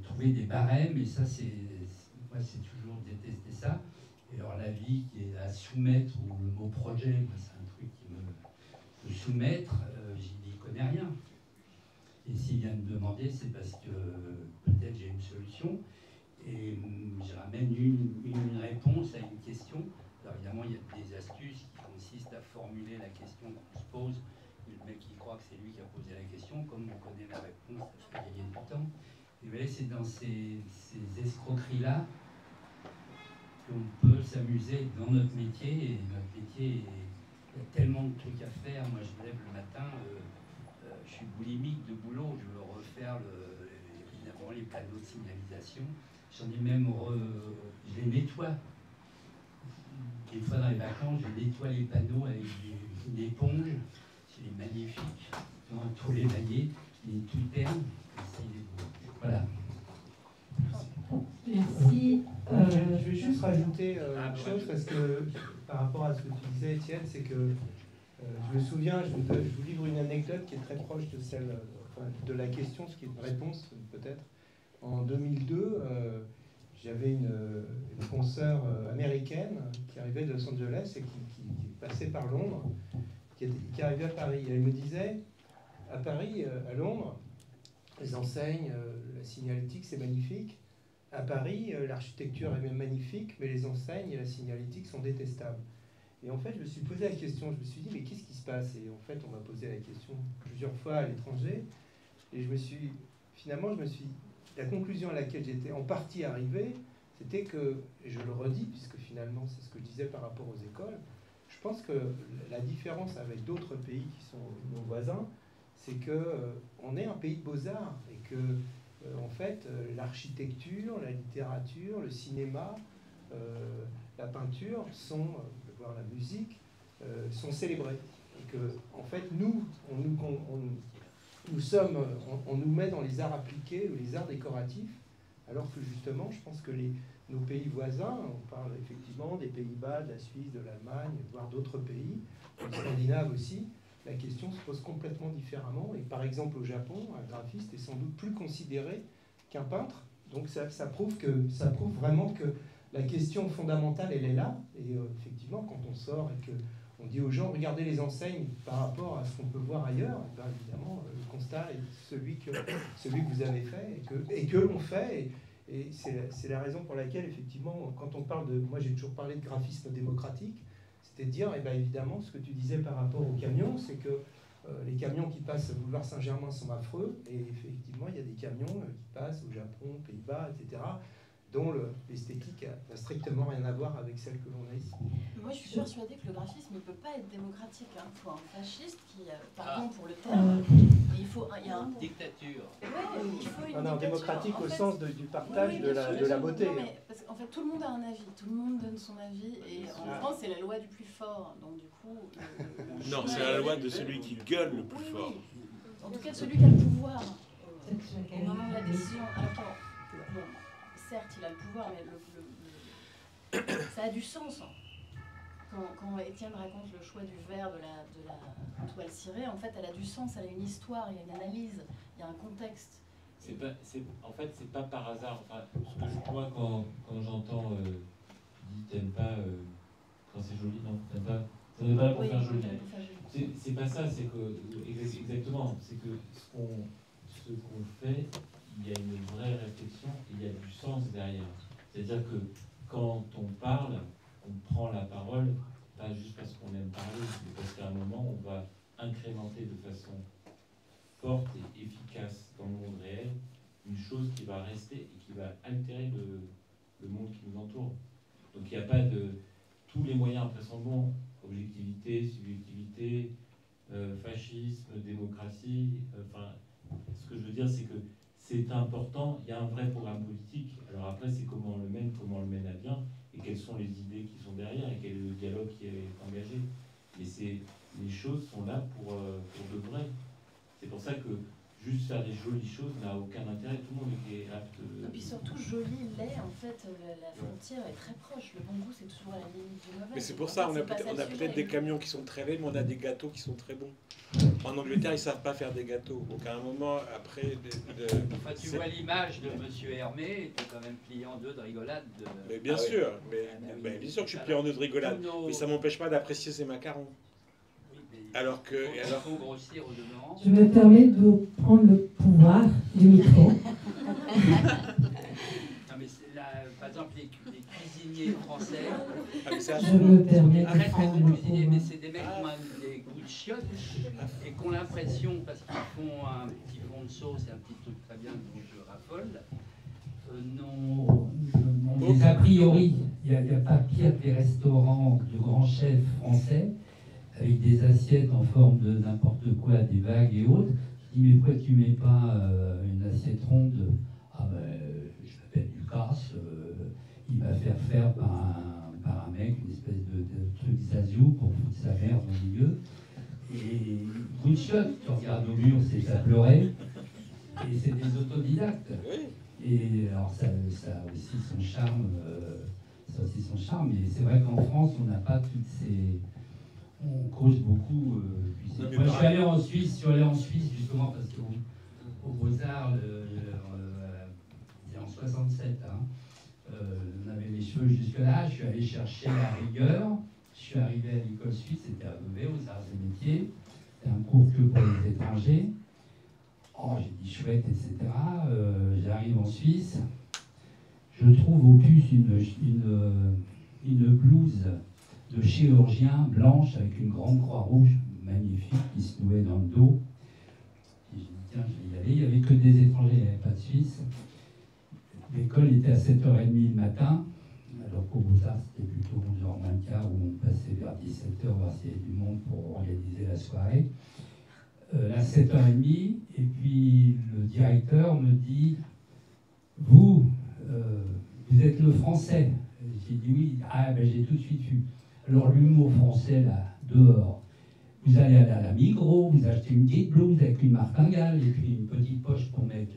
trouver des barèmes. Et ça, moi, c'est toujours détester ça. Et alors la vie qui est à soumettre, ou le mot projet, moi, c'est un truc qui me soumettre, j'y connais rien. Et s'il vient me demander, c'est parce que peut-être j'ai une solution. Et je ramène une réponse à une question. Alors évidemment, il y a des astuces qui consistent à formuler la question qu'on se pose. Et le mec qui croit que c'est lui qui a posé la question, comme on connaît la réponse, ça fait gagner du temps. Et vous voyez, c'est dans ces escroqueries-là qu'on peut s'amuser dans notre métier. Et notre métier, il y a tellement de trucs à faire. Moi, je me lève le matin, je suis boulimique de boulot. Je veux refaire évidemment les panneaux de signalisation. J'en ai même, je les nettoie. Des fois dans les vacances, je nettoie les panneaux avec une éponge. C'est magnifique. Dans tous les maillets, il est tout terne. Voilà. Merci. Je vais juste rajouter une chose, parce que par rapport à ce que tu disais, Étienne, c'est que Je me souviens, je vous livre une anecdote qui est très proche de celle de la question, ce qui est une réponse peut-être. En 2002, j'avais une consoeur américaine qui arrivait de Los Angeles et qui passait par Londres, qui arrivait à Paris. Elle me disait, à Paris, à Londres, les enseignes, la signalétique, c'est magnifique. À Paris, l'architecture est même magnifique, mais les enseignes et la signalétique sont détestables. Et en fait, je me suis posé la question, je me suis dit, mais qu'est-ce qui se passe? Et en fait, on m'a posé la question plusieurs fois à l'étranger. Et la conclusion à laquelle j'étais en partie arrivé, c'était que, et je le redis, puisque finalement, c'est ce que je disais par rapport aux écoles, je pense que la différence avec d'autres pays qui sont nos voisins, c'est qu'on est un pays de beaux-arts et que, en fait, l'architecture, la littérature, le cinéma, la peinture voire la musique, sont célébrés. Et que, en fait, on nous met dans les arts appliqués ou les arts décoratifs, alors que justement, je pense que nos pays voisins, on parle effectivement des Pays-Bas, de la Suisse, de l'Allemagne, voire d'autres pays, les Scandinaves aussi, la question se pose complètement différemment. Et par exemple, au Japon, un graphiste est sans doute plus considéré qu'un peintre. Donc ça prouve vraiment que la question fondamentale, elle est là. Et effectivement, quand on sort et qu'on dit aux gens, regardez les enseignes par rapport à ce qu'on peut voir ailleurs, ben évidemment, le constat est celui que vous avez fait et que l'on fait. Et c'est la raison pour laquelle, effectivement, quand on parle de... Moi, j'ai toujours parlé de graphisme démocratique, c'était de dire, eh ben, évidemment, ce que tu disais par rapport aux camions, c'est que les camions qui passent au boulevard Saint-Germain sont affreux, et effectivement, il y a des camions qui passent au Japon, aux Pays-Bas, etc., dont l'esthétique n'a strictement rien à voir avec celle que l'on a ici. Moi, je suis persuadée que le graphisme ne peut pas être démocratique. Il faut un fasciste qui, pardon pour le terme, il y a un... Dictature. Ouais, il faut une non, démocratique au sens du partage de la beauté. Non, mais parce qu'en fait, tout le monde a un avis, tout le monde donne son avis, et en France, c'est la loi du plus fort. Donc du coup... Non, c'est la loi de celui qui gueule le plus fort. En tout cas, celui qui a le pouvoir au moment de la décision. Alors, certes, il a le pouvoir, mais ça a du sens. Quand Étienne raconte le choix du verre de la toile cirée, en fait, elle a du sens, elle a une histoire, il y a une analyse, il y a un contexte. En fait, c'est pas par hasard. Enfin, ce que je crois quand j'entends dit t'aimes pas quand c'est joli, non, t'aimes pas. Ça n'est pas là pour faire joli. C'est pas ça, c'est que exactement, c'est que ce qu'on fait, il y a une vraie réflexion, il y a du sens derrière. C'est-à-dire que quand on parle, on prend la parole, pas juste parce qu'on aime parler, mais parce qu'à un moment, on va incrémenter de façon forte et efficace dans le monde réel une chose qui va rester et qui va altérer le monde qui nous entoure. Donc il n'y a pas de... Tous les moyens après sont bons, objectivité, subjectivité, fascisme, démocratie, enfin, ce que je veux dire, c'est que c'est important, il y a un vrai programme politique. Alors après, c'est comment on le mène à bien, et quelles sont les idées qui sont derrière, et quel est le dialogue qui est engagé. Et les choses sont là pour de vrai. C'est pour ça que juste faire des jolies choses n'a aucun intérêt. Tout le monde est apte. Et puis surtout, joli, laid, en fait, la frontière est très proche. Le bon goût, c'est toujours à la limite du mauvais. Mais c'est pour ça, on a peut-être des camions qui sont très laids, mais on a des gâteaux qui sont très bons. En Angleterre, ils ne savent pas faire des gâteaux. Donc à un moment, après... Enfin, tu vois l'image de M. Hermé, tu es quand même plié en deux de rigolade. Mais bien sûr, mais bien sûr que je suis plié en deux de rigolade. Mais ça ne m'empêche pas d'apprécier ces macarons. Alors que... Je me permets de prendre le pouvoir du micro. Non, mais là, par exemple, les cuisiniers français... Je me permets de prendre le pouvoir. Mais c'est des mecs qui ont des goûts de chiottes et qui ont l'impression, parce qu'ils font un petit fond de sauce et un petit truc très bien dont je raffole, non, a priori, il n'y a pas pire que les restaurants de grands chefs français avec des assiettes en forme de n'importe quoi, des vagues et autres. Je dis, mais pourquoi tu mets pas une assiette ronde? Ah ben, je m'appelle Lucas, il va faire par un mec une espèce de truc zazou pour foutre sa merde au milieu. Et good shot, tu regardes au mur, c'est ça pleurait. Et c'est des autodidactes. Et alors ça a aussi son charme, mais c'est vrai qu'en France, on n'a pas toutes ces... On cause beaucoup. Moi, je suis allé en Suisse, justement parce qu'au Beaux-Arts, c'était en 67, on avait les cheveux jusque-là. Je suis allé chercher la rigueur. Je suis arrivé à l'école suisse, c'était à Vevey, aux Arts et Métiers. C'était un cours que pour les étrangers. Oh, j'ai dit chouette, etc. J'arrive en Suisse. Je trouve au puce une blouse de chirurgien blanche avec une grande croix rouge magnifique qui se nouait dans le dos. Et j'ai dit tiens, je vais y aller. Il n'y avait que des étrangers, il n'y avait pas de Suisse. L'école était à 7h30 le matin, alors qu'au Beaux-Arts c'était plutôt 11h moins le quart où on passait vers 17h voir s'il y avait du monde pour organiser la soirée. À 7h30, et puis le directeur me dit vous êtes le français. J'ai dit oui. Ah ben j'ai tout de suite vu. Alors l'humour français là, dehors. Vous allez aller à la Migros, vous achetez une petite blouse avec une martingale et puis une petite poche pour mettre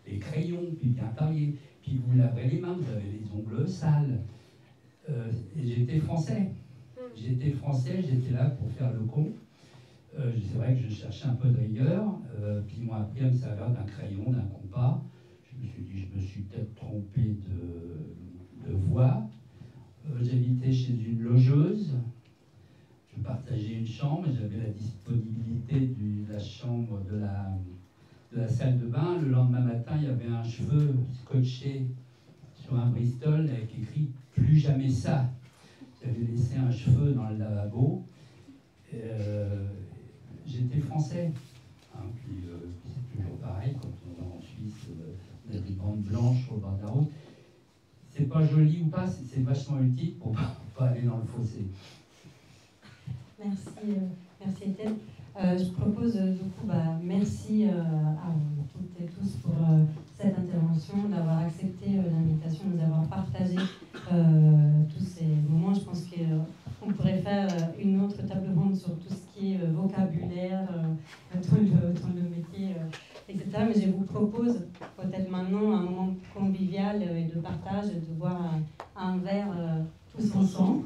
les crayons, puis bien tailler. Puis vous laverez les mains, vous avez les ongles sales. Et j'étais français. J'étais là pour faire le con. C'est vrai que je cherchais un peu de rigueur. Puis ils m'ont appris à me servir d'un crayon, d'un compas. Je me suis dit, je me suis peut-être trompé de voie. J'habitais chez une logeuse. Je partageais une chambre et j'avais la disponibilité de la chambre de la salle de bain. Le lendemain matin, il y avait un cheveu scotché sur un Bristol avec écrit « Plus jamais ça ». J'avais laissé un cheveu dans le lavabo. J'étais français. Puis c'est toujours pareil, quand on va en Suisse, on a des bandes blanches sur le bord de la route. C'est pas joli ou pas, c'est vachement utile pour pas aller dans le fossé. Merci Étienne. Je propose du coup, merci à toutes et tous pour cette intervention, d'avoir accepté l'invitation, de nous avoir partagé tous ces moments. Je pense qu'on pourrait faire une autre table ronde sur tout ce qui est vocabulaire dans le métier, etc. Mais je vous propose peut-être maintenant un moment convivial et de partage, de boire un verre tous ensemble.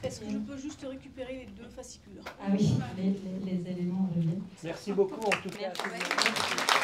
Est-ce que je peux juste récupérer les 2 fascicules? Ah oui, les éléments reviennent. Merci beaucoup en tout cas. Merci.